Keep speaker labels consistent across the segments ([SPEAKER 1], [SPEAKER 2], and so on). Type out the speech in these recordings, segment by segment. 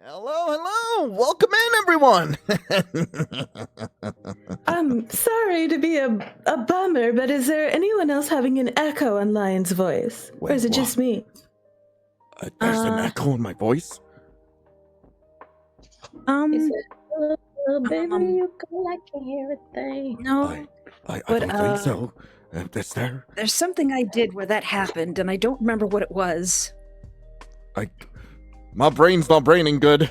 [SPEAKER 1] Hello. Welcome in, everyone.
[SPEAKER 2] I'm sorry to be a bummer, but is there anyone else having an echo on Lion's voice?
[SPEAKER 1] Wait,
[SPEAKER 2] or is it
[SPEAKER 1] what?
[SPEAKER 2] just me?
[SPEAKER 1] There's an echo in my voice?
[SPEAKER 3] He said, "Oh, baby, you go like everything."
[SPEAKER 4] No,
[SPEAKER 1] I
[SPEAKER 4] but,
[SPEAKER 1] don't think so. Is there?
[SPEAKER 4] there's something I did where that happened, and I don't remember what it was.
[SPEAKER 1] My brain's not braining good.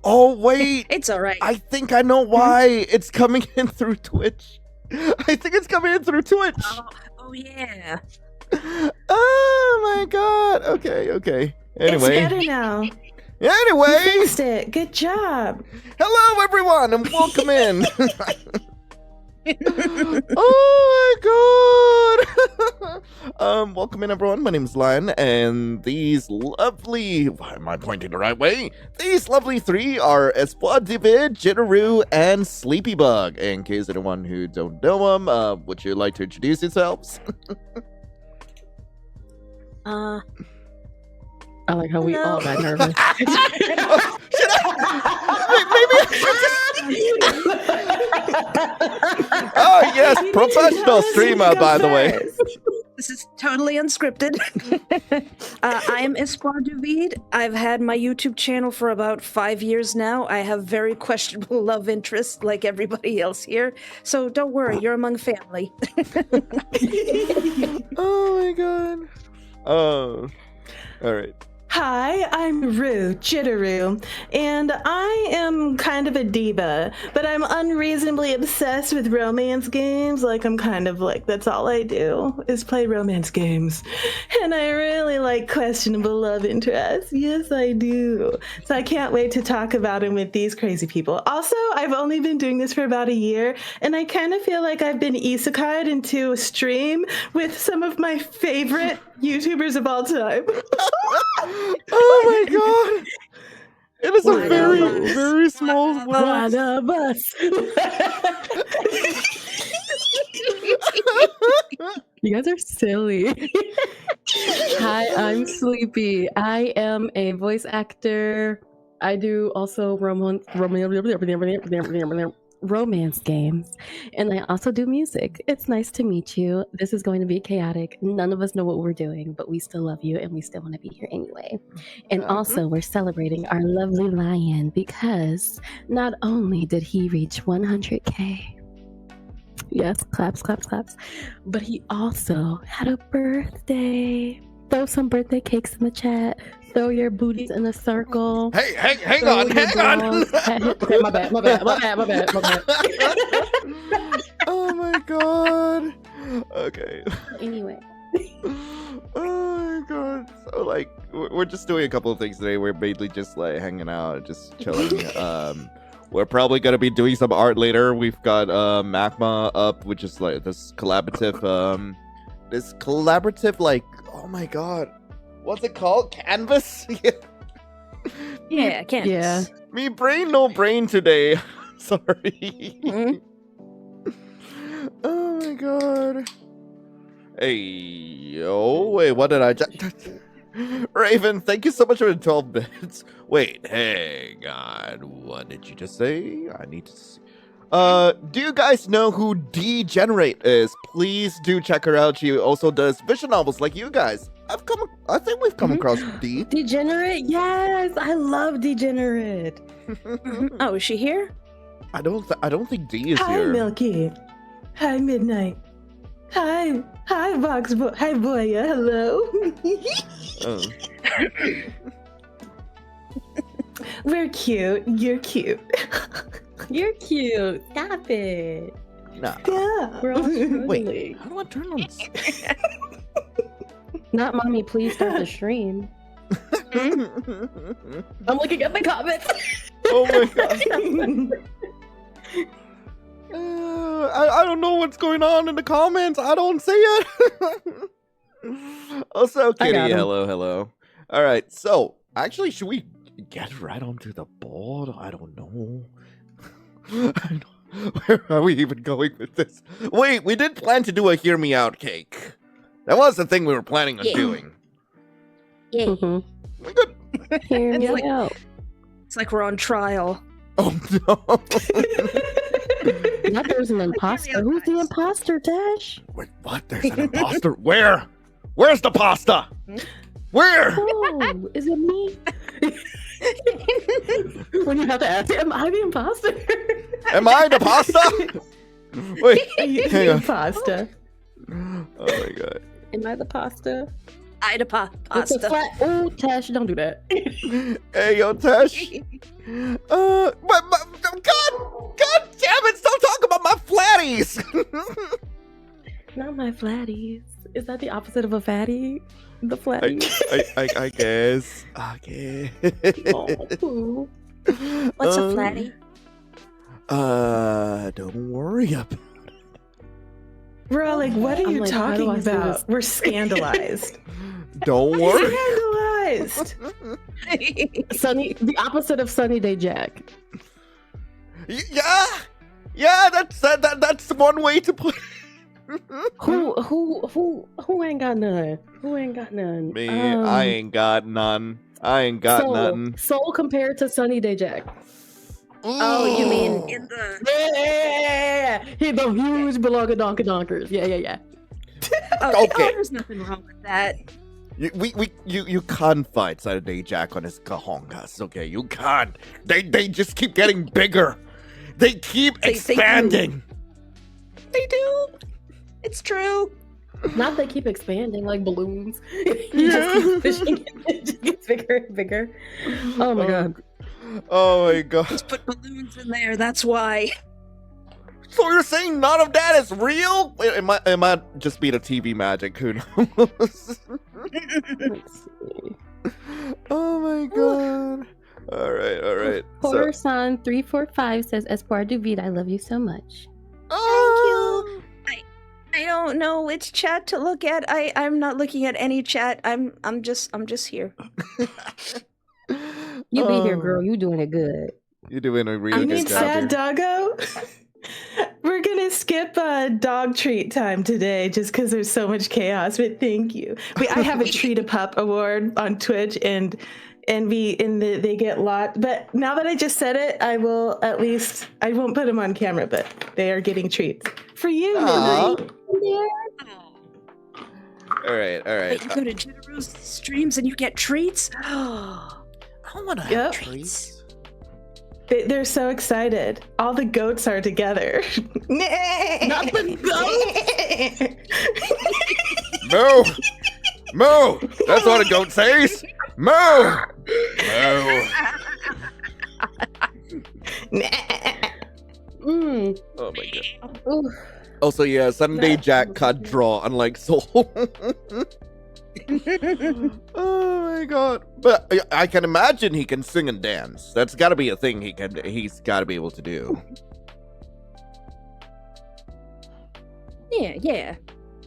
[SPEAKER 1] Oh, wait.
[SPEAKER 4] It's all right.
[SPEAKER 1] I think I know why. It's coming in through Twitch. I think it's coming in through Twitch.
[SPEAKER 4] Oh yeah.
[SPEAKER 1] Oh, my God. Okay. Anyway.
[SPEAKER 2] It's better now.
[SPEAKER 1] Anyway.
[SPEAKER 2] You fixed it. Good job.
[SPEAKER 1] Hello, everyone, and welcome in. Oh my god! Welcome in, everyone. My name's Lion, and these lovely... Why am I pointing the right way? These lovely three are Espoir-David, Jitteru, and Sleepybug. In case anyone who don't know them, would you like to introduce yourselves?
[SPEAKER 3] I like how we all got nervous.
[SPEAKER 1] Should Maybe I should just... Oh, yes, professional streamer, by the way.
[SPEAKER 4] This is totally unscripted. I am Espoir David. I've had my YouTube channel for about 5 years now. I have very questionable love interest like everybody else here. So don't worry, you're among family.
[SPEAKER 1] Oh my god. Oh. Alright.
[SPEAKER 2] Hi, I'm Rue, Jitteru, and I am kind of a diva, but I'm unreasonably obsessed with romance games. Like, I'm kind of like, that's all I do, is play romance games. And I really like questionable love interests. Yes, I do. So I can't wait to talk about them with these crazy people. Also, I've only been doing this for about a year, and I kind of feel like I've been isekai'd into a stream with some of my favorite YouTubers of all time.
[SPEAKER 1] Oh my god! It is a very small world.
[SPEAKER 3] One of us. You guys are silly. Hi, I'm Sleepy. I am a voice actor. I do also romance games, and I also do music. It's nice to meet you. This is going to be chaotic. None of us know what we're doing, but we still love you and we still want to be here anyway. And also, we're celebrating our lovely Lion because not only did he reach 100K, yes, claps, but he also had a birthday. Throw some birthday cakes in the chat. Throw your booties in a circle.
[SPEAKER 1] Hey, hang on.
[SPEAKER 3] Okay, my bad.
[SPEAKER 1] Oh my god. Okay.
[SPEAKER 3] Anyway.
[SPEAKER 1] Oh my god. So like, we're just doing a couple of things today. We're mainly just like hanging out, just chilling. We're probably gonna be doing some art later. We've got Magma up, which is like this collaborative like, oh my god. What's it called? Canvas?
[SPEAKER 4] Yeah, canvas.
[SPEAKER 3] Yeah.
[SPEAKER 1] Me brain, no brain today. Sorry. Oh my god. Hey, yo. Wait, what did I just... Raven, thank you so much for the 12 bits. Wait, hey, God. What did you just say? I need to see. Do you guys know who Degenerate is? Please do check her out. She also does vision novels like you guys. I think we've come across D.
[SPEAKER 3] Degenerate? Yes, I love Degenerate.
[SPEAKER 4] Oh, is she here?
[SPEAKER 1] I don't think D is
[SPEAKER 2] Hi,
[SPEAKER 1] here.
[SPEAKER 2] Milky. Hi, Midnight. Hi, Vox. Hi, Boya. Hello.
[SPEAKER 1] Oh.
[SPEAKER 2] We're cute. You're cute.
[SPEAKER 3] You're cute. Stop it.
[SPEAKER 1] Nah.
[SPEAKER 2] Yeah.
[SPEAKER 3] We're all
[SPEAKER 1] Wait,
[SPEAKER 3] struggling.
[SPEAKER 1] how do I turn on this?
[SPEAKER 3] Not mommy, please start the stream. I'm looking at the comments.
[SPEAKER 1] Oh my god. I don't know what's going on in the comments. I don't see it. Also,
[SPEAKER 3] I
[SPEAKER 1] Kitty,
[SPEAKER 3] got 'em.
[SPEAKER 1] hello. All right, so actually, should we get right onto the board? I don't know. Where are we even going with this? Wait, we did plan to do a hear me out cake. That was the thing we were planning on doing.
[SPEAKER 4] Yeah.
[SPEAKER 3] Mhm.
[SPEAKER 1] We could
[SPEAKER 3] Hear me
[SPEAKER 4] like-
[SPEAKER 3] out.
[SPEAKER 4] It's like we're on trial.
[SPEAKER 1] Oh no!
[SPEAKER 3] Now there's an imposter. Who's the imposter, Dash?
[SPEAKER 1] Wait, what? There's an imposter? Where? Where's the pasta? Where?
[SPEAKER 3] Oh, is it me? When you have to ask, am I the imposter?
[SPEAKER 1] Am I the pasta? Wait, hang on.
[SPEAKER 2] Pasta.
[SPEAKER 1] Oh my god.
[SPEAKER 3] Am I the pasta?
[SPEAKER 4] Ida
[SPEAKER 3] It's a
[SPEAKER 4] pasta.
[SPEAKER 3] flat. Oh, Tash, don't do that.
[SPEAKER 1] Hey, yo, Tash. But God damn it! Stop talking about my flatties.
[SPEAKER 3] Not my flatties. Is that the opposite of a fatty? The flatties.
[SPEAKER 1] I guess. Okay.
[SPEAKER 3] Oh.
[SPEAKER 4] What's a flatty?
[SPEAKER 1] Don't worry about it.
[SPEAKER 2] We're all like, what are
[SPEAKER 3] I'm
[SPEAKER 2] you
[SPEAKER 3] like, how do
[SPEAKER 2] talking
[SPEAKER 3] I say
[SPEAKER 2] about?
[SPEAKER 3] this?
[SPEAKER 2] We're scandalized.
[SPEAKER 1] Don't worry.
[SPEAKER 2] Scandalized.
[SPEAKER 3] Sunny, the opposite of Sunny Day Jack.
[SPEAKER 1] Yeah. That's one way to put it.
[SPEAKER 3] Who ain't got none? Who ain't got none?
[SPEAKER 1] Me, I ain't got none. I ain't got
[SPEAKER 3] Soul.
[SPEAKER 1] nothing.
[SPEAKER 3] Soul compared to Sunny Day Jack.
[SPEAKER 4] Oh, you mean in the...
[SPEAKER 3] Yeah. He the huge beloved donkers. Yeah.
[SPEAKER 4] Oh,
[SPEAKER 1] Okay.
[SPEAKER 4] there's nothing wrong with that.
[SPEAKER 1] You can't fight Saturday Jack on his kahongas, okay? You can't. They just keep getting bigger. They keep expanding.
[SPEAKER 4] They do. It's true.
[SPEAKER 3] Not they keep expanding like balloons. He just keeps fishing. It just gets bigger and bigger. Oh my god.
[SPEAKER 1] Oh my god.
[SPEAKER 4] Just put balloons in there. That's why.
[SPEAKER 1] So you're saying none of that is real? It might just be the TV magic. Who knows?
[SPEAKER 3] Let's see.
[SPEAKER 1] Oh my god. All right.
[SPEAKER 3] Corson 345 says, Espoir du Vide, I love you so much.
[SPEAKER 1] Oh.
[SPEAKER 4] I don't know which chat to look at. I'm not looking at any chat. I'm just here.
[SPEAKER 3] You be here, girl. You doing it good.
[SPEAKER 1] You're doing a really
[SPEAKER 2] I
[SPEAKER 1] good
[SPEAKER 2] mean,
[SPEAKER 1] job
[SPEAKER 2] sad
[SPEAKER 1] here.
[SPEAKER 2] doggo. We're gonna skip dog treat time today just because there's so much chaos. But thank you. I have a treat a pup award on Twitch, and they get lot. But now that I just said it, I will at least I won't put them on camera, but they are getting treats for you.
[SPEAKER 1] Aw.
[SPEAKER 2] Midnight.
[SPEAKER 1] All right.
[SPEAKER 4] You go to Jitteru's streams and you get treats.
[SPEAKER 1] I want to
[SPEAKER 2] Yep.
[SPEAKER 1] have treats.
[SPEAKER 2] They're so excited. All the goats are together.
[SPEAKER 3] Not the
[SPEAKER 1] Moo! That's what a goat says. Moo! Oh my god.
[SPEAKER 3] Ooh.
[SPEAKER 1] Also, yeah, Sunday Jack can't draw, unlike Soul. Oh my god. But I can imagine he can sing and dance. That's gotta be a thing he's gotta be able to do.
[SPEAKER 4] Yeah.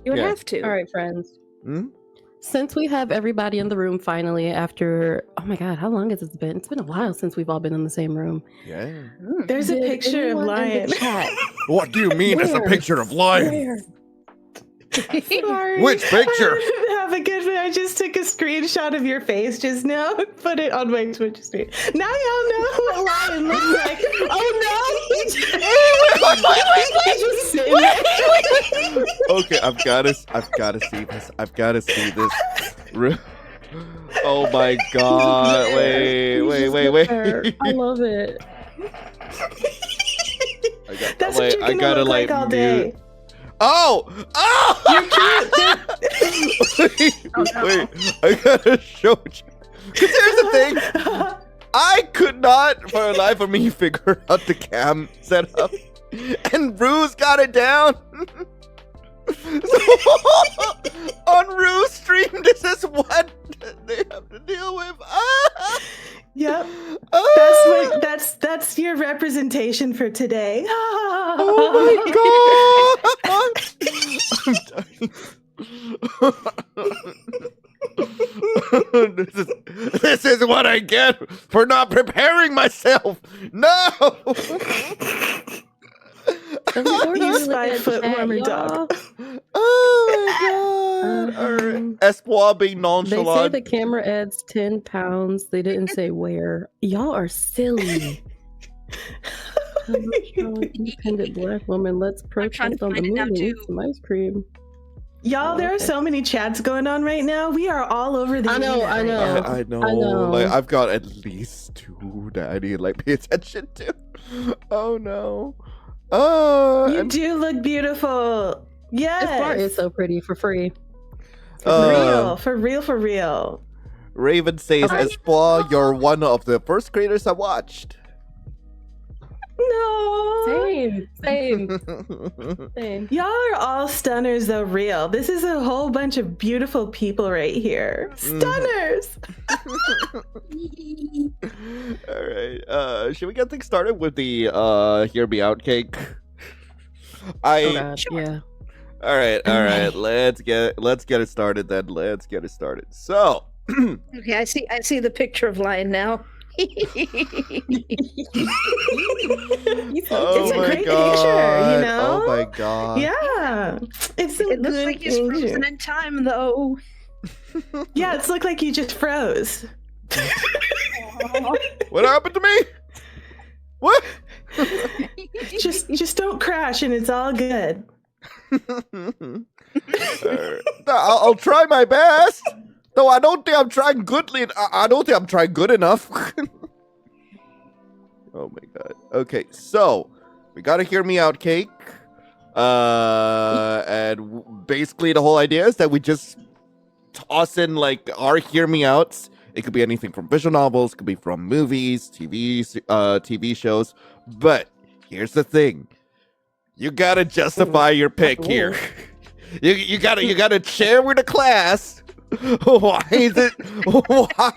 [SPEAKER 4] You would
[SPEAKER 1] Yeah.
[SPEAKER 4] have to.
[SPEAKER 3] All right, friends.
[SPEAKER 1] Hmm?
[SPEAKER 3] Since we have everybody in the room finally after, oh my god, how long has it been? It's been a while since we've all been in the same room.
[SPEAKER 1] Yeah.
[SPEAKER 2] There's a
[SPEAKER 3] Did
[SPEAKER 2] picture of
[SPEAKER 3] anyone in
[SPEAKER 2] Lion.
[SPEAKER 3] the chat?
[SPEAKER 1] What do you mean it's a
[SPEAKER 3] Where?
[SPEAKER 1] picture of Lion?
[SPEAKER 3] Where?
[SPEAKER 2] Sorry.
[SPEAKER 1] Which picture?
[SPEAKER 2] I didn't have a good one. I just took a screenshot of your face just now. Put it on my Twitch stream. Now y'all know what Lion looks like. Oh no! He's just sitting there.
[SPEAKER 1] Okay, I've gotta see this. I've gotta see this. Oh my god. Wait.
[SPEAKER 3] I love it.
[SPEAKER 2] That's what you're gonna look like all day.
[SPEAKER 1] Oh! Wait, I gotta show you. Because here's the thing. I could not, for the life of me, figure out the cam setup. And Rue's got it down. So, on Rue's stream, this is what they have to deal with.
[SPEAKER 2] Yep.
[SPEAKER 1] Oh,
[SPEAKER 2] That's your representation for today.
[SPEAKER 1] oh my god! This is what I get for not preparing myself. No.
[SPEAKER 2] You 5 foot warmer dog.
[SPEAKER 1] Oh my god. Or Espoir being
[SPEAKER 3] They say
[SPEAKER 1] nonchalant.
[SPEAKER 3] the camera adds 10 pounds. They didn't say where. Y'all are silly. Independent black woman, let's
[SPEAKER 4] trying to
[SPEAKER 3] protest on the
[SPEAKER 4] find it now,
[SPEAKER 3] moon and eat
[SPEAKER 4] too.
[SPEAKER 3] some ice cream.
[SPEAKER 2] Y'all, there are
[SPEAKER 3] Okay.
[SPEAKER 2] so many chats going on right now. We are all over the
[SPEAKER 3] I know,
[SPEAKER 2] internet
[SPEAKER 3] I
[SPEAKER 2] right
[SPEAKER 3] know.
[SPEAKER 2] now.
[SPEAKER 1] I know.
[SPEAKER 3] I know.
[SPEAKER 1] Like I've got at least 2 that I need to like pay attention to. Oh no.
[SPEAKER 2] You
[SPEAKER 1] And,
[SPEAKER 2] do look beautiful. Yes.
[SPEAKER 3] This bar is so pretty for free.
[SPEAKER 2] For real.
[SPEAKER 1] Raven says, Espoir, you're one of the first creators I watched.
[SPEAKER 2] No.
[SPEAKER 3] Same.
[SPEAKER 2] Y'all are all stunners though, real. This is a whole bunch of beautiful people right here. Stunners.
[SPEAKER 1] Alright. Should we get things started with the Hear Me Out cake?
[SPEAKER 3] Oh god, yeah.
[SPEAKER 1] Alright, let's get it started then. Let's get it started. So
[SPEAKER 4] Okay, I see the picture of Lion now.
[SPEAKER 1] Oh
[SPEAKER 2] It's a
[SPEAKER 1] my
[SPEAKER 2] great
[SPEAKER 1] god.
[SPEAKER 2] picture, you know?
[SPEAKER 1] Oh my god.
[SPEAKER 2] Yeah. It's a
[SPEAKER 4] It looks
[SPEAKER 2] good
[SPEAKER 4] like he's
[SPEAKER 2] picture.
[SPEAKER 4] frozen in time, though.
[SPEAKER 2] Yeah, it's looked like you just froze.
[SPEAKER 1] What happened to me? What?
[SPEAKER 2] just don't crash and it's all good.
[SPEAKER 1] I'll try my best. Though I don't think I'm trying goodly. I don't think I'm trying good enough. Oh my god. Okay, so we gotta Hear Me Out cake. And basically the whole idea is that we just toss in like our Hear Me Outs. It could be anything from visual novels, could be from movies, TV shows. But here's the thing: you gotta justify your pick here. You gotta share with the class why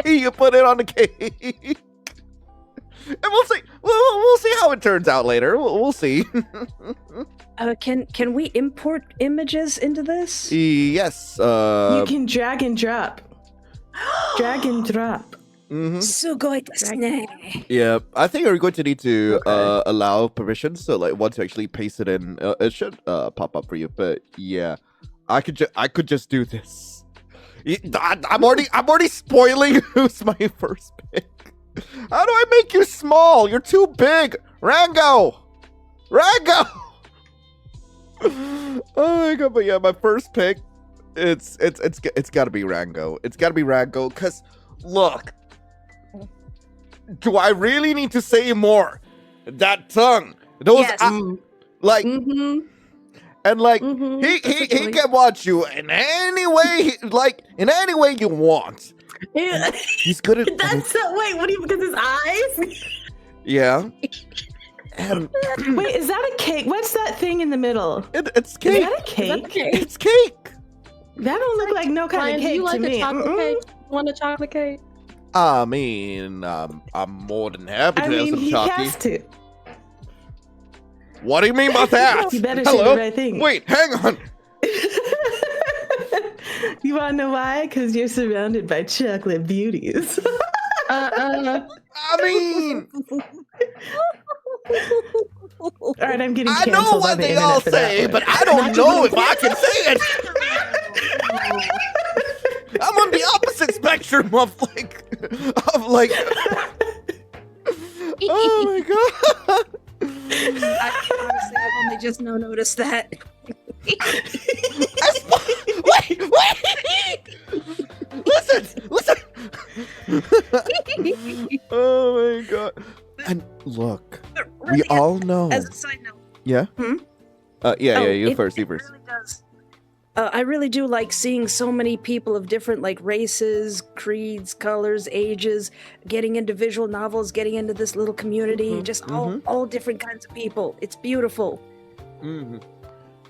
[SPEAKER 1] you put it on the cake. And we'll see. We'll see how it turns out later. We'll see.
[SPEAKER 4] Can we import images into this?
[SPEAKER 1] Yes.
[SPEAKER 2] You can drag and drop. Drag and drop.
[SPEAKER 1] Mhm.
[SPEAKER 2] Yeah,
[SPEAKER 1] I think we're going to need to
[SPEAKER 3] Okay.
[SPEAKER 1] allow permissions. So like once you actually paste it in, it should pop up for you. But yeah, I could just do this. I'm already spoiling who's my first pick. How do I make you small? You're too big, Rango. Oh my god! But yeah, my first pick, it's got to be Rango. It's got to be Rango. Cause look, do I really need to say more? That tongue, those
[SPEAKER 4] Yes.
[SPEAKER 1] like,
[SPEAKER 3] Mm-hmm.
[SPEAKER 1] and like
[SPEAKER 3] Mm-hmm.
[SPEAKER 1] he can watch you in any way, in any way you want. He's good at
[SPEAKER 2] That's so. Wait, what do you? Because his eyes.
[SPEAKER 1] yeah. And
[SPEAKER 2] Wait, is that a cake? What's that thing in the middle?
[SPEAKER 1] it's
[SPEAKER 2] Is
[SPEAKER 1] cake.
[SPEAKER 2] that a cake?
[SPEAKER 1] It's cake.
[SPEAKER 2] That don't look like no kind
[SPEAKER 3] Ryan,
[SPEAKER 2] of
[SPEAKER 3] do
[SPEAKER 2] cake
[SPEAKER 3] you like
[SPEAKER 2] to
[SPEAKER 3] a
[SPEAKER 2] me.
[SPEAKER 3] chocolate
[SPEAKER 2] Mm-mm.
[SPEAKER 3] cake? Want a chocolate cake?
[SPEAKER 1] I mean, I'm more than happy to
[SPEAKER 2] I
[SPEAKER 1] have
[SPEAKER 2] mean,
[SPEAKER 1] some
[SPEAKER 2] he
[SPEAKER 1] chalky.
[SPEAKER 2] has to.
[SPEAKER 1] What do you mean by that?
[SPEAKER 2] You better say
[SPEAKER 1] Hello?
[SPEAKER 2] the right thing.
[SPEAKER 1] Wait, hang on.
[SPEAKER 2] You wanna know why? Because you're surrounded by chocolate beauties.
[SPEAKER 1] I mean,
[SPEAKER 2] All right, I'm getting
[SPEAKER 1] I
[SPEAKER 2] canceled
[SPEAKER 1] know
[SPEAKER 2] on
[SPEAKER 1] what
[SPEAKER 2] the
[SPEAKER 1] they
[SPEAKER 2] internet
[SPEAKER 1] all
[SPEAKER 2] for that
[SPEAKER 1] say,
[SPEAKER 2] one.
[SPEAKER 1] but I don't know if I can say it. I'm on the opposite spectrum of like. Oh my god.
[SPEAKER 4] Honestly, I've only just now noticed that.
[SPEAKER 1] Wait! Listen! Oh my god. And look,
[SPEAKER 4] But
[SPEAKER 1] we
[SPEAKER 4] really,
[SPEAKER 1] all know.
[SPEAKER 4] as a side note,
[SPEAKER 1] Yeah? Yeah, you
[SPEAKER 4] it
[SPEAKER 1] first.
[SPEAKER 4] really does. I really do like seeing so many people of different like races, creeds, colors, ages, getting into visual novels, getting into this little community, just all different kinds of people. It's beautiful.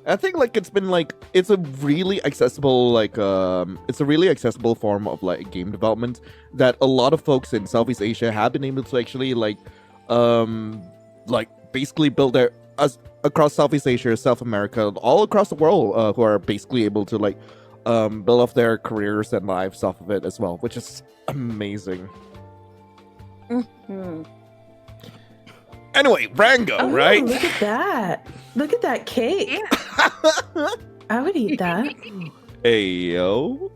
[SPEAKER 1] I think like it's been like it's a really accessible form of like game development that a lot of folks in Southeast Asia have been able to actually like basically build their across Southeast Asia, South America, all across the world, who are basically able to like build off their careers and lives off of it as well, which is amazing. Anyway, Rango,
[SPEAKER 2] Oh,
[SPEAKER 1] right?
[SPEAKER 2] Look at that! Look at that cake! I would eat that.
[SPEAKER 1] Hey, yo.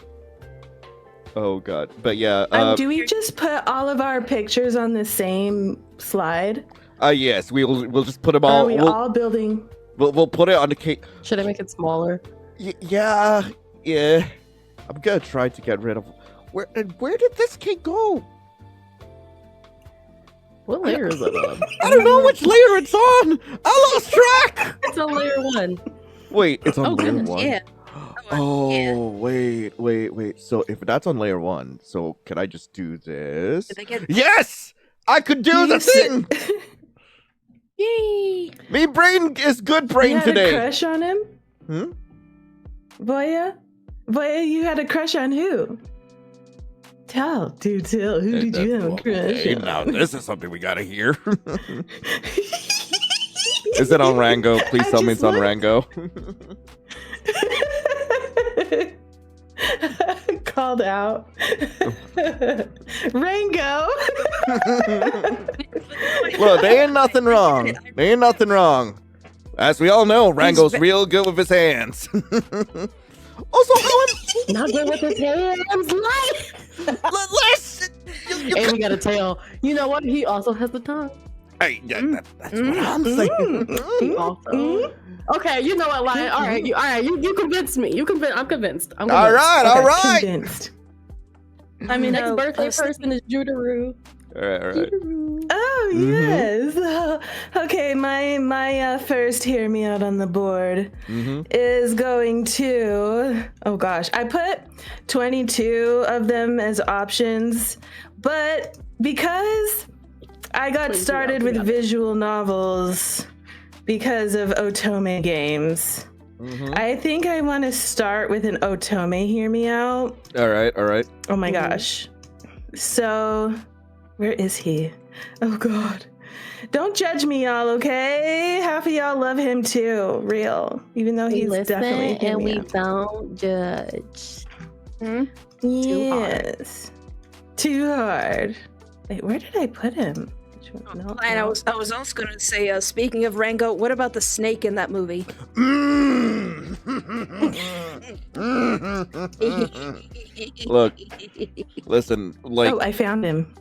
[SPEAKER 1] Oh, God. But yeah.
[SPEAKER 2] Do we just put all of our pictures on the same slide?
[SPEAKER 1] Yes, we'll just put them
[SPEAKER 2] Or
[SPEAKER 1] all.
[SPEAKER 2] are we all building?
[SPEAKER 1] We'll put it on the cake.
[SPEAKER 3] Should I make it smaller?
[SPEAKER 1] Yeah. I'm gonna try to get rid of. Where did this cake go?
[SPEAKER 3] What layer is it on?
[SPEAKER 1] I don't know which layer it's on. I lost track.
[SPEAKER 3] It's on layer 1.
[SPEAKER 1] Wait, it's on
[SPEAKER 3] Oh,
[SPEAKER 1] layer
[SPEAKER 3] goodness,
[SPEAKER 1] 1.
[SPEAKER 4] Yeah.
[SPEAKER 1] Oh, wait. So if that's on layer 1, so can I just do this?
[SPEAKER 4] Did I get-
[SPEAKER 1] Yes! I could do the thing!
[SPEAKER 4] Yay!
[SPEAKER 1] Me brain is good
[SPEAKER 2] You
[SPEAKER 1] brain
[SPEAKER 2] had
[SPEAKER 1] today.
[SPEAKER 2] a crush on him?
[SPEAKER 1] Hmm?
[SPEAKER 2] Boya? Boya, you had a crush on who? Tell. Who did you have a crush
[SPEAKER 1] Okay,
[SPEAKER 2] on?
[SPEAKER 1] now this is something we gotta hear. Is it on Rango? Please
[SPEAKER 2] I
[SPEAKER 1] tell me it's
[SPEAKER 2] just
[SPEAKER 1] on
[SPEAKER 2] looked.
[SPEAKER 1] Rango.
[SPEAKER 2] Called out. Rango.
[SPEAKER 1] Look, there ain't nothing wrong. There ain't nothing wrong. As we all know, Rango's real good with his hands. Also, how am
[SPEAKER 3] Not good with his hands.
[SPEAKER 1] listen?
[SPEAKER 3] And we got a tail. You know what? He also has the tongue.
[SPEAKER 1] Hey, that's what I'm saying.
[SPEAKER 3] He also. Okay, you know what, Lion? All right, you convinced me. I'm convinced. I'm
[SPEAKER 1] All
[SPEAKER 3] convinced.
[SPEAKER 1] right.
[SPEAKER 2] Convinced.
[SPEAKER 3] I mean, next
[SPEAKER 4] No,
[SPEAKER 3] birthday person is Judaru.
[SPEAKER 1] All right.
[SPEAKER 2] Oh yes. Okay, my first hear me out on the board is going to. Oh gosh, I put 22 of them as options, but because I got started with visual novels because of Otome games, I think I want to start with an Otome hear me out.
[SPEAKER 1] All right.
[SPEAKER 2] Oh my gosh. So, where is he? Oh god. Don't judge me, y'all, okay? Half of y'all love him too. Real. Even though
[SPEAKER 3] We
[SPEAKER 2] he's
[SPEAKER 3] listen
[SPEAKER 2] definitely hear
[SPEAKER 3] and
[SPEAKER 2] me
[SPEAKER 3] we
[SPEAKER 2] out.
[SPEAKER 3] don't judge.
[SPEAKER 2] Yes. Too hard. Wait, where did I put him? Which one? No,
[SPEAKER 4] And I
[SPEAKER 2] no.
[SPEAKER 4] was also going to say, speaking of Rango, what about the snake in that movie?
[SPEAKER 1] Look, listen. Like,
[SPEAKER 2] Oh, I found him.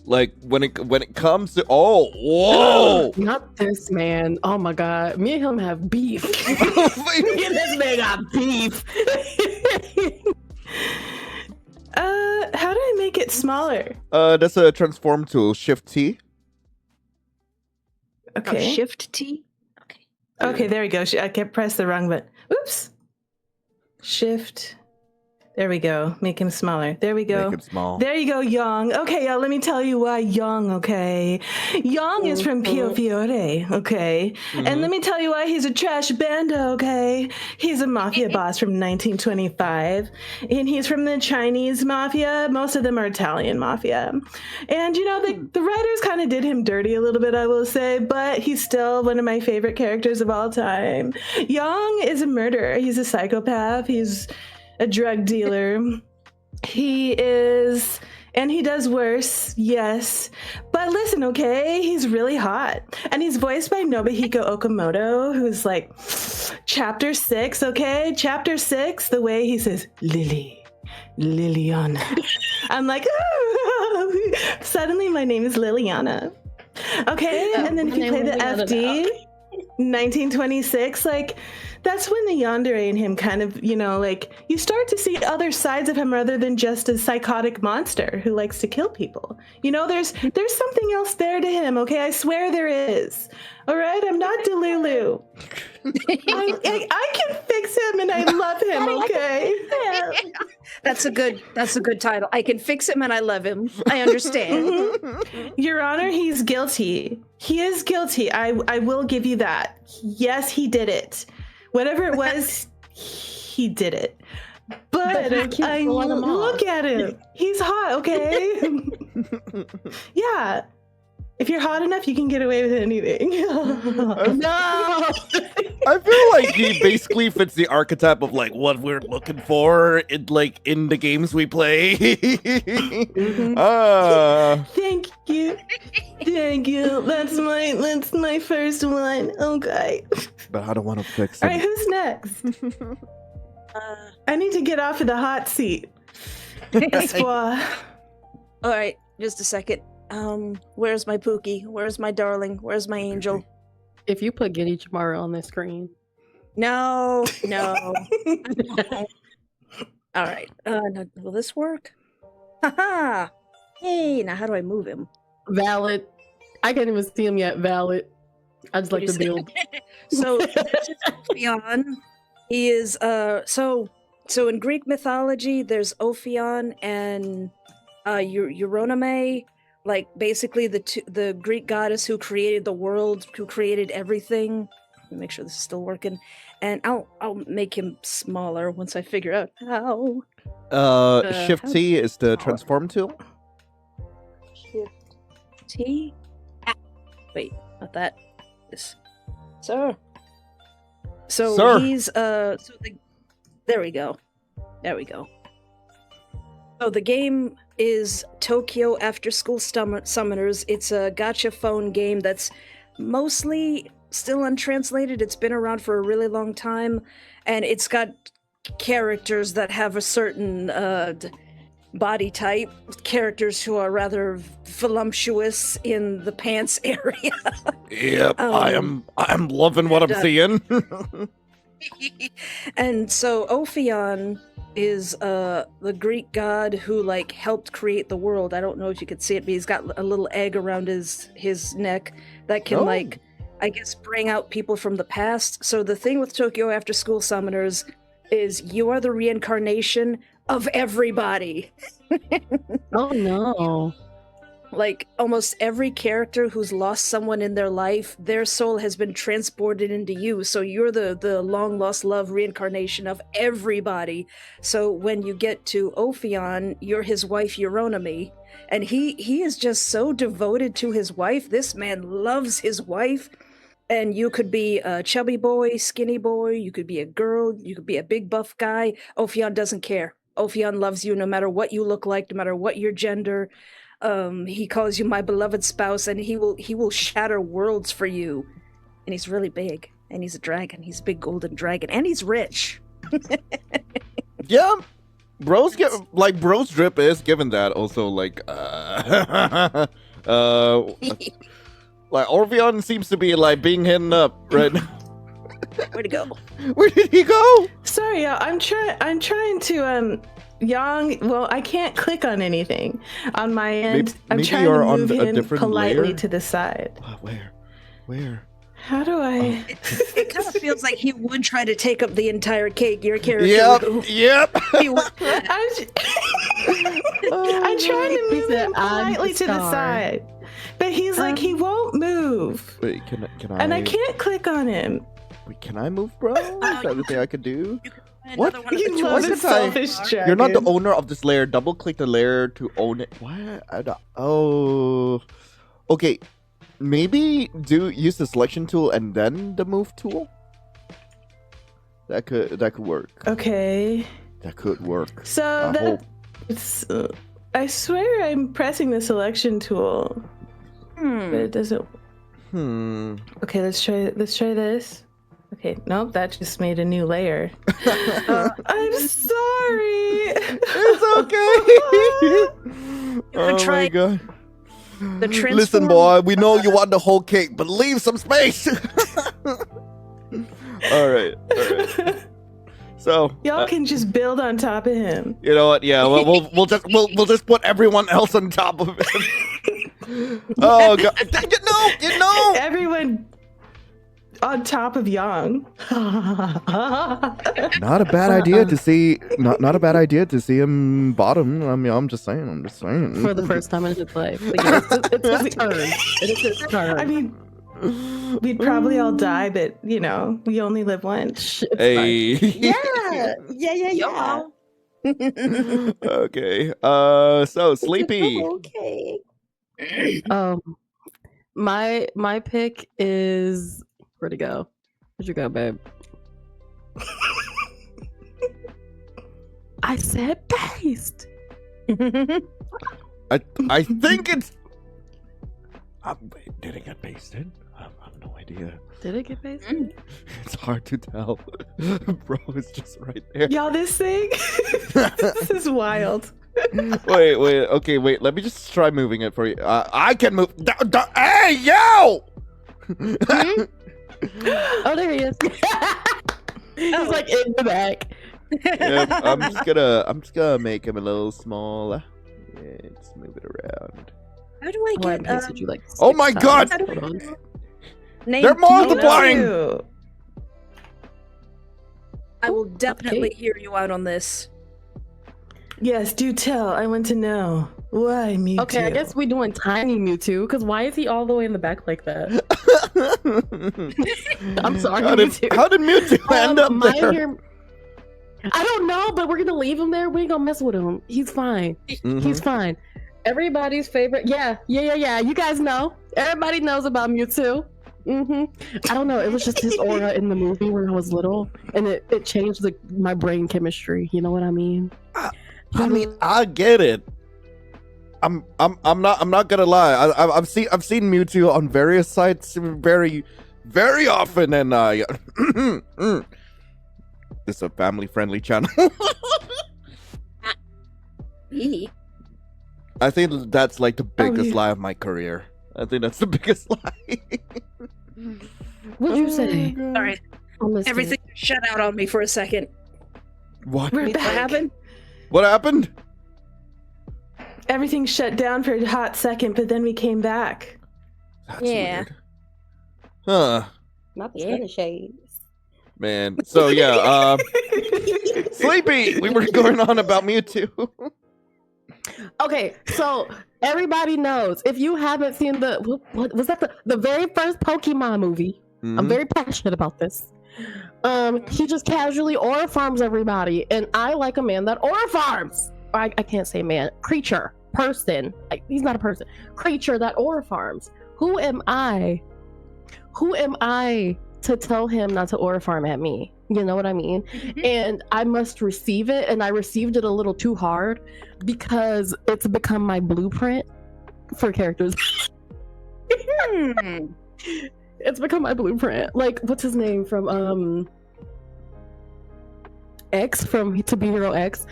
[SPEAKER 1] like when it comes to whoa.
[SPEAKER 3] Not this man. Oh my god. Me and him have beef. Me and this man got beef.
[SPEAKER 2] How do I make it smaller?
[SPEAKER 1] That's a transform tool. Shift T.
[SPEAKER 2] Okay.
[SPEAKER 4] Shift T? Okay.
[SPEAKER 2] Okay, there we go. I kept press the wrong button. Oops. Shift. There we go. Make him smaller. There we go.
[SPEAKER 1] Make it small.
[SPEAKER 2] There you go, Young. Okay, y'all, let me tell you why Young, okay? Young is from Pio Fiore, okay? And let me tell you why he's a trash bando, okay? He's a mafia boss from 1925, and he's from the Chinese mafia. Most of them are Italian mafia. And, you know, the writers kind of did him dirty a little bit, I will say, but he's still one of my favorite characters of all time. Young is a murderer. He's a psychopath. He's a drug dealer. He is, and he does worse, yes. But listen, okay, he's really hot. And he's voiced by Nobuhiko Okamoto, who's like, chapter 6, okay? Chapter 6, the way he says, Liliana. I'm like, oh. Suddenly my name is Liliana. Okay, and then if you play the FD, 1926, like, that's when the Yandere in him kind of, you know, like, you start to see other sides of him rather than just a psychotic monster who likes to kill people. You know, there's something else there to him, okay? I swear there is. All right? I'm not Delulu. I can fix him and I love him, okay?
[SPEAKER 4] That's a good title. I can fix him and I love him. I understand.
[SPEAKER 2] Your Honor, he's guilty. He is guilty. I will give you that. Yes, he did it. Whatever it was, he did it. But I look at him. He's hot, okay? Yeah. If you're hot enough, you can get away with anything.
[SPEAKER 3] No.
[SPEAKER 1] I feel like he basically fits the archetype of like what we're looking for in the games we play.
[SPEAKER 2] Thank you. Thank you. That's my first one. Okay.
[SPEAKER 1] but I don't want to fix
[SPEAKER 2] All right,
[SPEAKER 1] it.
[SPEAKER 2] who's next? I need to get off of the hot seat. Espoir.
[SPEAKER 4] All right, just a second. Where's my Pookie? Where's my darling? Where's my angel?
[SPEAKER 3] If you put Giddy Chamara on the screen.
[SPEAKER 4] No. All right. Now, will this work? Haha. Hey, now how do I move him?
[SPEAKER 3] Valid. I can't even see him yet. Valid. I just like to build.
[SPEAKER 4] So this is Ophion. He is so in Greek mythology there's Ophion and Euronome, like basically the Greek goddess who created the world, who created everything. Let me make sure this is still working. And I'll make him smaller once I figure out how.
[SPEAKER 1] Shift T is the transform tool.
[SPEAKER 4] Shift T? Ah, wait, not that. This. Sir. So
[SPEAKER 1] Sir.
[SPEAKER 4] he's there we go. There we go. So the game is Tokyo After School Summoners. It's a gacha phone game that's mostly still untranslated. It's been around for a really long time, and it's got characters that have a certain body type, characters who are rather voluptuous in the pants area.
[SPEAKER 1] Yep, I'm loving what I'm seeing.
[SPEAKER 4] And so Ophion is the Greek god who like helped create the world. I don't know if you could see it, but he's got a little egg around his neck that can like, I guess, bring out people from the past. So the thing with Tokyo After School Summoners is you are the reincarnation of everybody.
[SPEAKER 3] Oh no.
[SPEAKER 4] Like almost every character who's lost someone in their life, their soul has been transported into you. So you're the long lost love reincarnation of everybody. So when you get to Ophion, you're his wife Euronome, and he is just so devoted to his wife. This man loves his wife. And you could be a chubby boy, skinny boy, you could be a girl, you could be a big buff guy. Ophion doesn't care. Ophion loves you no matter what you look like, no matter what your gender. He calls you my beloved spouse, and he will shatter worlds for you. And he's really big, and he's a dragon. He's a big golden dragon, and he's rich.
[SPEAKER 1] Yeah, bro's drip is given that also like like Orpheon seems to be like being hidden up right now.
[SPEAKER 4] Where'd he go?
[SPEAKER 1] Where did he go?
[SPEAKER 2] Sorry, I'm trying to Yang. Well, I can't click on anything on my end. I'm
[SPEAKER 1] maybe
[SPEAKER 2] trying
[SPEAKER 1] you're
[SPEAKER 2] to
[SPEAKER 1] on
[SPEAKER 2] move
[SPEAKER 1] a
[SPEAKER 2] him
[SPEAKER 1] different
[SPEAKER 2] politely
[SPEAKER 1] layer?
[SPEAKER 2] to the side.
[SPEAKER 1] Where?
[SPEAKER 2] How do I?
[SPEAKER 4] It kind of feels like he would try to take up the entire cake. Your character.
[SPEAKER 1] Yep.
[SPEAKER 4] He would.
[SPEAKER 2] I'm trying to move him
[SPEAKER 3] I'm
[SPEAKER 2] politely to the
[SPEAKER 3] star.
[SPEAKER 2] side, but he's like he won't move,
[SPEAKER 1] Wait, can I?
[SPEAKER 2] and I can't click on him.
[SPEAKER 1] Wait, can I move, bro? Is that anything I could do? What?
[SPEAKER 4] Another one of the
[SPEAKER 2] You love a
[SPEAKER 4] choices.
[SPEAKER 2] selfish dragon.
[SPEAKER 1] You're not the owner of this layer. Double click the layer to own it. What? Oh. Okay. Maybe use the selection tool and then the move tool. That could work.
[SPEAKER 2] Okay.
[SPEAKER 1] That could work.
[SPEAKER 2] So
[SPEAKER 1] I hope.
[SPEAKER 2] it's. I swear I'm pressing the selection tool, but it doesn't. Okay, let's try this. Okay, nope, that just made a new layer. I'm sorry.
[SPEAKER 1] It's okay.
[SPEAKER 4] could try
[SPEAKER 1] my god.
[SPEAKER 4] The
[SPEAKER 1] Listen, boy, we know you want the whole cake, but leave some space. All right. So
[SPEAKER 2] Y'all can just build on top of him.
[SPEAKER 1] you know what? Yeah, we'll just put everyone else on top of it. Oh god! You know.
[SPEAKER 2] Everyone on top of Yang.
[SPEAKER 1] Not a bad idea to see. Not a bad idea to see him bottom. I mean, I'm just saying.
[SPEAKER 3] For the first time in his life. But yeah, it's his turn. It is his turn.
[SPEAKER 2] I mean, we'd probably all die, but you know, we only live once.
[SPEAKER 1] Hey.
[SPEAKER 3] Yeah.
[SPEAKER 1] Okay. So Sleepy.
[SPEAKER 3] Okay. My pick is where'd it go? Where'd you go, babe? I said paste.
[SPEAKER 1] I think it's. Wait, did it get pasted? I have no idea.
[SPEAKER 3] Did it get based?
[SPEAKER 1] It's hard to tell. Bro, it's just right there.
[SPEAKER 2] Y'all, this thing? This is wild.
[SPEAKER 1] Wait. Okay, wait. Let me just try moving it for you. I can move. Hey, yo!
[SPEAKER 3] Oh, there he is. He's like in the back.
[SPEAKER 1] Yep, I'm just gonna make him a little smaller. Yeah, just move it around.
[SPEAKER 4] How do I get?
[SPEAKER 3] You like
[SPEAKER 1] Oh my
[SPEAKER 3] 6
[SPEAKER 1] God!
[SPEAKER 3] times. Hold on.
[SPEAKER 4] Name
[SPEAKER 1] They're
[SPEAKER 4] two
[SPEAKER 1] multiplying!
[SPEAKER 2] Cute.
[SPEAKER 4] I will definitely
[SPEAKER 3] Okay.
[SPEAKER 4] hear you out on this.
[SPEAKER 2] Yes, do tell. I want to know. Why Mewtwo?
[SPEAKER 3] Okay, I guess we're doing tiny Mewtwo, because why is he all the way in the back like that? I'm sorry,
[SPEAKER 1] How did Mewtwo end up there?
[SPEAKER 3] I don't know, but we're gonna leave him there. We ain't gonna mess with him. He's fine.
[SPEAKER 1] Mhm.
[SPEAKER 3] He's fine. Everybody's favorite. Yeah. You guys know. Everybody knows about Mewtwo. I don't know. It was just his aura in the movie when I was little, and it changed my brain chemistry. You know what I mean?
[SPEAKER 1] I mean, I get it. I'm not gonna lie. I've seen Mewtwo on various sites very often, and this is a family friendly channel. I think that's like the biggest
[SPEAKER 2] yeah.
[SPEAKER 1] lie of my career. I think that's the biggest lie.
[SPEAKER 3] What'd you say?
[SPEAKER 1] God.
[SPEAKER 4] All right,
[SPEAKER 3] I missed it.
[SPEAKER 4] everything shut out on me for a second.
[SPEAKER 1] What?
[SPEAKER 2] We're
[SPEAKER 4] What
[SPEAKER 2] back.
[SPEAKER 4] happened?
[SPEAKER 1] What happened?
[SPEAKER 2] Everything shut down for a hot second, but then we came back.
[SPEAKER 1] That's
[SPEAKER 4] Yeah.
[SPEAKER 1] weird. Huh.
[SPEAKER 3] Not the
[SPEAKER 4] Yeah.
[SPEAKER 3] Spanish shades.
[SPEAKER 1] Man. So yeah, Sleepy, we were going on about Mewtwo.
[SPEAKER 3] Okay, so everybody knows if you haven't seen what was that the very first Pokemon movie? I'm very passionate about this. He just casually aura farms everybody, and I like a man that aura farms. I can't say man, creature, person. He's not a person. Creature that aura farms. Who am I to tell him not to aura farm at me? You know what I mean? And I must receive it, and I received it a little too hard because it's become my blueprint for characters. It's become my blueprint. Like, what's his name from X, from To Be Hero X?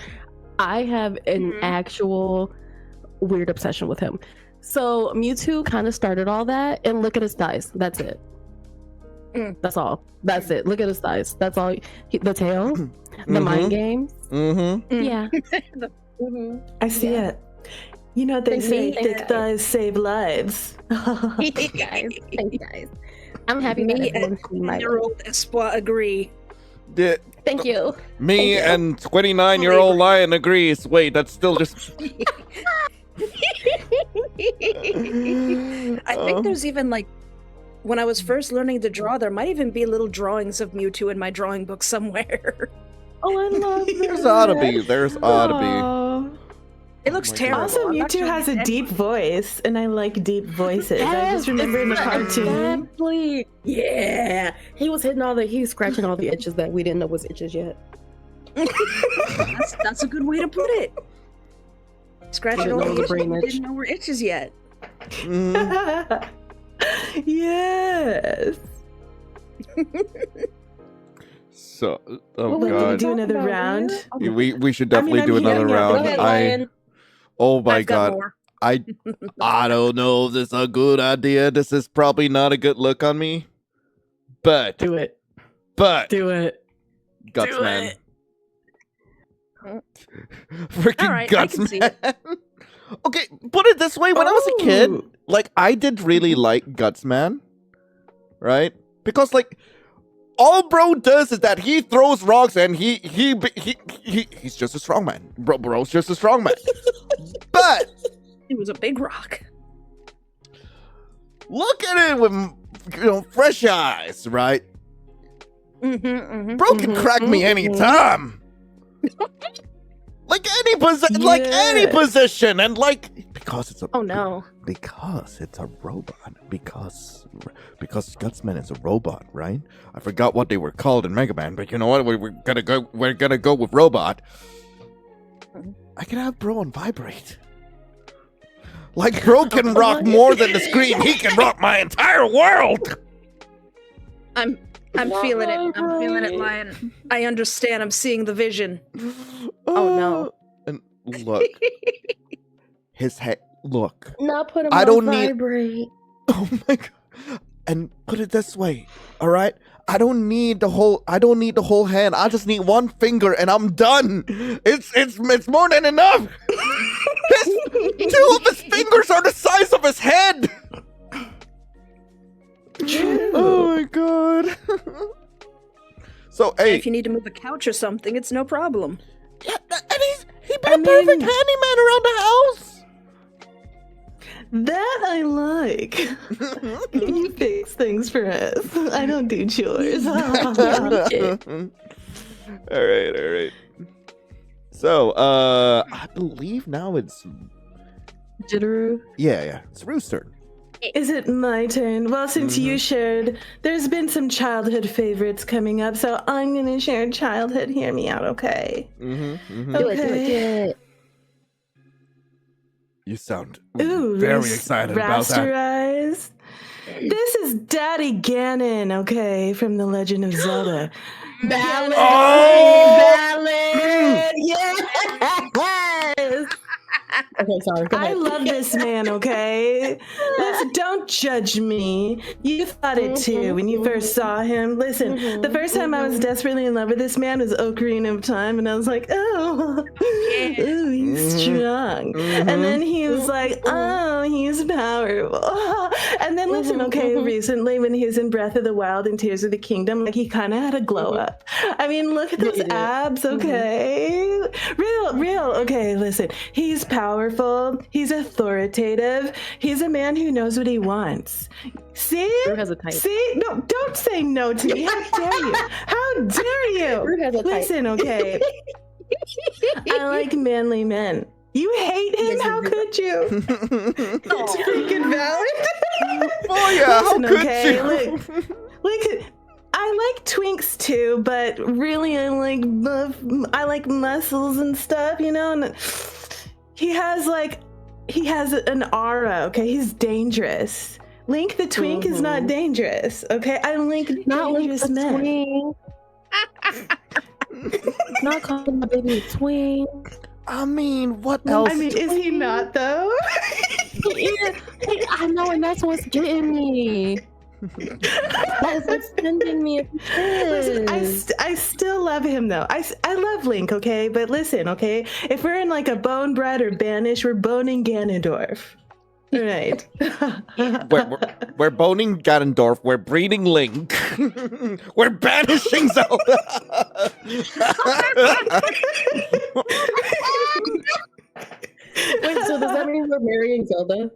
[SPEAKER 3] I have an actual weird obsession with him. So Mewtwo kind of started all that, and look at his thighs. That's it. That's all. That's it. Look at his thighs. That's all. The tail, the mind games. Yeah.
[SPEAKER 2] I see it. You know, they say
[SPEAKER 3] Thank you.
[SPEAKER 2] thick thighs save lives.
[SPEAKER 3] Thank you guys. I'm happy that
[SPEAKER 4] Me
[SPEAKER 3] everyone's
[SPEAKER 4] and
[SPEAKER 3] seen my
[SPEAKER 4] 10-year-old Espoir agree.
[SPEAKER 3] Thank you.
[SPEAKER 1] Me
[SPEAKER 3] Thank you.
[SPEAKER 1] and 29-year-old Lion agrees. Wait, that's still just.
[SPEAKER 4] I think there's even like, when I was first learning to draw, there might even be little drawings of Mewtwo in my drawing book somewhere.
[SPEAKER 3] Oh, I love
[SPEAKER 1] There's ought to be. There's ought to be.
[SPEAKER 2] Aw.
[SPEAKER 4] It looks
[SPEAKER 1] my God.
[SPEAKER 4] terrible.
[SPEAKER 2] Also,
[SPEAKER 4] I'm not
[SPEAKER 2] Mewtwo
[SPEAKER 4] sure
[SPEAKER 2] has a
[SPEAKER 4] what-
[SPEAKER 2] deep voice, and I like deep voices. I just remember in the cartoon.
[SPEAKER 3] Exactly. Yeah. He was scratching all the itches that we didn't know was itches yet.
[SPEAKER 4] That's a good way to put it. Scratching
[SPEAKER 3] Didn't
[SPEAKER 4] all
[SPEAKER 3] know
[SPEAKER 4] the
[SPEAKER 3] the
[SPEAKER 4] itches,
[SPEAKER 3] brain
[SPEAKER 4] but
[SPEAKER 3] itch.
[SPEAKER 4] didn't know were itches yet.
[SPEAKER 1] Mhm.
[SPEAKER 2] Yes.
[SPEAKER 1] So, oh
[SPEAKER 3] Well, wait,
[SPEAKER 2] Can we
[SPEAKER 1] god,
[SPEAKER 2] do another
[SPEAKER 3] About
[SPEAKER 2] round?
[SPEAKER 3] here?
[SPEAKER 1] we should definitely
[SPEAKER 2] I'm
[SPEAKER 1] do another
[SPEAKER 2] hearing it.
[SPEAKER 1] round.
[SPEAKER 3] Go ahead,
[SPEAKER 1] I
[SPEAKER 3] Lion.
[SPEAKER 1] oh my
[SPEAKER 4] I've got
[SPEAKER 1] god,
[SPEAKER 4] more.
[SPEAKER 1] I don't know if this is a good idea. This is probably not a good look on me, but
[SPEAKER 3] Do it.
[SPEAKER 1] but
[SPEAKER 3] Do it.
[SPEAKER 1] Gutsman,
[SPEAKER 4] All
[SPEAKER 1] freaking
[SPEAKER 4] right, I can see
[SPEAKER 1] Gutsman. Okay, put it this way: when I was a kid,
[SPEAKER 2] Oh.
[SPEAKER 1] like I did really like Gutsman, right? Because like all bro does is that he throws rocks and he's just a strong man. Bro's just a strong man. But
[SPEAKER 4] It was a big rock.
[SPEAKER 1] look at it with fresh eyes, right? Bro can crack me anytime. Like any position, and like because it's a
[SPEAKER 3] Oh no.
[SPEAKER 1] because it's a robot. Because Gutsman is a robot, right? I forgot what they were called in Mega Man, but you know what? We're gonna go with robot. I can have bro on vibrate. Like bro can rock more than the screen. He can rock my entire world.
[SPEAKER 4] I'm feeling it. I'm feeling it, Lion. I understand. I'm seeing the vision. Oh no.
[SPEAKER 1] And look. His head. Look.
[SPEAKER 3] Not put him
[SPEAKER 1] I
[SPEAKER 3] on
[SPEAKER 1] don't need-
[SPEAKER 3] vibrate.
[SPEAKER 1] Oh my god. And put it this way, all right? I don't need the whole hand. I just need one finger and I'm done. It's more than enough. Two of his fingers are the size of his head. Oh my god. So hey,
[SPEAKER 4] If you need to move a couch or something, it's no problem.
[SPEAKER 1] yeah, and he been a perfect handyman around the house.
[SPEAKER 2] That I like. Can you fix things for us? I don't do chores.
[SPEAKER 1] All right. So, I believe now it's
[SPEAKER 3] Jitteru.
[SPEAKER 1] yeah, it's Roo's turn.
[SPEAKER 2] Is it my turn? Well, since you shared, there's been some childhood favorites coming up, so I'm gonna share childhood. Hear me out, okay?
[SPEAKER 1] Mm-hmm.
[SPEAKER 3] Do it, do
[SPEAKER 2] Okay.
[SPEAKER 3] it.
[SPEAKER 1] You sound
[SPEAKER 2] Ooh,
[SPEAKER 1] very
[SPEAKER 2] this
[SPEAKER 1] excited about that.
[SPEAKER 2] rasterized. This is Daddy Ganon, okay, from The Legend of Zelda.
[SPEAKER 3] Ballad.
[SPEAKER 1] Oh!
[SPEAKER 2] Ballad! Yes!
[SPEAKER 3] Okay, sorry. Go
[SPEAKER 2] I
[SPEAKER 3] ahead.
[SPEAKER 2] love this man, okay? Listen, don't judge me. You thought it too when you first saw him. Listen, the first time I was desperately in love with this man was Ocarina of Time, and I was like, oh, ooh, he's strong. And then he was like, oh, he's powerful. And then listen, okay, recently when he was in Breath of the Wild and Tears of the Kingdom, like he kind of had a glow up. I mean, look at those abs, okay? Real, okay, listen. He's powerful. He's authoritative. He's a man who knows what he wants. See?
[SPEAKER 3] Drew has a type.
[SPEAKER 2] See? No, don't say no to me. How dare you? How dare you?
[SPEAKER 3] Drew has a type.
[SPEAKER 2] Listen, okay. I like manly men. You hate him? How could you? It's freaking valid.
[SPEAKER 1] Oh yeah,
[SPEAKER 2] Listen,
[SPEAKER 1] how could
[SPEAKER 2] okay,
[SPEAKER 1] you?
[SPEAKER 2] Like, I like twinks too, but really I like muscles and stuff, you know. And he has an aura. Okay, he's dangerous. Link the twink is not dangerous. Okay, I like
[SPEAKER 3] Not like
[SPEAKER 2] dangerous
[SPEAKER 3] a
[SPEAKER 2] men.
[SPEAKER 3] twink. Not calling my baby a twink.
[SPEAKER 1] I mean, what else?
[SPEAKER 2] I mean, is he not though?
[SPEAKER 3] I know, and that's what's getting me. That is what's sending me.
[SPEAKER 2] Listen, I still love him though. I love Link, okay? But listen, okay? If we're in like a bone bred or banish, we're boning Ganondorf. Right.
[SPEAKER 1] We're boning Ganondorf. We're breeding Link. We're banishing Zelda.
[SPEAKER 3] Wait, so does that mean we're marrying Zelda?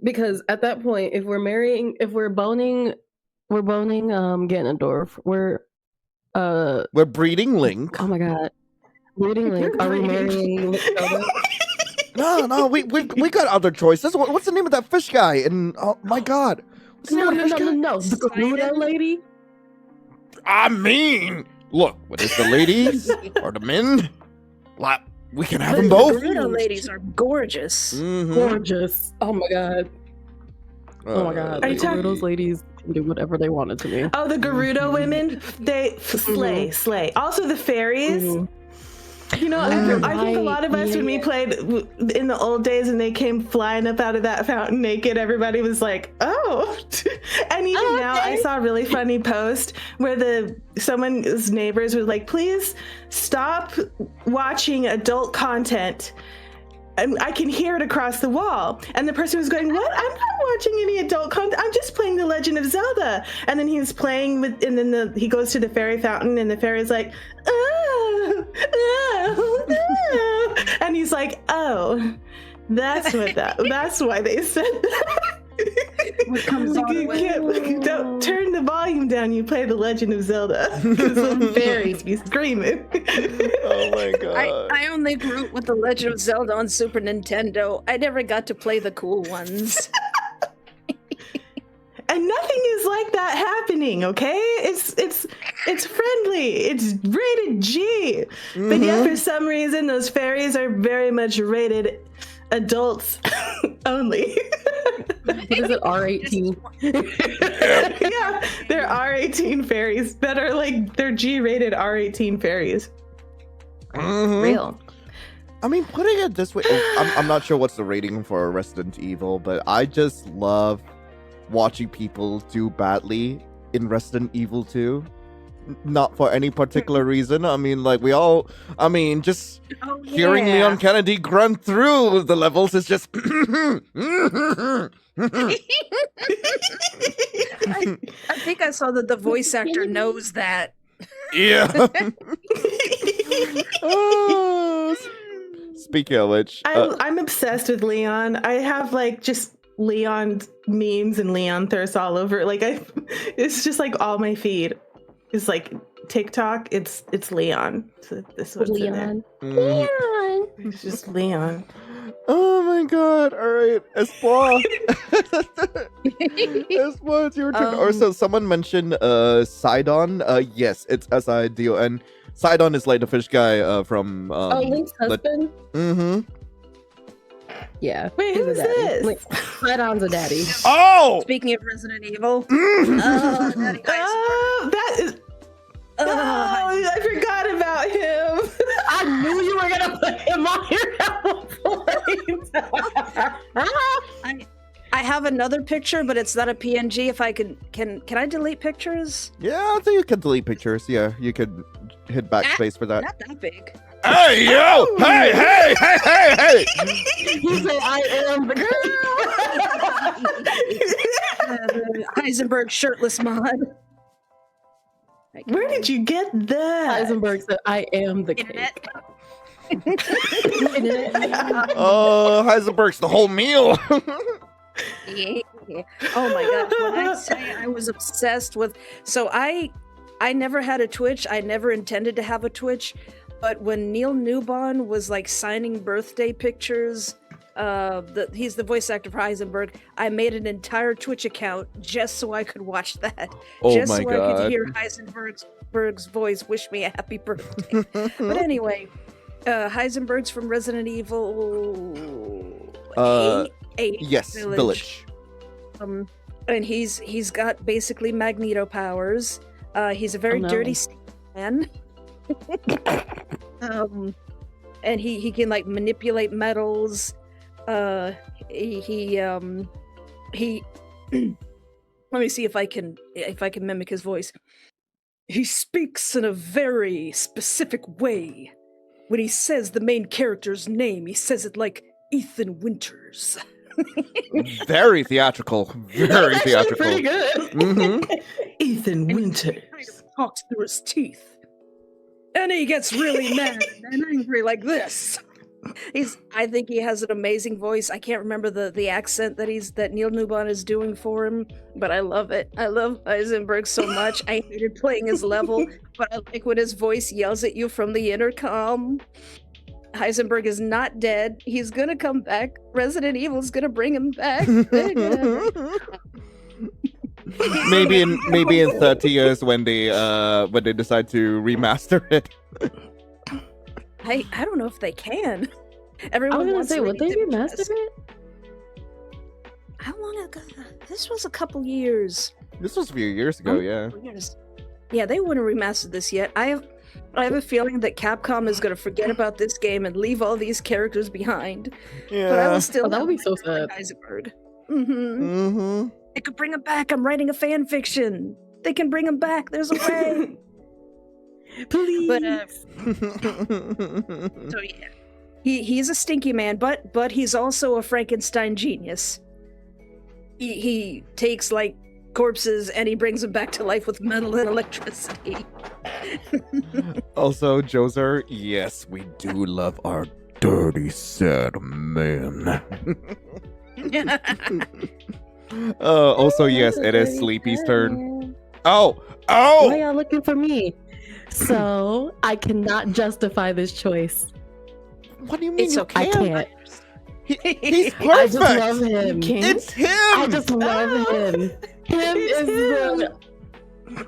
[SPEAKER 3] Because at that point, if we're boning Ganondorf.
[SPEAKER 1] We're breeding Link.
[SPEAKER 3] Oh my god, breeding Link. Are we marrying Zelda?
[SPEAKER 1] No, we got other choices. What's the name of that fish guy? And oh my god, what's the name of the fish guy?
[SPEAKER 3] No, the Garuda lady.
[SPEAKER 1] I mean, look, whether it's the ladies or the men, like we can have them both.
[SPEAKER 4] The Gerudo ladies are gorgeous.
[SPEAKER 1] Mhm.
[SPEAKER 3] Gorgeous. Oh my god. Oh my god.
[SPEAKER 2] Are you talking-
[SPEAKER 3] Those ladies can do whatever they wanted to me.
[SPEAKER 2] Oh, the Gerudo women, they slay. Also the fairies.
[SPEAKER 3] Mhm.
[SPEAKER 2] You know, I think a lot of us, when we played in the old days and they came flying up out of that fountain naked, everybody was like, oh. And even now, I saw a really funny post where someone's neighbors were like, please stop watching adult content. And I can hear it across the wall. And the person was going, what? I'm not watching any adult content. I'm just playing The Legend of Zelda. And then he was playing and then he goes to the fairy fountain and the fairy's like, oh. And he's like, oh, that's why they said that.
[SPEAKER 4] What comes on
[SPEAKER 2] You can't, don't turn the volume down. You play The Legend of Zelda because the fairies be screaming.
[SPEAKER 1] Oh my god.
[SPEAKER 4] I only grew up with The Legend of Zelda on Super Nintendo. I never got to play the cool ones.
[SPEAKER 2] And nothing is like that happening, okay? It's friendly. It's rated G. But yet for some reason those fairies are very much rated adults only.
[SPEAKER 3] What is it, R18?
[SPEAKER 2] Yeah, they're R18 fairies that are like, they're G-rated R18 fairies.
[SPEAKER 1] Mhm.
[SPEAKER 3] Real.
[SPEAKER 1] I mean, putting it this way, I'm not sure what's the rating for Resident Evil, but I just love watching people do badly in Resident Evil 2. Not for any particular reason. I mean, like, just
[SPEAKER 4] Oh,
[SPEAKER 1] hearing
[SPEAKER 4] yeah.
[SPEAKER 1] Leon Kennedy grunt through the levels is just.
[SPEAKER 4] I think I saw that the voice actor knows that.
[SPEAKER 1] Yeah. Oh, speaking of which,
[SPEAKER 2] I'm obsessed with Leon. I have like just Leon memes and Leon thirsts all over. Like it's just like all my feed. It's like TikTok. It's Leon. So this one's in there.
[SPEAKER 3] Leon.
[SPEAKER 2] It's just Leon.
[SPEAKER 1] Oh my god! All right, Espoir. Espoir, it's your turn. Also, someone mentioned Sidon. Yes, it's Sidon. Sidon is like the fish guy from.
[SPEAKER 3] Link's husband.
[SPEAKER 1] Mm-hmm.
[SPEAKER 3] Yeah.
[SPEAKER 2] Wait,
[SPEAKER 3] he's a
[SPEAKER 2] who's
[SPEAKER 3] daddy.
[SPEAKER 2] this?
[SPEAKER 3] Link, Sidon's a daddy.
[SPEAKER 1] Oh!
[SPEAKER 4] Speaking of Resident Evil.
[SPEAKER 1] Mhm.
[SPEAKER 2] Oh, that is. Oh, I forgot about him.
[SPEAKER 3] I knew you were gonna put him on your
[SPEAKER 4] I have another picture, but it's not a PNG. If I can I delete pictures?
[SPEAKER 1] Yeah, I think you can delete pictures. Yeah, you can hit backspace for that.
[SPEAKER 4] Not that big.
[SPEAKER 1] Hey, yo! Hey, hey, hey, hey, hey!
[SPEAKER 3] You say I am the girl.
[SPEAKER 4] Heisenberg shirtless mod.
[SPEAKER 2] Where did you get that?
[SPEAKER 3] Heisenberg said, I am the cake.
[SPEAKER 1] Oh, Heisenberg's the whole meal.
[SPEAKER 4] Yeah. Oh my gosh, when I say I was obsessed with, so I never had a Twitch. I never intended to have a Twitch, but when Neil Newbon was like signing birthday pictures, he's the voice actor for Heisenberg, I made an entire Twitch account just so I could watch that.
[SPEAKER 1] Oh
[SPEAKER 4] just
[SPEAKER 1] my
[SPEAKER 4] so I
[SPEAKER 1] god.
[SPEAKER 4] could hear Heisenberg's voice wish me a happy birthday. But anyway, Heisenberg's from Resident Evil 8
[SPEAKER 1] Yes, Village.
[SPEAKER 4] And he's got basically Magneto powers. He's a very dirty man. And he can like manipulate metals. He let me see if I can mimic his voice. He speaks in a very specific way. When he says the main character's name, he says it like Ethan Winters.
[SPEAKER 1] Very theatrical. Very theatrical.
[SPEAKER 2] Pretty good.
[SPEAKER 1] Mm-hmm.
[SPEAKER 2] Ethan
[SPEAKER 4] He
[SPEAKER 2] Winters.
[SPEAKER 4] kind of talks through his teeth. And he gets really mad and angry like this. I think he has an amazing voice. I can't remember the accent that Neil Newbon is doing for him, but I love it. I love Heisenberg so much. I hated playing his level, but I like when his voice yells at you from the intercom. Heisenberg is not dead. He's gonna come back. Resident Evil's gonna bring him back.
[SPEAKER 1] maybe in 30 years when they decide to remaster it.
[SPEAKER 4] I don't know if they can.
[SPEAKER 3] I
[SPEAKER 4] Everyone
[SPEAKER 3] was gonna
[SPEAKER 4] wants
[SPEAKER 3] say,
[SPEAKER 4] to
[SPEAKER 3] would they
[SPEAKER 4] redo
[SPEAKER 3] remaster
[SPEAKER 4] this.
[SPEAKER 3] it?
[SPEAKER 4] How long ago? This was a couple years.
[SPEAKER 1] This was a few years ago, yeah.
[SPEAKER 4] Years. Yeah, they wouldn't remaster this yet. I have a feeling that Capcom is going to forget about this game and leave all these characters behind.
[SPEAKER 1] Yeah.
[SPEAKER 4] But I will still.
[SPEAKER 3] Oh, that would be so
[SPEAKER 4] have
[SPEAKER 3] sad.
[SPEAKER 4] Heisenberg.
[SPEAKER 1] Mm-hmm.
[SPEAKER 4] They could bring him back. I'm writing a fan fiction. They can bring him back. There's a way.
[SPEAKER 3] Please.
[SPEAKER 4] But so yeah, he's a stinky man, but he's also a Frankenstein genius. He takes like corpses and he brings them back to life with metal and electricity.
[SPEAKER 1] Also, Joser, yes, we do love our dirty, sad man. Also, yes, it is Sleepy's turn. Oh!
[SPEAKER 3] Why y'all looking for me? So I cannot justify this choice.
[SPEAKER 1] What do you mean
[SPEAKER 4] It's
[SPEAKER 1] you
[SPEAKER 4] okay.
[SPEAKER 3] I
[SPEAKER 1] can't?
[SPEAKER 3] can't.
[SPEAKER 1] He's
[SPEAKER 3] I just
[SPEAKER 1] perfect!
[SPEAKER 3] love him.
[SPEAKER 1] It's him!
[SPEAKER 3] I just love him. Him
[SPEAKER 2] It's
[SPEAKER 3] is the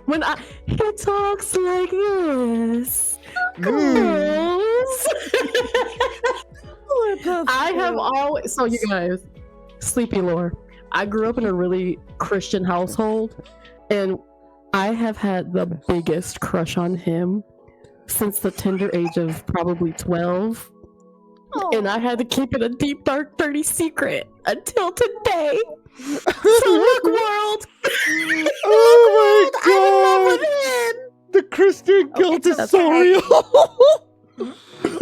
[SPEAKER 3] when he talks like this. Girls. I have always. So you guys, sleepy lore. I grew up in a really Christian household, and I have had the biggest crush on him since the tender age of probably 12. And I had to keep it a deep, dark, dirty secret until today. So look, world.
[SPEAKER 1] Oh my
[SPEAKER 3] I'm in love
[SPEAKER 1] god!
[SPEAKER 3] with him.
[SPEAKER 1] The Christian guilt is
[SPEAKER 3] that's
[SPEAKER 1] so
[SPEAKER 3] okay.
[SPEAKER 1] real.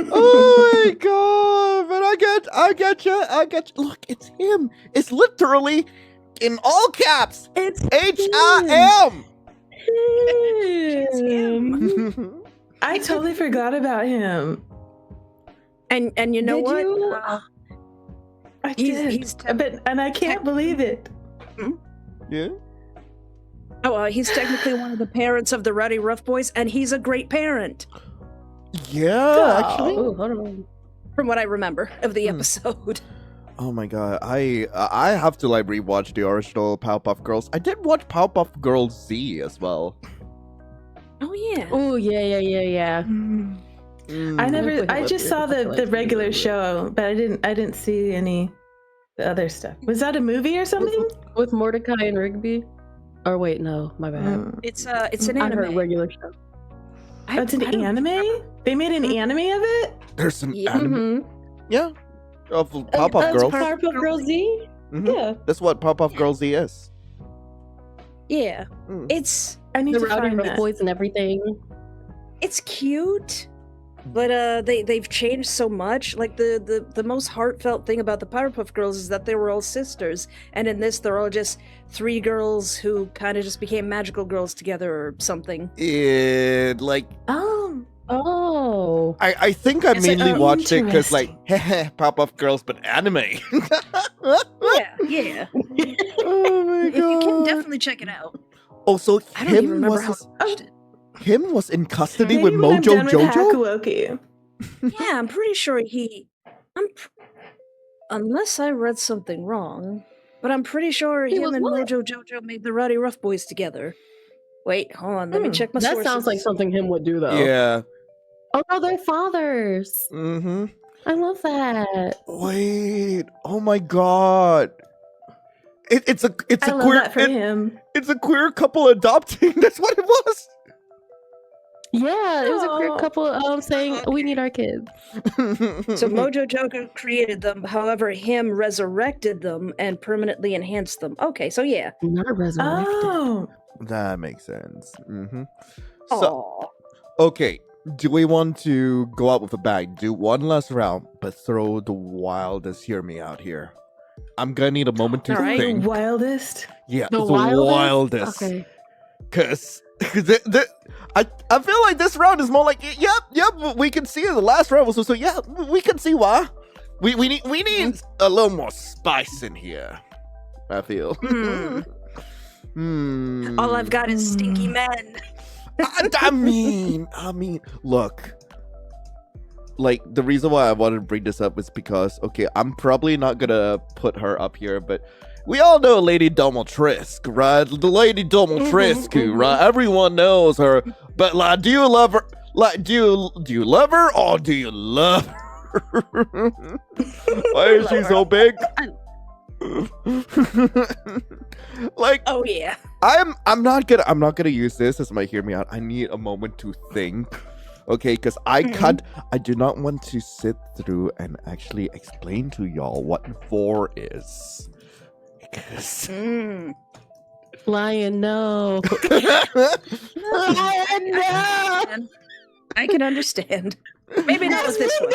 [SPEAKER 1] Oh my god! But I get you. Look, it's him. It's literally in all caps.
[SPEAKER 2] It's
[SPEAKER 1] HIM.
[SPEAKER 2] him. I totally forgot about him.
[SPEAKER 4] And you know
[SPEAKER 2] Did
[SPEAKER 4] what?
[SPEAKER 2] you? I
[SPEAKER 4] He's
[SPEAKER 2] did. And I can't believe it.
[SPEAKER 1] Yeah.
[SPEAKER 4] He's technically one of the parents of the Rowdy Rough Boys, and he's a great parent,
[SPEAKER 1] Yeah, actually.
[SPEAKER 3] Oh, hold on.
[SPEAKER 4] from what I remember of the episode.
[SPEAKER 1] Oh my god, I have to like rewatch the original Powerpuff Girls. I did watch Powerpuff Girls Z as well.
[SPEAKER 4] Oh yeah.
[SPEAKER 3] Oh yeah.
[SPEAKER 2] I just saw the regular show, but I didn't see any the other stuff. Was that a movie or something?
[SPEAKER 3] With Mordecai and Rigby. Or wait, no, my bad.
[SPEAKER 4] It's an
[SPEAKER 3] I heard
[SPEAKER 4] anime.
[SPEAKER 3] regular show.
[SPEAKER 2] That's an anime? They made an anime of it?
[SPEAKER 1] There's an
[SPEAKER 4] Yeah.
[SPEAKER 1] anime. Yeah. Of Powerpuff Girls.
[SPEAKER 2] Powerpuff Girls Z?
[SPEAKER 1] Mhm.
[SPEAKER 2] Yeah.
[SPEAKER 1] That's what Powerpuff Girls Z is.
[SPEAKER 4] Yeah.
[SPEAKER 1] Mm.
[SPEAKER 4] It's
[SPEAKER 2] I need
[SPEAKER 3] The
[SPEAKER 2] to
[SPEAKER 3] Rowdy
[SPEAKER 2] find
[SPEAKER 3] Rough
[SPEAKER 2] that.
[SPEAKER 3] Boys and everything.
[SPEAKER 4] it's cute, but they've changed so much. Like the most heartfelt thing about the Powerpuff Girls is that they were all sisters, and in this they're all just three girls who kind of just became magical girls together or something.
[SPEAKER 1] It like
[SPEAKER 3] Oh.
[SPEAKER 1] I think I
[SPEAKER 4] It's like,
[SPEAKER 1] mainly watched it because like
[SPEAKER 2] interesting.
[SPEAKER 1] Powerpuff Girls but anime.
[SPEAKER 4] Yeah.
[SPEAKER 1] Oh my
[SPEAKER 4] You can
[SPEAKER 1] god.
[SPEAKER 4] definitely check it out.
[SPEAKER 1] Oh, so
[SPEAKER 4] I don't even
[SPEAKER 1] him
[SPEAKER 4] remember
[SPEAKER 1] was
[SPEAKER 4] how I watched it.
[SPEAKER 1] him was in custody
[SPEAKER 2] Maybe
[SPEAKER 1] with
[SPEAKER 2] when I'm
[SPEAKER 1] Mojo
[SPEAKER 2] done with
[SPEAKER 1] Jojo.
[SPEAKER 2] Hakuoki.
[SPEAKER 4] Yeah, I'm pretty sure unless I read something wrong, but I'm pretty sure
[SPEAKER 3] He
[SPEAKER 4] him
[SPEAKER 3] was
[SPEAKER 4] and
[SPEAKER 3] what?
[SPEAKER 4] Mojo Jojo made the Rowdy Rough Boys together. Wait, hold on, let me check my
[SPEAKER 3] That
[SPEAKER 4] sources.
[SPEAKER 3] sounds like something him would do, though.
[SPEAKER 1] Yeah.
[SPEAKER 3] Oh, no, they're fathers.
[SPEAKER 1] Mm-hmm.
[SPEAKER 3] I love that.
[SPEAKER 1] Wait. Oh my god. It's a
[SPEAKER 2] I love
[SPEAKER 1] queer
[SPEAKER 2] that for him.
[SPEAKER 1] it's a queer couple adopting. That's what it was.
[SPEAKER 3] Yeah, it was a
[SPEAKER 2] Aw.
[SPEAKER 3] queer couple saying, we need our kids.
[SPEAKER 4] So Mojo Jojo created them, however, him resurrected them and permanently enhanced them. Okay, so yeah.
[SPEAKER 3] Not resurrected.
[SPEAKER 2] Oh.
[SPEAKER 1] That makes sense. Mm-hmm. So,
[SPEAKER 4] Aw.
[SPEAKER 1] okay, do we want to go out with a bang? Do one last round, but throw the wildest. Hear me out here. I'm gonna need a moment to
[SPEAKER 4] All right.
[SPEAKER 2] The
[SPEAKER 1] think.
[SPEAKER 2] wildest.
[SPEAKER 1] Yeah,
[SPEAKER 3] The
[SPEAKER 1] the
[SPEAKER 3] wildest?
[SPEAKER 1] wildest.
[SPEAKER 3] Okay.
[SPEAKER 1] Cause I feel like this round is more like yep. We can see it. The last round was so yeah. We can see why. We need a little more spice in here. I feel.
[SPEAKER 4] All I've got is stinky
[SPEAKER 2] Mm.
[SPEAKER 4] men.
[SPEAKER 1] I mean, look. Like, the reason why I wanted to bring this up is because, okay, I'm probably not gonna put her up here, but we all know Lady Domeltrisk, right? The Lady Domeltrisk, right? Everyone knows her, but like, do you love her? Like, do you love her or do you love her? Why is she so big? Like,
[SPEAKER 4] Oh yeah.
[SPEAKER 1] I'm not gonna use this as my hear me out. I need a moment to think. Okay, because I do not want to sit through and actually explain to y'all what vor is. Because
[SPEAKER 3] Lion, no. Lion, no.
[SPEAKER 4] I can understand. Maybe not with this one.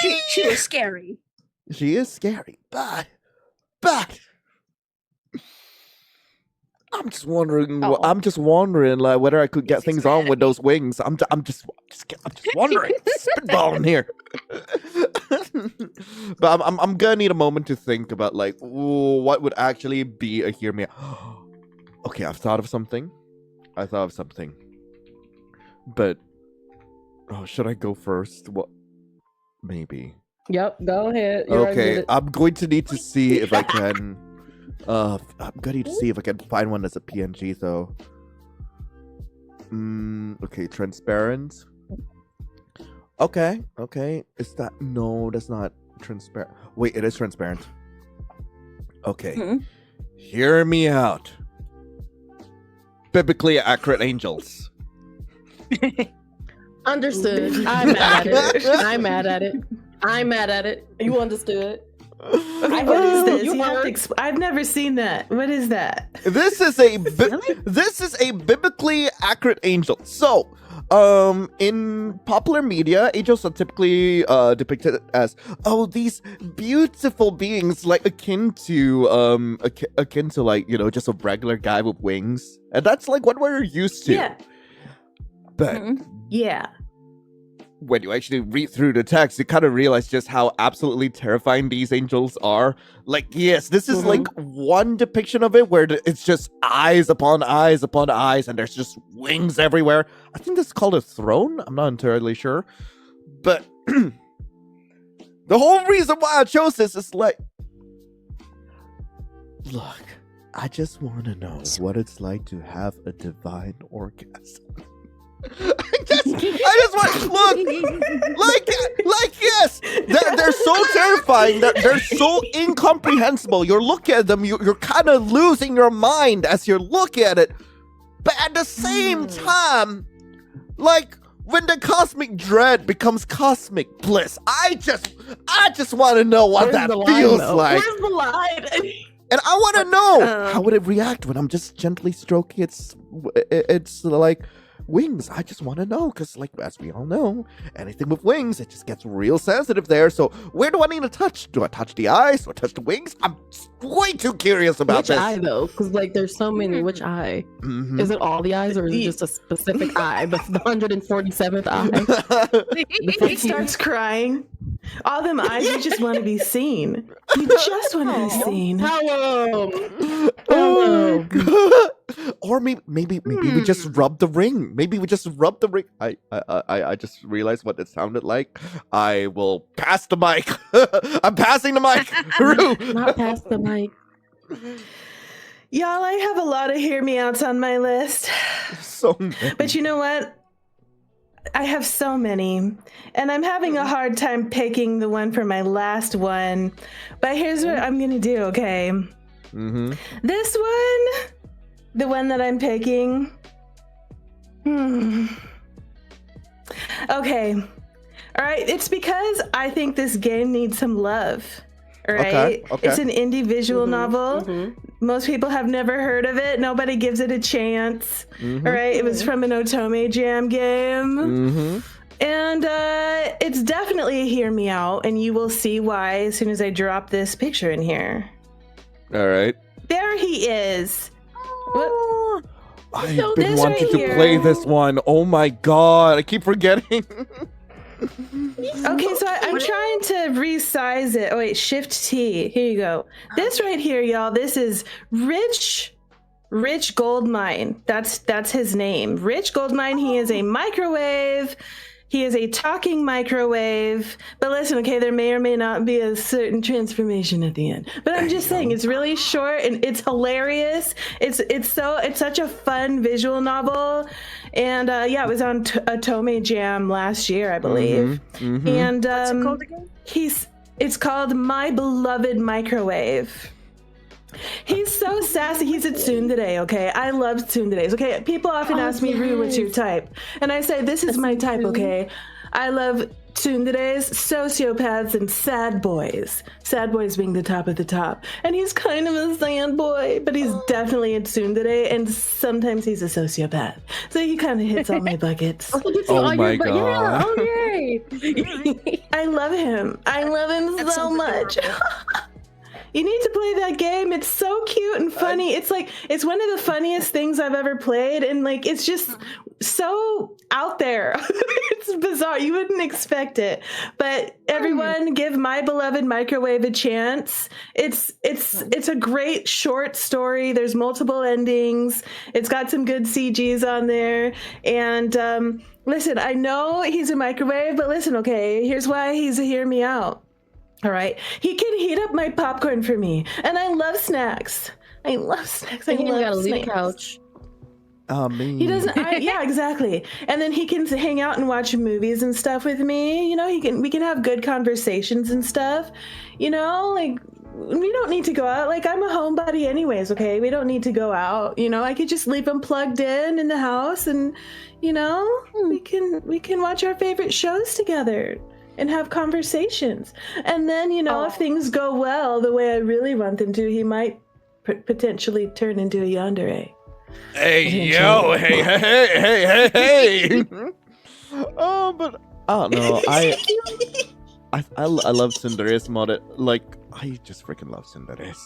[SPEAKER 1] maybe
[SPEAKER 4] She was scary.
[SPEAKER 1] she is scary, but I'm just wondering.
[SPEAKER 4] Oh.
[SPEAKER 1] I'm just wondering, like, whether I could get
[SPEAKER 4] She's
[SPEAKER 1] things
[SPEAKER 4] mad
[SPEAKER 1] on
[SPEAKER 4] at
[SPEAKER 1] with
[SPEAKER 4] me.
[SPEAKER 1] those wings. I'm just wondering, spitballing here. But I'm gonna need a moment to think about, like, what would actually be a hear me out. Okay, I've thought of something. But should I go first? What? Maybe.
[SPEAKER 3] Yep, go ahead. You're
[SPEAKER 1] Okay,
[SPEAKER 3] unmuted.
[SPEAKER 1] I'm going to need to see if I can. I'm gonna need to see if I can find one that's a PNG though. Okay, transparent. Okay. Is that no? That's not transparent. Wait, it is transparent. Okay.
[SPEAKER 4] Mhm.
[SPEAKER 1] Hear me out. Biblically accurate angels.
[SPEAKER 3] Understood. I'm mad at it. I'm mad at it. You understood.
[SPEAKER 2] Okay, what is this?
[SPEAKER 3] You
[SPEAKER 2] You have to
[SPEAKER 3] heard?
[SPEAKER 2] I've never seen that. What is that?
[SPEAKER 1] This is a this is a biblically accurate angel. So, in popular media, angels are typically depicted as these beautiful beings, like akin to like just a regular guy with wings, and that's like what we're used to.
[SPEAKER 2] Yeah.
[SPEAKER 1] But
[SPEAKER 2] Yeah.
[SPEAKER 1] when you actually read through the text, you kind of realize just how absolutely terrifying these angels are. Like, yes, this is like one depiction of it where it's just eyes upon eyes upon eyes, and there's just wings everywhere. I think this is called a throne. I'm not entirely sure. But the whole reason why I chose this is like, look, I just want to know what it's like to have a divine orgasm. I just want look, yes, they're so terrifying, they're so incomprehensible. You're looking at them, you're kind of losing your mind as you're looking at it, but at the same time, like when the cosmic dread becomes cosmic bliss, I just want to know what that feels like.
[SPEAKER 2] Where's the line?
[SPEAKER 1] And I want to know how would it react when I'm just gently stroking it's like wings. I just want to know, because like as we all know, anything with wings, it just gets real sensitive there. So where do I need to touch? Do I touch the eyes? Do I touch the wings? I'm way too curious about this.
[SPEAKER 3] Which eye though? Because like there's so many. Which eye? Is it all the eyes, or is it just a specific eye? The 147th eye.
[SPEAKER 2] He starts crying. All them eyes, you just want to be seen. You just want to be seen.
[SPEAKER 3] Hello.
[SPEAKER 1] Or maybe we just rub the ring. Maybe we just rub the ring. I just realized what it sounded like. I will pass the mic. I'm passing the mic.
[SPEAKER 3] Not pass the mic.
[SPEAKER 2] Y'all, I have a lot of hear me outs on my list.
[SPEAKER 1] So many.
[SPEAKER 2] But you know what? I have so many, and I'm having a hard time picking the one for my last one. But here's what I'm gonna do, okay? This one, the one that I'm picking. Okay. All right. It's because I think this game needs some love. All right.
[SPEAKER 1] Okay.
[SPEAKER 2] It's an indie visual novel. Most people have never heard of it. Nobody gives it a chance. All right. It was from an Otome Jam game. And it's definitely a hear me out. And you will see why as soon as I drop this picture in here.
[SPEAKER 1] All right.
[SPEAKER 2] There he is. What?
[SPEAKER 1] I've
[SPEAKER 2] So
[SPEAKER 1] been
[SPEAKER 2] this
[SPEAKER 1] wanting
[SPEAKER 2] right
[SPEAKER 1] to
[SPEAKER 2] here-
[SPEAKER 1] play this one. Oh my god. I keep forgetting.
[SPEAKER 2] Okay, so I'm trying to resize it. Oh wait, Shift T. Here you go. This right here, y'all. This is Rich Goldmine. That's his name. Rich Goldmine. He is a microwave. He is a talking microwave. But listen, okay, there may or may not be a certain transformation at the end. But I'm just saying, it's really short and it's hilarious. It's such a fun visual novel. And yeah, it was on Otome Jam last year, I believe. And
[SPEAKER 4] What's it called again?
[SPEAKER 2] It's called My Beloved Microwave. He's so sassy. He's a tsundere, okay? I love tsunderes, okay? People often ask me, Rue, what's your type? And I say, this is my type, okay? I love tsunderes, sociopaths, and sad boys. Sad boys being the top of the top. And he's kind of a sad boy, but he's definitely a tsundere, and sometimes he's a sociopath. So he kind of hits all my buckets.
[SPEAKER 1] Oh my god.
[SPEAKER 3] Yeah, oh yay.
[SPEAKER 2] I love him. I love him
[SPEAKER 4] That
[SPEAKER 2] so
[SPEAKER 4] sounds
[SPEAKER 2] much.
[SPEAKER 4] adorable.
[SPEAKER 2] You need to play that game. It's so cute and funny. It's like, it's one of the funniest things I've ever played. And like, it's just so out there. It's bizarre. You wouldn't expect it. But everyone give My Beloved Microwave a chance. It's a great short story. There's multiple endings. It's got some good CGs on there. And listen, I know he's a microwave, but listen, okay, here's why he's a hear me out. All right. He can heat up my popcorn for me. And I love snacks. I love snacks. I
[SPEAKER 3] You
[SPEAKER 2] love
[SPEAKER 3] gotta leave
[SPEAKER 2] snacks.
[SPEAKER 3] the couch.
[SPEAKER 1] Oh, me.
[SPEAKER 2] He doesn't. Yeah, exactly. And then he can hang out and watch movies and stuff with me. You know, we can have good conversations and stuff. You know, like we don't need to go out. Like I'm a homebody anyways. Okay, we don't need to go out. You know, I could just leave him plugged in the house, and you know, we can watch our favorite shows together and have conversations. And then you know, if things go well the way I really want them to, he might potentially turn into a yandere.
[SPEAKER 1] Hey, yo, hey. But I don't know. I love Yanderes modded. Like, I just freaking love Yanderes.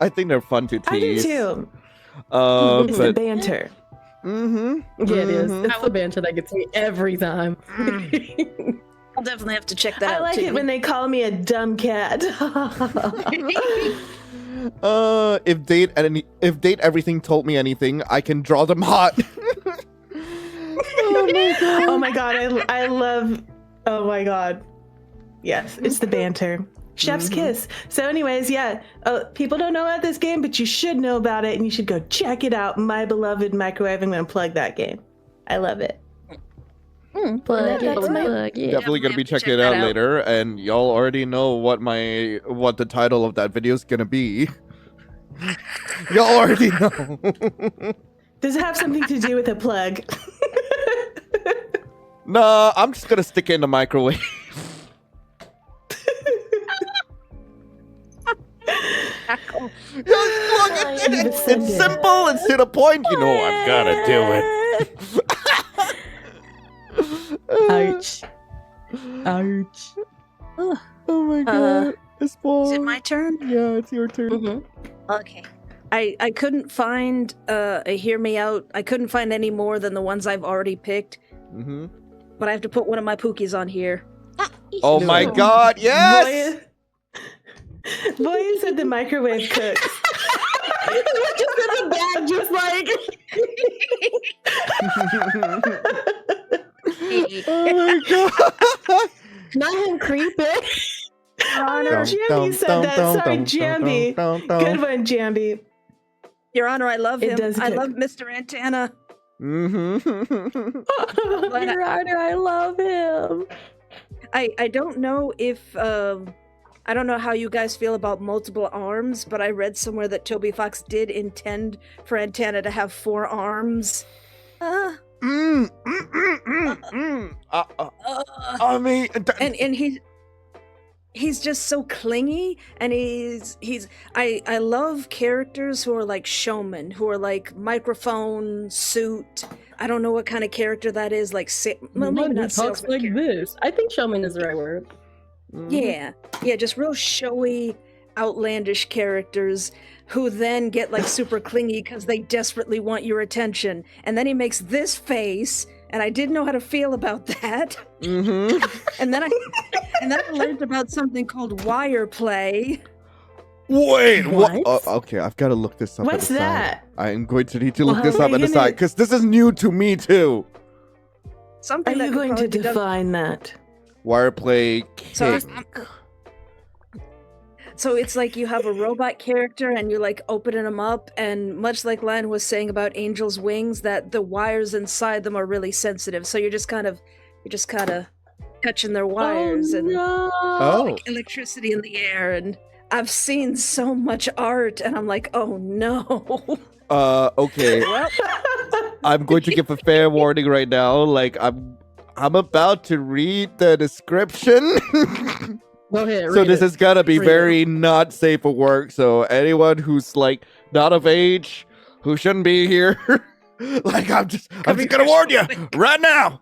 [SPEAKER 1] I think they're fun to tease.
[SPEAKER 2] I do too. It's
[SPEAKER 1] but
[SPEAKER 2] the banter.
[SPEAKER 3] Yeah, it is. It's the banter that gets me every time.
[SPEAKER 4] I'll definitely have to check that out.
[SPEAKER 2] I like
[SPEAKER 4] too.
[SPEAKER 2] it when they call me a dumb cat.
[SPEAKER 1] If date everything told me anything, I can draw them hot.
[SPEAKER 2] Oh my god, I love. Oh my god. Yes, it's the banter. Chef's kiss. So anyways, yeah, people don't know about this game, but you should know about it, and you should go check it out. My beloved microwave. I'm gonna plug that game. I love it.
[SPEAKER 3] Plug it,
[SPEAKER 2] That's my-
[SPEAKER 3] plug it.
[SPEAKER 1] Definitely gonna be
[SPEAKER 4] have to
[SPEAKER 1] checking
[SPEAKER 4] check
[SPEAKER 1] it out
[SPEAKER 4] that out.
[SPEAKER 1] later, and y'all already know what the title of that video is gonna be. Y'all already know.
[SPEAKER 2] Does it have something to do with a plug?
[SPEAKER 1] Nah, I'm just gonna stick it in the microwave. Look, it's simple, it's to the point. You know, I've gotta do it.
[SPEAKER 3] Ouch. Ouch.
[SPEAKER 1] Oh my god. It's Paul.
[SPEAKER 4] Is it my turn?
[SPEAKER 1] Yeah, it's your turn.
[SPEAKER 3] Mm-hmm.
[SPEAKER 4] Okay. I couldn't find a Hear Me Out. I couldn't find any more than the ones I've already picked,
[SPEAKER 1] Mm-hmm.
[SPEAKER 4] but I have to put one of my Pookies on here.
[SPEAKER 1] Oh my god, yes!
[SPEAKER 2] Boy, you said the microwave cooks.
[SPEAKER 3] Just in the bag, just like.
[SPEAKER 1] Oh my god!
[SPEAKER 3] Not him creeping.
[SPEAKER 2] Honor, Jambi said that. Sorry, Jambi. Good one, Jambi.
[SPEAKER 4] Your Honor, I love
[SPEAKER 2] It
[SPEAKER 4] him.
[SPEAKER 2] does
[SPEAKER 4] I
[SPEAKER 2] cook.
[SPEAKER 4] love Mr. Antenna.
[SPEAKER 1] Mm-hmm.
[SPEAKER 3] Your Honor, I love him.
[SPEAKER 4] I don't know if I don't know how you guys feel about multiple arms, but I read somewhere that Toby Fox did intend for Antenna to have 4 arms.
[SPEAKER 1] I mean,
[SPEAKER 4] And he's just so clingy, and I love characters who are like showmen, who are like microphone suit. I don't know what kind of character that is, like well, maybe not
[SPEAKER 3] talks
[SPEAKER 4] salesman
[SPEAKER 3] like
[SPEAKER 4] character.
[SPEAKER 3] this. I think showman is the right word.
[SPEAKER 4] Yeah, just real showy, outlandish characters who then get like super clingy because they desperately want your attention. And then he makes this face, and I didn't know how to feel about that.
[SPEAKER 1] Mm-hmm.
[SPEAKER 4] And then I learned about something called wire play.
[SPEAKER 1] Wait, what?
[SPEAKER 3] What?
[SPEAKER 1] Okay, I've got to look this up.
[SPEAKER 2] What's
[SPEAKER 1] on the side.
[SPEAKER 2] that?
[SPEAKER 1] I am going to need to look
[SPEAKER 2] Well,
[SPEAKER 1] this
[SPEAKER 2] how
[SPEAKER 1] up
[SPEAKER 2] are
[SPEAKER 1] on the
[SPEAKER 2] you
[SPEAKER 1] side
[SPEAKER 2] gonna-
[SPEAKER 1] because this is new to me too.
[SPEAKER 4] Something
[SPEAKER 2] Are
[SPEAKER 4] that
[SPEAKER 2] you
[SPEAKER 4] could
[SPEAKER 2] going to
[SPEAKER 4] probably be done-
[SPEAKER 2] define that?
[SPEAKER 1] Wireplay
[SPEAKER 4] So,
[SPEAKER 1] King.
[SPEAKER 4] so it's like you have a robot character and you're like opening them up, and much like Lan was saying about Angel's wings, that the wires inside them are really sensitive. So you're just kind of touching their wires and
[SPEAKER 1] Oh.
[SPEAKER 4] electricity in the air. And I've seen so much art, and I'm like, oh no.
[SPEAKER 1] Okay.
[SPEAKER 4] Well,
[SPEAKER 1] I'm going to give a fair warning right now. Like I'm about to read the description.
[SPEAKER 3] Go ahead.
[SPEAKER 1] So
[SPEAKER 3] read
[SPEAKER 1] this
[SPEAKER 3] it.
[SPEAKER 1] is gonna be
[SPEAKER 3] Read
[SPEAKER 1] very not safe for work. So anyone who's like not of age, who shouldn't be here, like I'm just gonna warn you right now.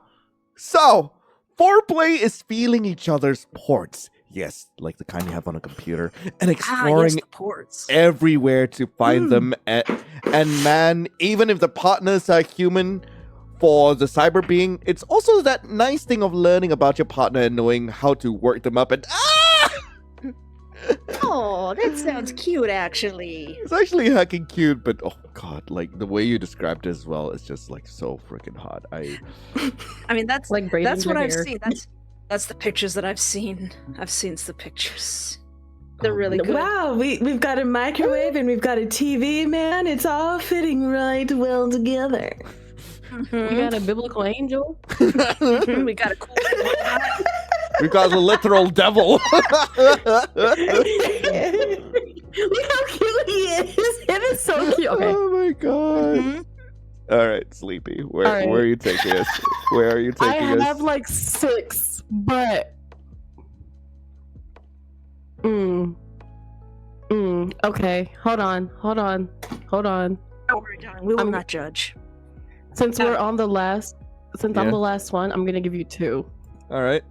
[SPEAKER 1] So foreplay is feeling each other's ports. Yes, like the kind you have on a computer, and exploring
[SPEAKER 4] the ports.
[SPEAKER 1] everywhere to find them. And man, even if the partners are human, for the cyber being, it's also that nice thing of learning about your partner and knowing how to work them up. And
[SPEAKER 4] Oh, that sounds cute, actually.
[SPEAKER 1] it's actually hacking cute, but oh god, like the way you described it as well is just like so freaking hot.
[SPEAKER 4] I mean, that's
[SPEAKER 3] Like braiding
[SPEAKER 4] that's what
[SPEAKER 3] your
[SPEAKER 4] I've
[SPEAKER 3] hair.
[SPEAKER 4] seen. That's the pictures that I've seen. I've seen the pictures. They're really good.
[SPEAKER 2] Wow, we've got a microwave and we've got a TV, man. It's all fitting right well together.
[SPEAKER 3] We got a biblical angel.
[SPEAKER 4] We got a cool.
[SPEAKER 1] We got a literal devil.
[SPEAKER 2] Look how cute he is.
[SPEAKER 3] It is so cute. Okay.
[SPEAKER 1] Oh my god. All right, Sleepy. Where are you taking us? Where are you taking us?
[SPEAKER 3] I have like 6, but okay. Hold on.
[SPEAKER 4] Don't worry, darling. We will not judge.
[SPEAKER 3] Since we're on the last, I'm the last one, I'm gonna give you 2.
[SPEAKER 1] All right.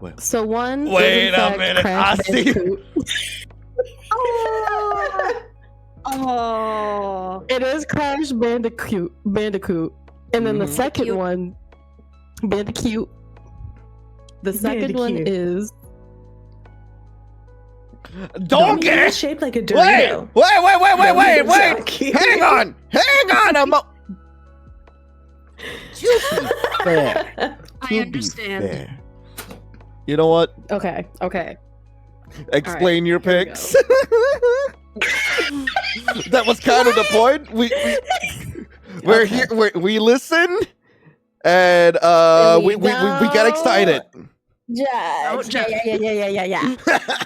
[SPEAKER 1] Well.
[SPEAKER 3] So one.
[SPEAKER 1] Wait a minute, I see.
[SPEAKER 4] Oh,
[SPEAKER 3] it is Crash Bandicoot, and then the second one, Bandicoot. The second one is
[SPEAKER 1] Donkey.
[SPEAKER 2] It's shaped like a Dorito.
[SPEAKER 1] Wait! Hang on! Fair.
[SPEAKER 4] I understand.
[SPEAKER 1] You know what?
[SPEAKER 3] Okay.
[SPEAKER 1] Explain your picks. That was kind of the point. We're here. We listen, and we got excited.
[SPEAKER 3] Yeah.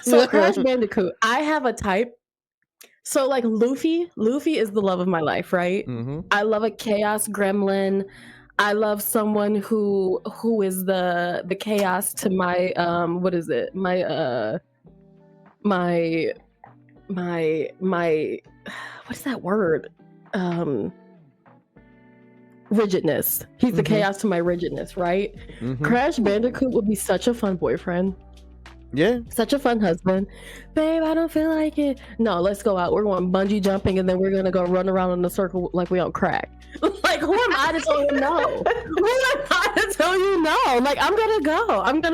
[SPEAKER 3] So Crash Bandicoot, I have a type. So like Luffy is the love of my life, right?
[SPEAKER 1] Mm-hmm.
[SPEAKER 3] I love a chaos gremlin. I love someone who is the chaos to my what is it? My what is that word? Rigidness. He's the chaos to my rigidness, right?
[SPEAKER 1] Mm-hmm.
[SPEAKER 3] Crash Bandicoot would be such a fun boyfriend.
[SPEAKER 1] Yeah.
[SPEAKER 3] Such a fun husband. Babe, I don't feel like it. No, let's go out. We're going bungee jumping and then we're gonna go run around in a circle like we on crack. Like, who am I to tell you no? Who am I to tell you no? Like, I'm gonna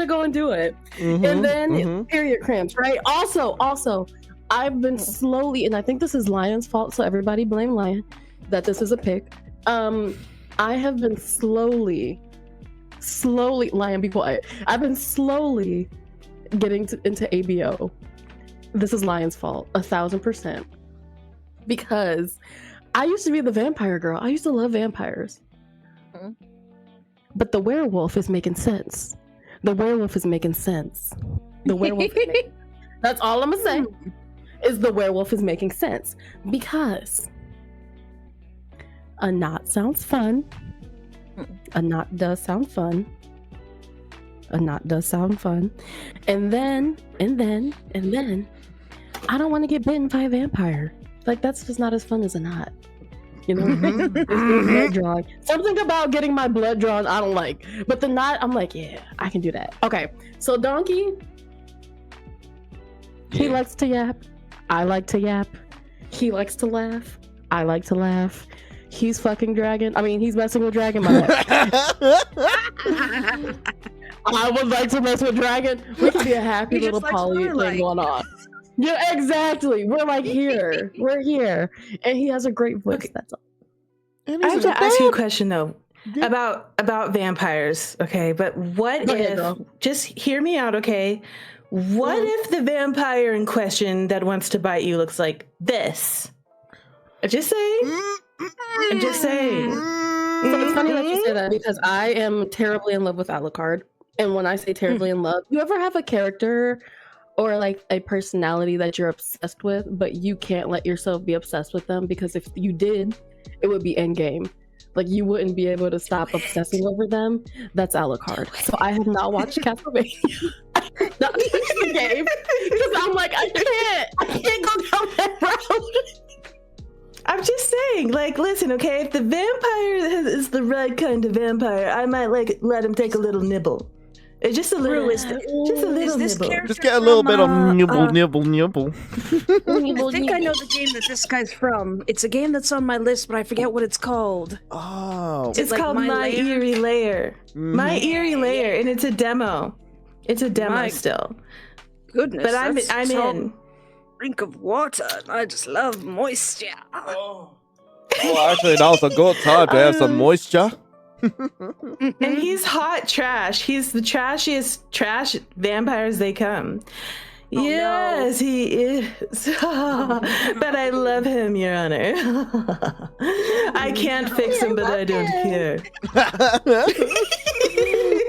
[SPEAKER 3] go and do it. And then period cramps, right? Also, I've been slowly, and I think this is Lion's fault, so everybody blame Lion that this is a pick. I have been slowly, Lion, be quiet. I've been slowly getting into ABO. This is Lion's fault, 1000%. Because I used to be the vampire girl. I used to love vampires. But the werewolf is making sense. That's all I'm gonna say. Is the werewolf is making sense. Because a knot sounds fun. A knot does sound fun. And then I don't want to get bitten by a vampire. Like, that's just not as fun as a knot. You know? Blood drawing. Something about getting my blood drawn I don't like. But the knot, I'm like, yeah, I can do that. Okay, so Donkey, he likes to yap. I like to yap. He likes to laugh. I like to laugh. He's fucking dragon. I mean, he's messing with dragon. I would like to mess with dragon. We could be a happy little poly thing going on. Yeah, exactly. We're like here. We're here. And he has a great voice. Okay. That's all.
[SPEAKER 2] I have to ask you a question though about vampires. Okay, but what if? Just hear me out, okay? What if the vampire in question that wants to bite you looks like this? I'm just saying.
[SPEAKER 3] So it's funny that you say that because I am terribly in love with Alucard. And when I say terribly in love, you ever have a character or like a personality that you're obsessed with, but you can't let yourself be obsessed with them because if you did, it would be endgame. Like you wouldn't be able to stop obsessing over them. That's Alucard. So I have not watched Castlevania. Not the game because I'm like I can't go down that road.
[SPEAKER 2] I'm just saying, like, listen, okay, if the vampire is the right kind of vampire, I might like let him take a little nibble. It's just a little, just a little nibble.
[SPEAKER 1] Just get a little bit of nibble.
[SPEAKER 4] I think I know the game that this guy's from. It's a game that's on my list, but I forget what it's called.
[SPEAKER 1] Oh,
[SPEAKER 2] it's like called My Eerie Lair. My Eerie Lair, and it's a demo. It's a demo still.
[SPEAKER 4] Goodness,
[SPEAKER 2] but I'm in.
[SPEAKER 4] Drink of water. I just love moisture.
[SPEAKER 1] Well, actually, now's a good time to have some moisture.
[SPEAKER 2] And he's hot trash. He's the trashiest trash vampires they come. Yes, he is. But I love him, Your Honor. I can't fix him, but I don't care.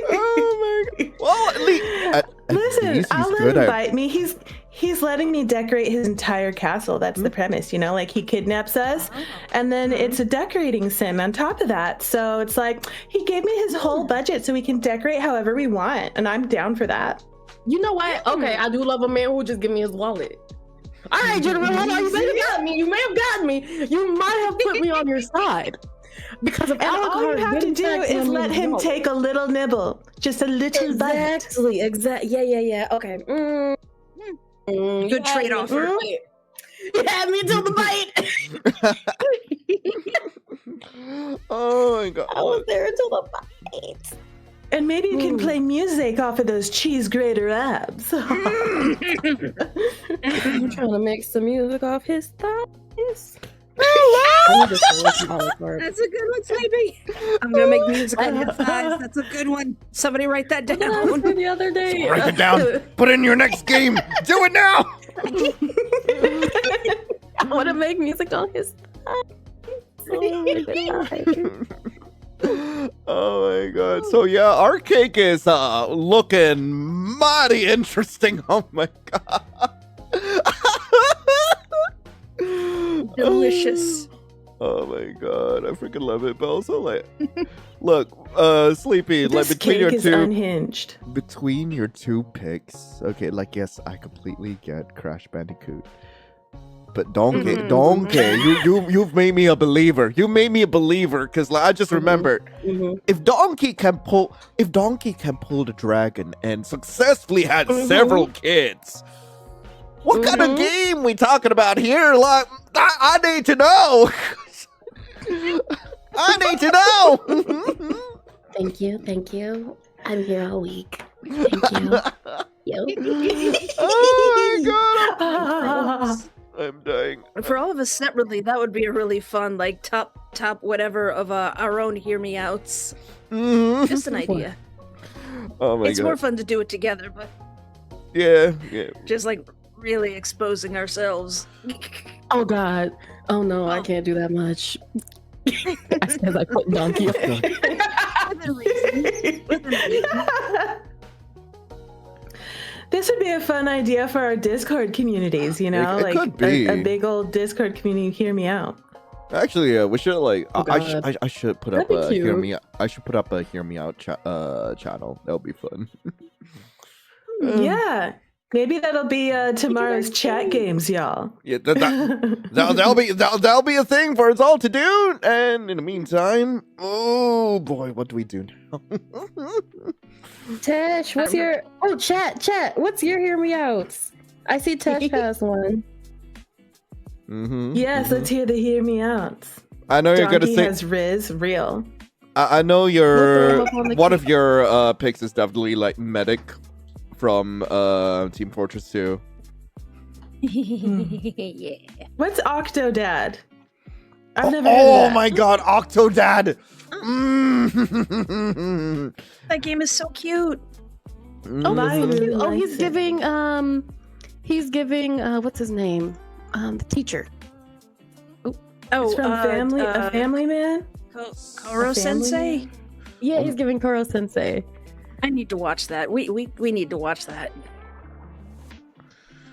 [SPEAKER 1] Oh my god. Well, at least,
[SPEAKER 2] Listen, I'll let him
[SPEAKER 1] at-
[SPEAKER 2] bite me. He's letting me decorate his entire castle. That's the premise, you know? Like, he kidnaps us, and then it's a decorating sim on top of that. So it's like, he gave me his whole budget so we can decorate however we want, and I'm down for that.
[SPEAKER 3] You know what? Okay, I do love a man who just give me his wallet. All right, General, hold on. You may have got me. You may have gotten me. You might have put me on your side. Because of
[SPEAKER 2] And all you have to do is let him take a little nibble. Just a little bite.
[SPEAKER 3] Exactly. Yeah. Okay.
[SPEAKER 4] Good trade-off.
[SPEAKER 3] You had me until the bite.
[SPEAKER 1] Oh my god.
[SPEAKER 3] I was there until the bite.
[SPEAKER 2] And maybe you can play music off of those cheese grater abs.
[SPEAKER 3] I'm trying to make some music off his thighs.
[SPEAKER 4] That's a good one, Sleepy. I'm gonna make music on your thighs. That's a good one. Somebody write that down.
[SPEAKER 3] The other day.
[SPEAKER 1] Write it down. Put it in your next game. Do it now.
[SPEAKER 3] I want to make music on his thighs. Oh my God.
[SPEAKER 1] Oh my god. So yeah, our cake is looking mighty interesting. Oh my god.
[SPEAKER 4] Delicious.
[SPEAKER 1] Oh my god, I freaking love it. But also, like, look, Sleepy, like
[SPEAKER 2] This
[SPEAKER 1] between
[SPEAKER 2] cake
[SPEAKER 1] your
[SPEAKER 2] is
[SPEAKER 1] two,
[SPEAKER 2] unhinged.
[SPEAKER 1] between your two picks. Okay, like yes, I completely get Crash Bandicoot, but Donkey, you've made me a believer. You made me a believer because like, I just remembered if Donkey can pull the dragon and successfully had several kids. What kind of game we talking about here? Like, I need to know. I need to know.
[SPEAKER 3] Thank you. I'm here all week. Thank you.
[SPEAKER 1] Oh my god. I'm dying.
[SPEAKER 4] For all of us separately, that would be a really fun, like top whatever of our own hear me outs. Just an idea.
[SPEAKER 1] Oh my
[SPEAKER 4] It's
[SPEAKER 1] god.
[SPEAKER 4] more fun to do it together, but
[SPEAKER 1] Yeah.
[SPEAKER 4] just like really exposing ourselves.
[SPEAKER 3] Oh God. Oh no, I can't do that much. I said I put donkey.
[SPEAKER 2] This would be a fun idea for our Discord communities, you know?
[SPEAKER 1] It
[SPEAKER 2] like
[SPEAKER 1] could be.
[SPEAKER 2] A big old Discord community, hear me out.
[SPEAKER 1] Actually, we should like.
[SPEAKER 3] Oh,
[SPEAKER 1] I should put up
[SPEAKER 3] That'd be
[SPEAKER 1] a hear
[SPEAKER 3] cute.
[SPEAKER 1] me. I should put up a hear me out channel. That would be fun.
[SPEAKER 2] Yeah. Maybe that'll be tomorrow's chat games, y'all.
[SPEAKER 1] Yeah, that'll be a thing for us all to do. And in the meantime, oh boy, what do we do now?
[SPEAKER 3] Tesh, what's your chat? What's your hear me outs? I see Tesh has one.
[SPEAKER 2] Yes, let's hear the hear me outs.
[SPEAKER 1] I know you're gonna
[SPEAKER 2] Donkey
[SPEAKER 1] say.
[SPEAKER 2] has Riz, real.
[SPEAKER 1] I know your
[SPEAKER 3] Look them up on the
[SPEAKER 1] one of your picks is definitely like Medic from Team Fortress 2.
[SPEAKER 4] Yeah.
[SPEAKER 2] What's Octodad? I've never heard of
[SPEAKER 1] Oh
[SPEAKER 2] that.
[SPEAKER 1] my god, Octodad!
[SPEAKER 4] That game is so cute.
[SPEAKER 3] Oh,
[SPEAKER 2] Mine
[SPEAKER 3] he's,
[SPEAKER 2] really
[SPEAKER 3] oh,
[SPEAKER 2] likes
[SPEAKER 3] he's
[SPEAKER 2] it.
[SPEAKER 3] giving what's his name? The teacher.
[SPEAKER 4] Oh,
[SPEAKER 2] It's from a family man?
[SPEAKER 4] Koro Sensei.
[SPEAKER 3] Yeah, he's giving Koro Sensei.
[SPEAKER 4] I need to watch that. We need to watch that.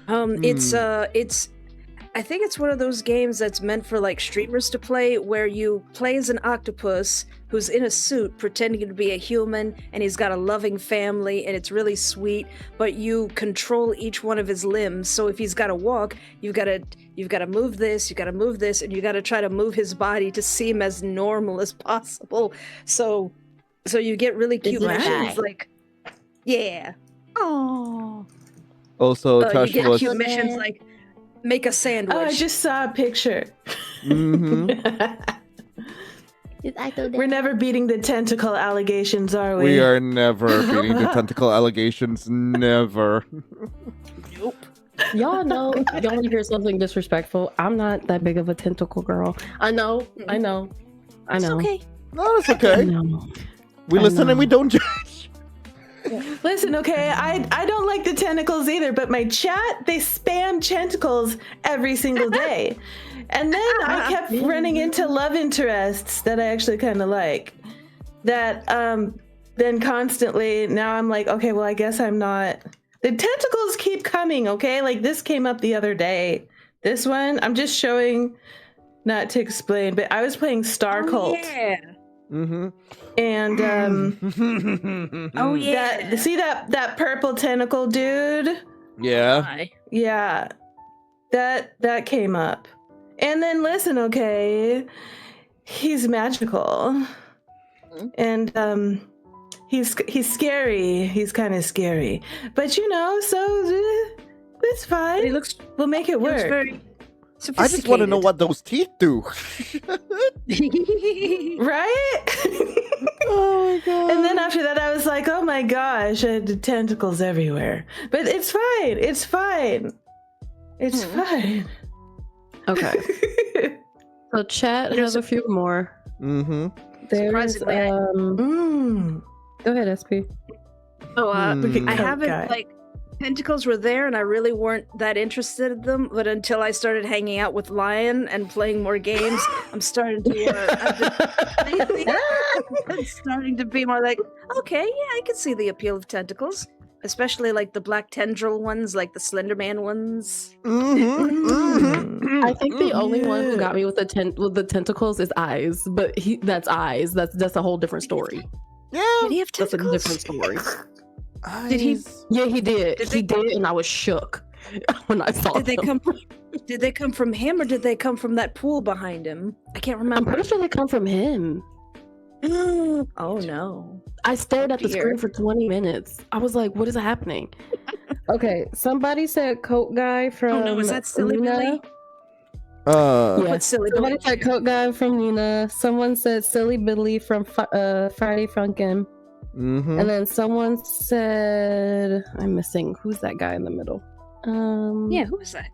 [SPEAKER 4] It's I think it's one of those games that's meant for like streamers to play, where you play as an octopus who's in a suit pretending to be a human, and he's got a loving family, and it's really sweet, but you control each one of his limbs. So if he's got to walk, you've got to move this, you got to move this, and you got to try to move his body to seem as normal as possible. So you get really cute
[SPEAKER 3] Right.
[SPEAKER 4] missions like, yeah. Oh.
[SPEAKER 1] Also,
[SPEAKER 4] You
[SPEAKER 1] Tash
[SPEAKER 4] get
[SPEAKER 1] was.
[SPEAKER 4] cute missions like make a sandwich.
[SPEAKER 2] Oh, I just saw a picture.
[SPEAKER 1] Mhm.
[SPEAKER 2] We're never beating the tentacle allegations, are we?
[SPEAKER 1] We are never beating the tentacle allegations. Never.
[SPEAKER 4] Nope.
[SPEAKER 3] Y'all know, y'all want to hear something disrespectful? I'm not that big of a tentacle girl. I know.
[SPEAKER 4] It's okay.
[SPEAKER 1] No, it's
[SPEAKER 3] I
[SPEAKER 1] okay.
[SPEAKER 3] know.
[SPEAKER 1] We
[SPEAKER 3] I
[SPEAKER 1] listen and we
[SPEAKER 3] know.
[SPEAKER 1] don't judge.
[SPEAKER 2] Listen, okay, I don't like the tentacles either, but my chat, they spam tentacles every single day. And then I kept running into love interests that I actually kind of like. That then constantly, now I'm like, okay, well, I guess I'm not. The tentacles keep coming, okay? Like this came up the other day. This one, I'm just showing, not to explain, but I was playing Star Cult.
[SPEAKER 4] Yeah.
[SPEAKER 1] Mm-hmm.
[SPEAKER 2] And
[SPEAKER 4] Oh yeah.
[SPEAKER 2] see that purple tentacle dude?
[SPEAKER 1] Yeah.
[SPEAKER 2] Yeah. That came up. And then listen, okay, he's magical. And he's scary. He's kind of scary. But you know, so it's fine.
[SPEAKER 4] He looks.
[SPEAKER 2] We'll make it
[SPEAKER 4] He looks
[SPEAKER 2] work.
[SPEAKER 4] very
[SPEAKER 1] I just want to know what those teeth do.
[SPEAKER 2] Right?
[SPEAKER 1] Oh my god.
[SPEAKER 2] And then after that, I was like, oh my gosh, I had tentacles everywhere. But it's fine. It's fine. It's fine.
[SPEAKER 3] Okay. So chat has a few more.
[SPEAKER 1] Mm-hmm.
[SPEAKER 3] There's
[SPEAKER 2] Mm.
[SPEAKER 3] Go ahead, SP.
[SPEAKER 4] Oh,
[SPEAKER 1] Hmm.
[SPEAKER 4] I haven't
[SPEAKER 2] guy.
[SPEAKER 4] like tentacles were there, and I really weren't that interested in them. But until I started hanging out with Lion and playing more games, I'm starting to. I'm starting to be more like, okay, yeah, I can see the appeal of tentacles, especially like the black tendril ones, like the Slender Man ones.
[SPEAKER 1] Mm-hmm.
[SPEAKER 3] I think the only one who got me with the tentacles is Eyes, but that's Eyes. That's a whole different story.
[SPEAKER 1] Yeah.
[SPEAKER 4] Did he have
[SPEAKER 3] That's a
[SPEAKER 4] tentacles?
[SPEAKER 3] different story.
[SPEAKER 4] Did he?
[SPEAKER 3] Yeah, he did.
[SPEAKER 4] Did
[SPEAKER 3] He
[SPEAKER 4] they-
[SPEAKER 3] did, and I was shook when I saw
[SPEAKER 4] Did they
[SPEAKER 3] them.
[SPEAKER 4] come? Did they come from him, or did they come from that pool behind him? I can't
[SPEAKER 3] I'm
[SPEAKER 4] remember.
[SPEAKER 3] pretty sure they come from him.
[SPEAKER 4] Oh no!
[SPEAKER 3] I stared at the
[SPEAKER 4] Dear.
[SPEAKER 3] screen for 20 minutes. I was like, what is happening? Okay, somebody said coat guy from
[SPEAKER 4] Oh no! Is that Silly
[SPEAKER 3] Nina.
[SPEAKER 4] Billy?
[SPEAKER 3] Yeah.
[SPEAKER 4] What's Silly
[SPEAKER 3] Somebody
[SPEAKER 4] Billy?
[SPEAKER 3] said coat guy from Nina. Someone said Silly Billy from Friday Funkin'.
[SPEAKER 1] Mm-hmm.
[SPEAKER 3] And then someone said, I'm missing. Who's that guy in the middle?
[SPEAKER 4] Yeah, who is that?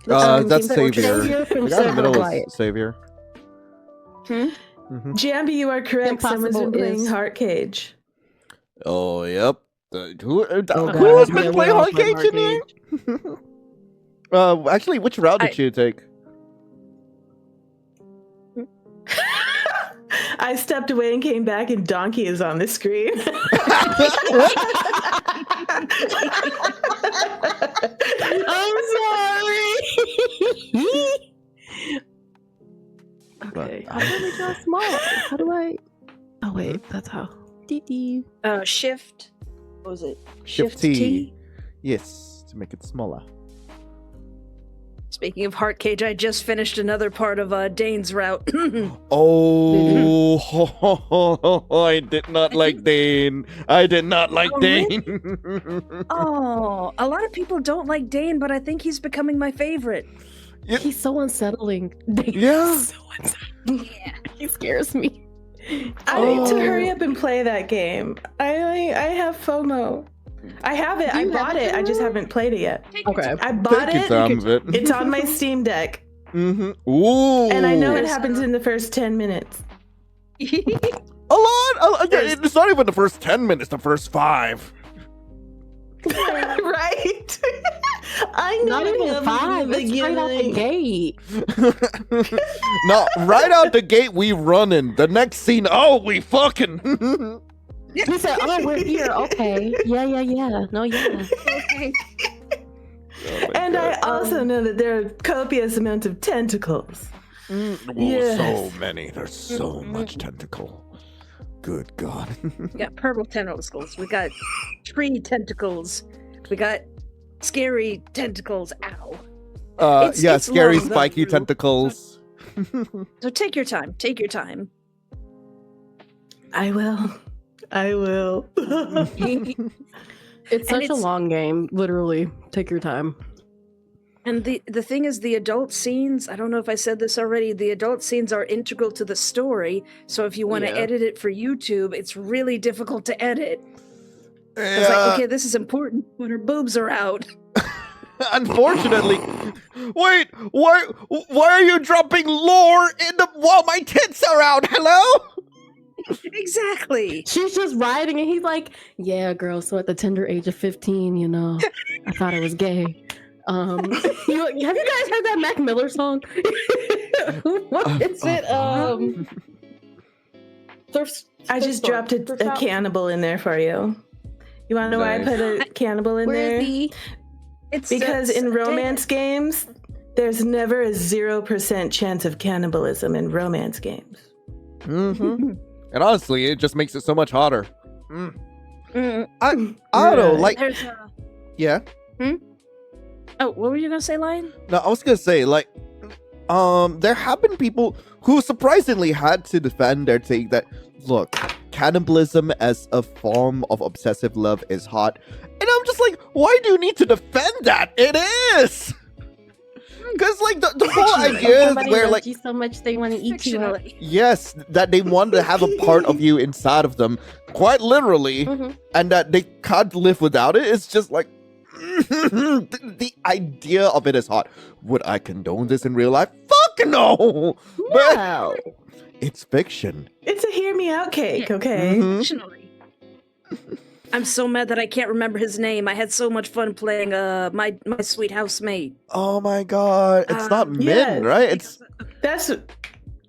[SPEAKER 1] That's
[SPEAKER 3] Savior
[SPEAKER 1] Savior.
[SPEAKER 3] from
[SPEAKER 1] The guy in the middle
[SPEAKER 3] Silverlight.
[SPEAKER 1] is Savior.
[SPEAKER 4] Hmm?
[SPEAKER 1] Mm-hmm.
[SPEAKER 2] Jambi, you are correct. Someone's
[SPEAKER 3] Impossible
[SPEAKER 2] been playing
[SPEAKER 3] is-
[SPEAKER 2] Heart Cage.
[SPEAKER 1] Oh, yep. Who
[SPEAKER 3] Oh,
[SPEAKER 1] who has
[SPEAKER 3] God.
[SPEAKER 1] been
[SPEAKER 3] Yeah,
[SPEAKER 1] playing
[SPEAKER 3] we all
[SPEAKER 1] Hard
[SPEAKER 3] play
[SPEAKER 1] Cage in
[SPEAKER 3] Hard
[SPEAKER 1] here? Actually, which route did you take?
[SPEAKER 2] I stepped away and came back, and Donkey is on the screen.
[SPEAKER 3] I'm sorry. Okay. How do we draw small? How do I? Oh wait, that's how. Dee.
[SPEAKER 4] Shift. What was it?
[SPEAKER 1] Shift T. Yes, to make it smaller.
[SPEAKER 4] Speaking of Heart Cage, I just finished another part of Dane's route.
[SPEAKER 1] Oh, I did not like Dane. I did not like
[SPEAKER 4] Oh,
[SPEAKER 1] Dane.
[SPEAKER 4] Oh, a lot of people don't like Dane, but I think he's becoming my favorite.
[SPEAKER 3] He's so unsettling.
[SPEAKER 1] Yeah.
[SPEAKER 3] So unsettling.
[SPEAKER 4] Yeah.
[SPEAKER 3] He scares me.
[SPEAKER 2] I need to hurry up and play that game. I have FOMO. I have it. I
[SPEAKER 3] You have
[SPEAKER 2] bought
[SPEAKER 3] it,
[SPEAKER 2] it. I just
[SPEAKER 3] FOMO?
[SPEAKER 2] haven't played it yet.
[SPEAKER 3] Okay.
[SPEAKER 2] I bought
[SPEAKER 1] Take your time
[SPEAKER 2] it.
[SPEAKER 1] of it.
[SPEAKER 2] It's on my Steam Deck,
[SPEAKER 1] Mm-hmm. Ooh.
[SPEAKER 2] and I know it
[SPEAKER 4] Yes.
[SPEAKER 2] happens in the first 10 minutes.
[SPEAKER 1] A lot. It's not even the first 10 minutes. The first 5.
[SPEAKER 2] Right? I know
[SPEAKER 3] Not even
[SPEAKER 2] him
[SPEAKER 3] 5.
[SPEAKER 2] from the
[SPEAKER 3] It's straight out the
[SPEAKER 2] beginning.
[SPEAKER 3] gate.
[SPEAKER 1] No, right out the gate we running. The next scene, oh, we fucking.
[SPEAKER 3] He said, "Oh, we're here. Okay. Yeah. No, yeah."
[SPEAKER 4] Okay.
[SPEAKER 2] And I also know that there are copious amounts of tentacles. Yes.
[SPEAKER 1] So many. There's so much tentacle. Good God.
[SPEAKER 4] We got purple tentacles. We got tree tentacles. We got scary tentacles. Ow.
[SPEAKER 1] Yeah,
[SPEAKER 4] it's
[SPEAKER 1] scary
[SPEAKER 4] long, though.
[SPEAKER 1] spiky tentacles.
[SPEAKER 4] So take your time. Take your time.
[SPEAKER 2] I will.
[SPEAKER 3] It's such a
[SPEAKER 4] it's-
[SPEAKER 3] long game. Literally, take your time.
[SPEAKER 4] And the thing is, the adult scenes, I don't know if I said this already, the adult scenes are integral to the story. So if you want to
[SPEAKER 3] Yeah.
[SPEAKER 4] edit it for YouTube, it's really difficult to edit. It's
[SPEAKER 1] Yeah,
[SPEAKER 4] like, okay, this is important when her boobs are out.
[SPEAKER 1] unfortunately. Wait, why are you dropping lore in the while my tits are out? Hello?
[SPEAKER 4] Exactly.
[SPEAKER 3] She's just riding, and he's like, "Yeah, girl. So at the tender age of 15, you know, I thought I was gay." Have you guys heard that Mac Miller song? What is it?
[SPEAKER 2] I just dropped a cannibal in there for you. You want to know why I put a cannibal in
[SPEAKER 3] Where
[SPEAKER 2] there?
[SPEAKER 3] is he?
[SPEAKER 4] It's
[SPEAKER 2] Because in romance games, there's never a 0% chance of cannibalism in romance games.
[SPEAKER 1] Mm-hmm. And honestly, it just makes it so much hotter. I don't know, like,
[SPEAKER 4] There's
[SPEAKER 1] yeah.
[SPEAKER 4] Oh, what were you gonna say, Lion?
[SPEAKER 1] No, I was gonna say, like, there have been people who surprisingly had to defend their take that, look, cannibalism as a form of obsessive love is hot. And I'm just like, why do you need to defend that? It is! Because, like, the whole idea is where, like,
[SPEAKER 3] you so much they want to eat you up.
[SPEAKER 1] yes, that they want to have a part of you inside of them, quite literally, and that they can't live without it. It's just like, the idea of it is hot. Would I condone this in real life? Fuck no!
[SPEAKER 3] No.
[SPEAKER 1] But it's fiction.
[SPEAKER 2] It's a hear me out cake,
[SPEAKER 4] Yeah.
[SPEAKER 2] okay?
[SPEAKER 4] Fictionally. I'm so mad that I can't remember his name. I had so much fun playing my sweet housemate.
[SPEAKER 1] Oh my god. It's not Min,
[SPEAKER 2] yes.
[SPEAKER 1] right? It's
[SPEAKER 2] That's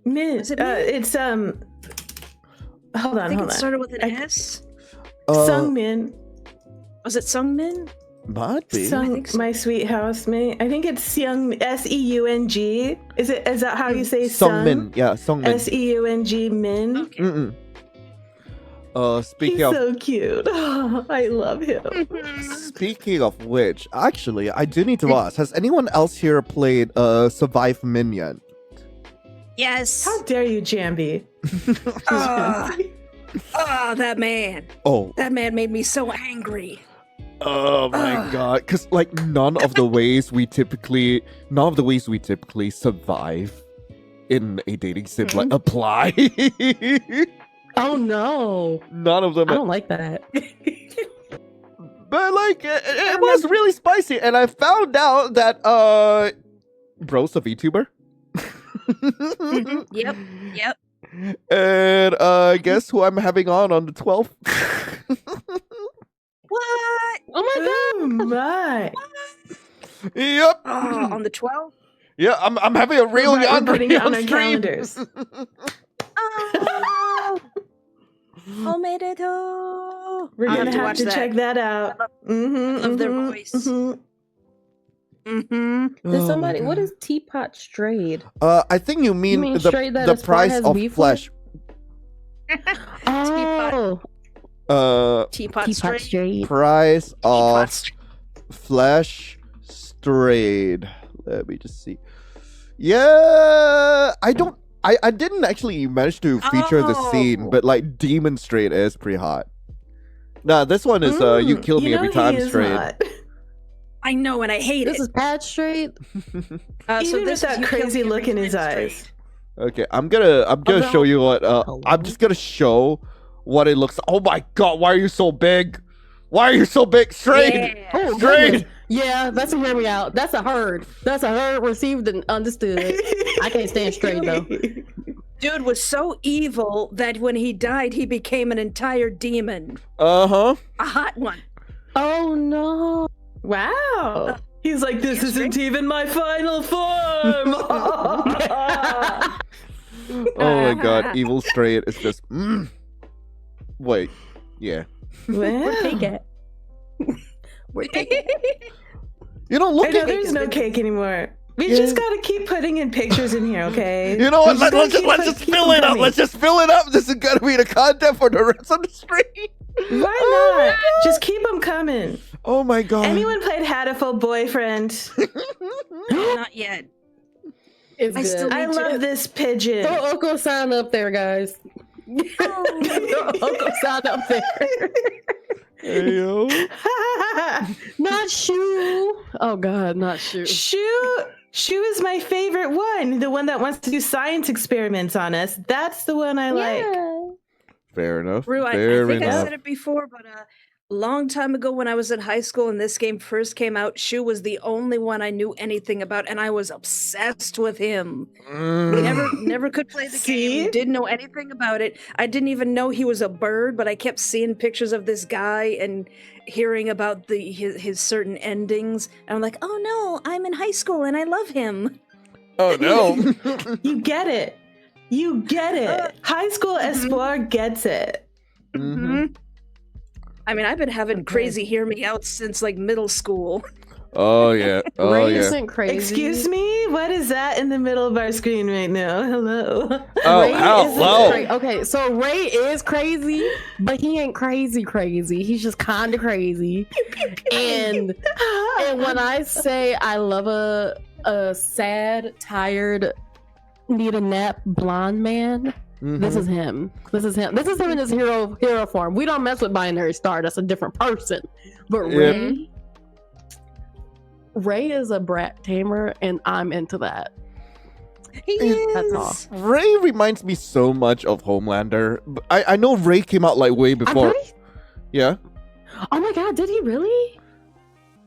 [SPEAKER 2] Min.
[SPEAKER 4] Is it Min?
[SPEAKER 2] It's hold on,
[SPEAKER 4] I think
[SPEAKER 2] hold
[SPEAKER 4] it
[SPEAKER 2] on.
[SPEAKER 4] started with an S.
[SPEAKER 2] Sung Min.
[SPEAKER 4] Was it Sung Min?
[SPEAKER 1] might be.
[SPEAKER 2] Sung,
[SPEAKER 4] think so.
[SPEAKER 2] my sweet housemate. I think it's Seung, Seung. Is that how you say
[SPEAKER 1] Sung Min. Yeah, Sung Min.
[SPEAKER 2] Seung Min.
[SPEAKER 4] Okay.
[SPEAKER 1] Mm-mm.
[SPEAKER 2] He's
[SPEAKER 1] Speaking of
[SPEAKER 2] so cute. I love him.
[SPEAKER 1] speaking of which, actually, I do need to ask: has anyone else here played Survive Min yet?
[SPEAKER 4] Yes.
[SPEAKER 2] How dare you, Jambi?
[SPEAKER 4] That man.
[SPEAKER 1] Oh,
[SPEAKER 4] That man made me so angry.
[SPEAKER 1] oh my god! Because like none of the ways we typically survive in a dating sim like apply.
[SPEAKER 3] Oh no.
[SPEAKER 1] None of them.
[SPEAKER 3] I don't like that.
[SPEAKER 1] But like it was really spicy, and I found out that bro's a VTuber.
[SPEAKER 4] Yep.
[SPEAKER 1] And guess who I'm having on the 12th?
[SPEAKER 4] What?
[SPEAKER 3] Oh my god.
[SPEAKER 2] Oh my.
[SPEAKER 1] Yep.
[SPEAKER 4] On the 12th?
[SPEAKER 1] Yeah, I'm having a real
[SPEAKER 2] We're
[SPEAKER 1] Yandere
[SPEAKER 2] putting it on our
[SPEAKER 1] stream.
[SPEAKER 2] calendars.
[SPEAKER 4] Oh, omedetou.
[SPEAKER 2] We're
[SPEAKER 4] I'll
[SPEAKER 2] gonna have
[SPEAKER 4] watch
[SPEAKER 2] to
[SPEAKER 4] that.
[SPEAKER 2] check that out.
[SPEAKER 4] love their voice.
[SPEAKER 3] There's somebody. What is Teapot Strayed?
[SPEAKER 1] I think you mean,
[SPEAKER 3] mean straight that
[SPEAKER 1] the
[SPEAKER 3] his fart
[SPEAKER 1] price
[SPEAKER 3] has
[SPEAKER 1] of
[SPEAKER 3] weave
[SPEAKER 1] flesh.
[SPEAKER 3] Oh,
[SPEAKER 4] Teapot
[SPEAKER 3] Teapot
[SPEAKER 4] straight.
[SPEAKER 3] Strayed.
[SPEAKER 1] Price
[SPEAKER 4] Teapot
[SPEAKER 1] of
[SPEAKER 4] straight.
[SPEAKER 1] flesh strayed. Let me just see. Yeah, I didn't actually manage to feature the scene, but like Demon Strayed is pretty hot. Nah, this one is you kill me every time strayed.
[SPEAKER 4] I know, and I hate
[SPEAKER 3] This
[SPEAKER 4] it.
[SPEAKER 3] is Pat Straight.
[SPEAKER 4] So
[SPEAKER 2] Even
[SPEAKER 4] this
[SPEAKER 2] with
[SPEAKER 4] is
[SPEAKER 2] that
[SPEAKER 4] you kill
[SPEAKER 2] crazy
[SPEAKER 4] me
[SPEAKER 2] look
[SPEAKER 4] every
[SPEAKER 2] in his
[SPEAKER 4] time
[SPEAKER 2] eyes.
[SPEAKER 4] straight.
[SPEAKER 1] Okay, I'm gonna show you what I'm just gonna show what it looks. Oh my god, why are you so big? Why are you so big? Strayed!
[SPEAKER 4] Yeah.
[SPEAKER 3] Oh,
[SPEAKER 1] Strayed!
[SPEAKER 3] goodness. Yeah, that's a hear me out. That's a heard. That's a heard, received, and understood. I can't stand straight though.
[SPEAKER 4] Dude was so evil that when he died, he became an entire demon.
[SPEAKER 1] Uh-huh.
[SPEAKER 4] A hot one.
[SPEAKER 3] Oh no.
[SPEAKER 2] Wow. He's like, this isn't even my final form.
[SPEAKER 1] Oh my god, evil straight is just wait. Yeah.
[SPEAKER 2] Wow.
[SPEAKER 3] Take it.
[SPEAKER 4] We're taking
[SPEAKER 1] You don't look
[SPEAKER 2] I know
[SPEAKER 1] at
[SPEAKER 2] there's no cake anymore. We
[SPEAKER 1] Yeah.
[SPEAKER 2] just gotta keep putting in pictures in here, okay?
[SPEAKER 1] You know what?
[SPEAKER 2] We
[SPEAKER 1] Let's
[SPEAKER 2] gotta
[SPEAKER 1] just
[SPEAKER 2] keep
[SPEAKER 1] fill
[SPEAKER 2] them
[SPEAKER 1] it up.
[SPEAKER 2] coming.
[SPEAKER 1] Let's just fill it up. This is gonna be the content for the rest of the stream.
[SPEAKER 2] Why
[SPEAKER 1] Oh
[SPEAKER 2] not? Just keep them coming.
[SPEAKER 1] Oh my god.
[SPEAKER 2] Anyone played Hatful Boyfriend?
[SPEAKER 4] Not yet.
[SPEAKER 3] It's
[SPEAKER 4] I
[SPEAKER 3] good.
[SPEAKER 4] still-
[SPEAKER 2] I love this pigeon.
[SPEAKER 3] Throw Uncle sign up there, guys. Throw Uncle sign up there.
[SPEAKER 1] Hey, yo.
[SPEAKER 3] Not Shoe. Oh God, not Shoe.
[SPEAKER 2] Shu is my favorite one. The one that wants to do science experiments on us. That's the one I like.
[SPEAKER 3] Yeah.
[SPEAKER 1] Fair enough.
[SPEAKER 4] Rue, I
[SPEAKER 1] Fair
[SPEAKER 4] think I
[SPEAKER 1] enough.
[SPEAKER 4] said it before, but long time ago when I was in high school and this game first came out, Shu was the only one I knew anything about, and I was obsessed with him. Never could play the
[SPEAKER 2] See?
[SPEAKER 4] game, didn't know anything about it. I didn't even know he was a bird, but I kept seeing pictures of this guy and hearing about his certain endings. And I'm like, oh no, I'm in high school and I love him.
[SPEAKER 1] Oh no.
[SPEAKER 2] You get it. You get it. High school Espoir gets it.
[SPEAKER 1] Mhm.
[SPEAKER 4] I mean, I've been having crazy hear me out since like middle school.
[SPEAKER 1] Oh yeah. Oh
[SPEAKER 3] Ray
[SPEAKER 1] yeah.
[SPEAKER 3] isn't crazy.
[SPEAKER 2] Excuse me? What is that in the middle of our screen right now? Hello.
[SPEAKER 1] Oh,
[SPEAKER 3] Ray isn't
[SPEAKER 1] hello.
[SPEAKER 3] Okay, so Ray is crazy, but he ain't crazy. He's just kind of crazy. And when I say I love a sad, tired, need a nap blonde man, this is him. This is him. This is him in his hero form. We don't mess with binary star. That's a different person. But Ray is a brat tamer, and I'm into that.
[SPEAKER 4] He is.
[SPEAKER 3] That's all.
[SPEAKER 1] Ray reminds me so much of Homelander. But I know Ray came out like way before.
[SPEAKER 3] Really?
[SPEAKER 1] Yeah.
[SPEAKER 3] Oh my god, did he really?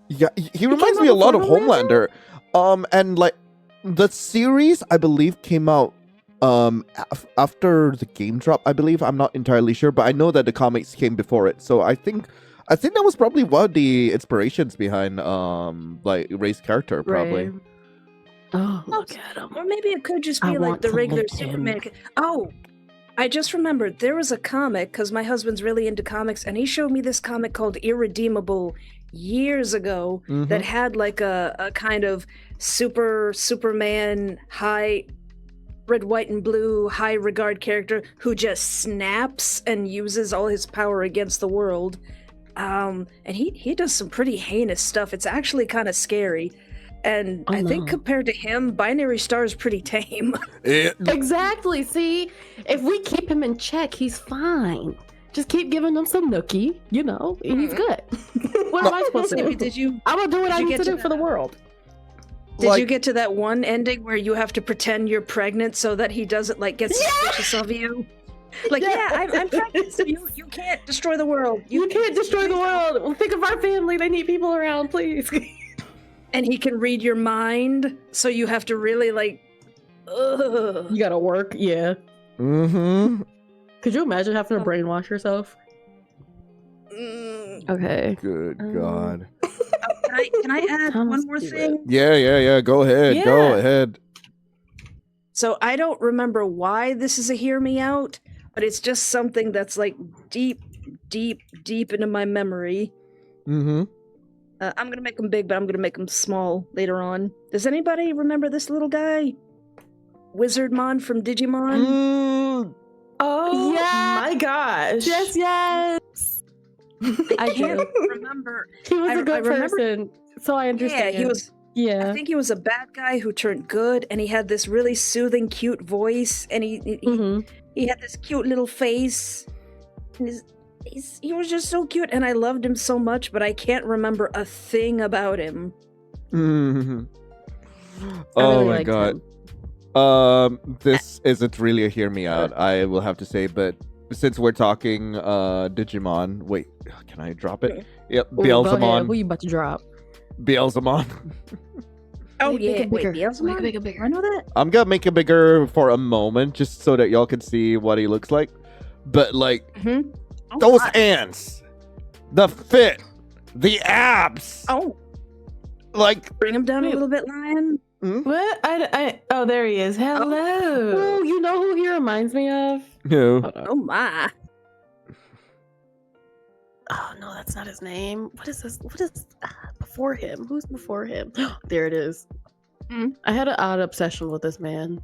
[SPEAKER 1] Yeah, he reminds me a lot of Homelander. And like the series, I believe, came out after the game drop. I believe, I'm not entirely sure, but I know that the comics came before it. So I think that was probably one of the inspirations behind like Ray's character, probably.
[SPEAKER 3] Ray. Oh, look at him.
[SPEAKER 4] Or maybe it could just
[SPEAKER 3] I
[SPEAKER 4] be like
[SPEAKER 3] want
[SPEAKER 4] the
[SPEAKER 3] to
[SPEAKER 4] regular
[SPEAKER 3] lick him.
[SPEAKER 4] Superman. Oh, I just remembered there was a comic because my husband's really into comics, and he showed me this comic called Irredeemable years ago that had like a kind of Superman high red, white, and blue high regard character who just snaps and uses all his power against the world. And he does some pretty heinous stuff. It's actually kind of scary. And I think compared to him, Binary Star is pretty tame.
[SPEAKER 3] Exactly. See, if we keep him in check, he's fine. Just keep giving him some nookie, and he's good. What am I supposed to do? I'm gonna do what I need to do for the world.
[SPEAKER 4] Did you get to that one ending where you have to pretend you're pregnant so that he doesn't get suspicious of you? I'm pregnant, so you can't destroy the world.
[SPEAKER 3] You can't destroy the world. Think of our family. They need people around, please.
[SPEAKER 4] And he can read your mind, so you have to really
[SPEAKER 3] You gotta work, yeah.
[SPEAKER 1] Mm-hmm.
[SPEAKER 3] Could you imagine having to brainwash yourself? Okay.
[SPEAKER 1] Good God.
[SPEAKER 4] Can I add one more thing?
[SPEAKER 1] Yeah. Go ahead.
[SPEAKER 2] Yeah.
[SPEAKER 1] Go ahead.
[SPEAKER 4] So I don't remember why this is a hear me out, but it's just something that's deep into my memory.
[SPEAKER 1] Mm-hmm.
[SPEAKER 4] I'm gonna make them big, but I'm gonna make them small later on. Does anybody remember this little guy? Wizardmon from Digimon?
[SPEAKER 2] Oh
[SPEAKER 3] Yeah.
[SPEAKER 2] my gosh.
[SPEAKER 3] Yes.
[SPEAKER 4] I can't remember.
[SPEAKER 3] He was
[SPEAKER 4] I
[SPEAKER 3] a good
[SPEAKER 4] remember-
[SPEAKER 3] person, so I understand.
[SPEAKER 4] Yeah, he was. I
[SPEAKER 3] Yeah.
[SPEAKER 4] think he was a bad guy who turned good, and he had this really soothing, cute voice, and he had this cute little face. And he was just so cute, and I loved him so much, but I can't remember a thing about him.
[SPEAKER 1] Mm-hmm.
[SPEAKER 3] I really
[SPEAKER 1] Oh my
[SPEAKER 3] liked
[SPEAKER 1] God.
[SPEAKER 3] him.
[SPEAKER 1] This isn't really a hear me out, I will have to say, but since we're talking Digimon, wait, can I drop it? Yep,
[SPEAKER 3] Ooh, go ahead.
[SPEAKER 1] Beelzemon.
[SPEAKER 3] Who you about to drop?
[SPEAKER 1] Beelzemon.
[SPEAKER 4] Oh
[SPEAKER 3] Make
[SPEAKER 4] yeah,
[SPEAKER 3] it
[SPEAKER 4] wait,
[SPEAKER 3] bigger.
[SPEAKER 4] Beelzemon?
[SPEAKER 3] Make it bigger.
[SPEAKER 4] I know that.
[SPEAKER 1] I'm gonna make it bigger for a moment, just so that y'all can see what he looks like. But those ants, the fit, the abs.
[SPEAKER 4] Oh,
[SPEAKER 1] Like,
[SPEAKER 4] bring him down a little bit, Lion.
[SPEAKER 2] What? Oh, there he is. Hello.
[SPEAKER 3] Oh, you know who he reminds me of?
[SPEAKER 1] no.
[SPEAKER 3] Hold on.
[SPEAKER 4] Oh my.
[SPEAKER 3] Oh no, that's not his name. What is this? What is before him? Who's before him? There it is. I had an odd obsession with this man.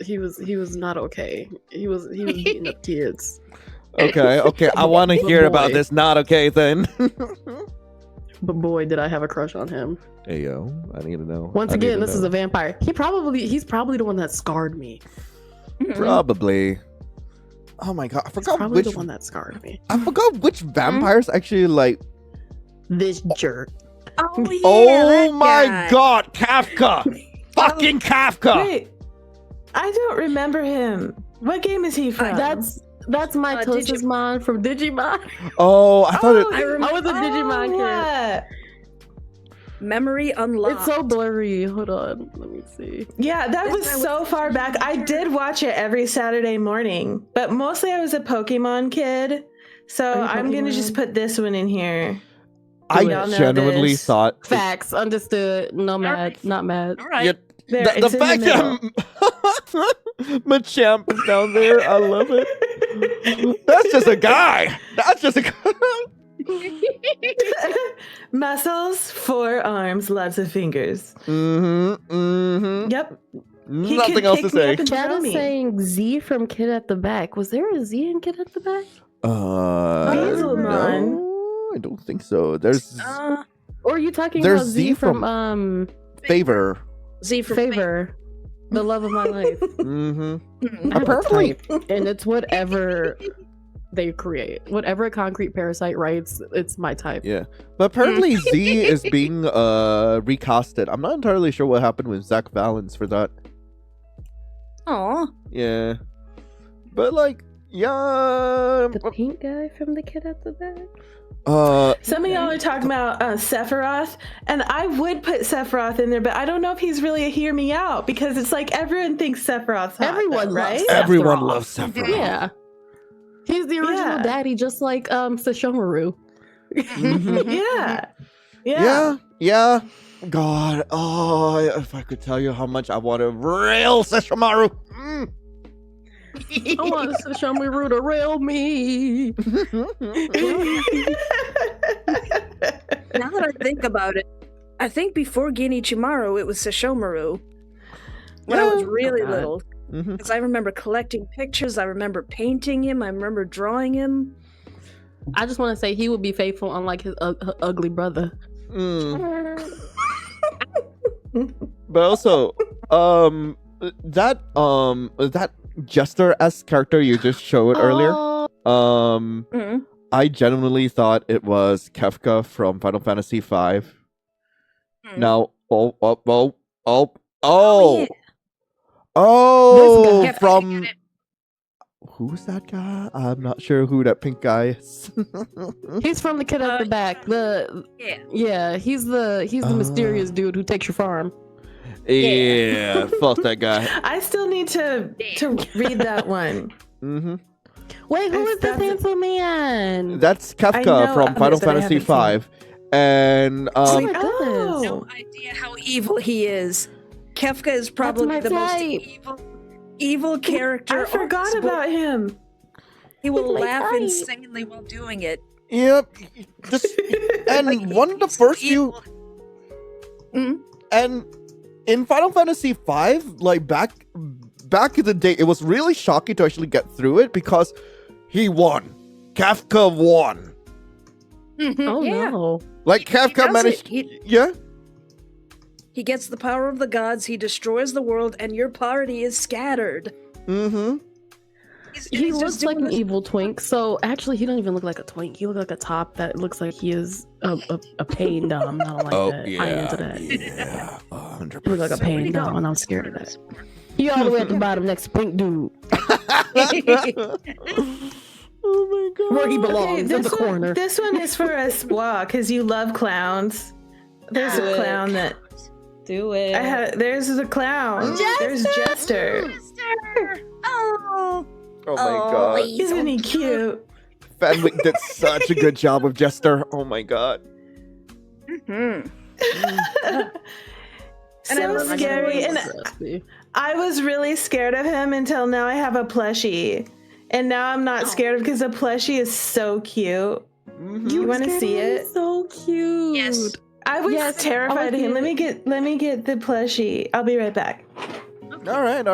[SPEAKER 3] He was not okay. He was beating up kids.
[SPEAKER 1] Okay. I want to hear about this. Not okay then.
[SPEAKER 3] But boy, did I have a crush on him.
[SPEAKER 1] Hey yo, I need to know.
[SPEAKER 3] Once
[SPEAKER 1] I need
[SPEAKER 3] again,
[SPEAKER 1] to
[SPEAKER 3] this is
[SPEAKER 1] know.
[SPEAKER 3] a vampire. He's probably the one that scarred me.
[SPEAKER 1] Probably. Oh my God, I
[SPEAKER 3] He's
[SPEAKER 1] forgot
[SPEAKER 3] probably
[SPEAKER 1] which.
[SPEAKER 3] the one that scarred me.
[SPEAKER 1] I forgot which vampires actually like.
[SPEAKER 3] This jerk.
[SPEAKER 4] Oh yeah.
[SPEAKER 1] Oh
[SPEAKER 4] that
[SPEAKER 1] my
[SPEAKER 4] guy.
[SPEAKER 1] God, Kafka! Fucking Kafka!
[SPEAKER 2] Wait, I don't remember him. What game is he from?
[SPEAKER 3] That's That's my Tosusmon from Digimon.
[SPEAKER 1] Oh, I thought it.
[SPEAKER 3] I was a Digimon kid.
[SPEAKER 2] yeah.
[SPEAKER 4] Memory unlocked.
[SPEAKER 3] It's so blurry. Hold on, let me see.
[SPEAKER 2] Yeah, that was so far back. I did watch it every Saturday morning, but mostly I was a Pokemon kid. So I'm going to just put this one in here.
[SPEAKER 1] I
[SPEAKER 2] Y'all know
[SPEAKER 1] genuinely
[SPEAKER 2] this.
[SPEAKER 1] thought.
[SPEAKER 3] Facts, understood. No mad, not mad.
[SPEAKER 4] All right.
[SPEAKER 1] Yeah,
[SPEAKER 2] There,
[SPEAKER 1] the
[SPEAKER 2] it's in
[SPEAKER 1] fact
[SPEAKER 2] the
[SPEAKER 1] that Machamp is down there, I love it. That's just a guy. That's just a guy.
[SPEAKER 2] Muscles, 4 arms, lots of fingers. Yep. He
[SPEAKER 1] Nothing
[SPEAKER 2] could
[SPEAKER 1] else to
[SPEAKER 2] pick me
[SPEAKER 1] say.
[SPEAKER 2] up and
[SPEAKER 3] Chad
[SPEAKER 2] throw
[SPEAKER 3] is
[SPEAKER 2] me.
[SPEAKER 3] saying Z from Kid at the Back. Was there a Z in Kid at the Back?
[SPEAKER 2] Hazelmon.
[SPEAKER 1] No, I don't think so. There's
[SPEAKER 3] Or are you talking
[SPEAKER 1] There's
[SPEAKER 3] about Z
[SPEAKER 1] Z
[SPEAKER 3] from
[SPEAKER 1] Favor.
[SPEAKER 4] Z for
[SPEAKER 3] Favor, the love of my life?
[SPEAKER 1] Mm-hmm.
[SPEAKER 3] I have a
[SPEAKER 1] Apparently.
[SPEAKER 3] type, and it's whatever they create. Whatever a concrete parasite writes, it's my type.
[SPEAKER 1] Yeah, but apparently Z is being recasted. I'm not entirely sure what happened with Zach Valens for that.
[SPEAKER 4] Aw.
[SPEAKER 1] Yeah, but like, yeah.
[SPEAKER 3] The pink guy from the Kid at the Back.
[SPEAKER 2] Some of y'all are talking about Sephiroth, and I would put Sephiroth in there, but I don't know if he's really a hear me out because it's like everyone thinks Sephiroth's hot,
[SPEAKER 3] Everyone
[SPEAKER 2] though,
[SPEAKER 3] loves
[SPEAKER 2] right?
[SPEAKER 1] Everyone
[SPEAKER 3] Sephiroth.
[SPEAKER 1] loves Sephiroth.
[SPEAKER 3] Yeah. He's the original
[SPEAKER 2] Yeah.
[SPEAKER 3] daddy, just like Sashomaru.
[SPEAKER 1] Mhm.
[SPEAKER 2] Yeah.
[SPEAKER 1] God, oh, if I could tell you how much I want to rail Sesshomaru.
[SPEAKER 3] I want Sashomaru to rail me.
[SPEAKER 4] Now that I think about it, I think before Genichimaru, it was Sashomaru. When I was really
[SPEAKER 3] God.
[SPEAKER 4] little. Because I remember collecting pictures, I remember painting him, I remember drawing him.
[SPEAKER 3] I just want to say he would be faithful, unlike his ugly brother.
[SPEAKER 1] But also, that Jester-esque character you just showed earlier,
[SPEAKER 4] Mhm.
[SPEAKER 1] I genuinely thought it was Kefka from Final Fantasy V.
[SPEAKER 4] Mhm.
[SPEAKER 1] Now,
[SPEAKER 4] yeah.
[SPEAKER 1] oh,
[SPEAKER 4] Kefka,
[SPEAKER 1] from
[SPEAKER 4] get it.
[SPEAKER 1] who's that guy? I'm not sure who that pink guy is.
[SPEAKER 3] He's from the Kid at the Back.
[SPEAKER 4] Yeah.
[SPEAKER 3] He's the mysterious dude who takes your farm.
[SPEAKER 1] Yeah, fuck that guy.
[SPEAKER 2] I still need to read that one.
[SPEAKER 1] Mm-hmm.
[SPEAKER 3] Wait, who is this
[SPEAKER 2] That's-
[SPEAKER 3] handsome man?
[SPEAKER 1] That's Kefka
[SPEAKER 2] know
[SPEAKER 1] from
[SPEAKER 2] of
[SPEAKER 1] Final
[SPEAKER 2] it, but I
[SPEAKER 1] Fantasy
[SPEAKER 2] haven't
[SPEAKER 1] V, and
[SPEAKER 3] Oh my
[SPEAKER 2] Oh.
[SPEAKER 3] goodness.
[SPEAKER 4] No idea how evil he is. Kefka is probably
[SPEAKER 3] my
[SPEAKER 4] the most
[SPEAKER 3] type.
[SPEAKER 4] evil character.
[SPEAKER 2] I forgot
[SPEAKER 4] on this book.
[SPEAKER 2] about him.
[SPEAKER 4] He will
[SPEAKER 3] my
[SPEAKER 4] laugh
[SPEAKER 3] type.
[SPEAKER 4] insanely while doing it.
[SPEAKER 1] yep, just and one of the first few,
[SPEAKER 4] Mhm.
[SPEAKER 1] and in Final Fantasy V, like back in the day, it was really shocking to actually get through it because he won. Kefka won.
[SPEAKER 3] Oh
[SPEAKER 4] Yeah.
[SPEAKER 3] no.
[SPEAKER 1] Like
[SPEAKER 4] He
[SPEAKER 1] Kefka
[SPEAKER 4] does
[SPEAKER 1] managed.
[SPEAKER 4] it.
[SPEAKER 1] Yeah.
[SPEAKER 4] He gets the power of the gods, he destroys the world, and your party is scattered.
[SPEAKER 1] Mm-hmm.
[SPEAKER 3] He
[SPEAKER 4] He's just
[SPEAKER 3] looks like
[SPEAKER 4] doing
[SPEAKER 3] an
[SPEAKER 4] this-
[SPEAKER 3] evil twink. So actually, he don't even look like a twink. He looks like a top that looks like he is a pain dom. I don't like that. I ain't into that.
[SPEAKER 1] Yeah, 100%.
[SPEAKER 3] He looks like a pain dom, and I'm scared of that. He all the way at the bottom next to pink dude,
[SPEAKER 1] Oh my god.
[SPEAKER 3] where he belongs, in the
[SPEAKER 2] this
[SPEAKER 3] corner.
[SPEAKER 2] one, this one is for Espoir because you love clowns. There's
[SPEAKER 3] Do
[SPEAKER 2] a
[SPEAKER 3] it.
[SPEAKER 2] clown that
[SPEAKER 3] Do it.
[SPEAKER 2] there's a clown. There's Jester.
[SPEAKER 4] Oh,
[SPEAKER 1] Oh my god.
[SPEAKER 2] Isn't he cute?
[SPEAKER 1] Fenwick did such a good job of Jester. Oh my god.
[SPEAKER 4] Mhm.
[SPEAKER 2] So
[SPEAKER 4] love
[SPEAKER 2] scary. And I was really scared of him until now I have a plushie. And now I'm not scared of because the plushie is so cute. You want to see it?
[SPEAKER 3] So cute.
[SPEAKER 4] Yes.
[SPEAKER 2] I was
[SPEAKER 3] Yes,
[SPEAKER 2] terrified of him.
[SPEAKER 3] I
[SPEAKER 2] Let me get the plushie. I'll be right back.
[SPEAKER 1] All right.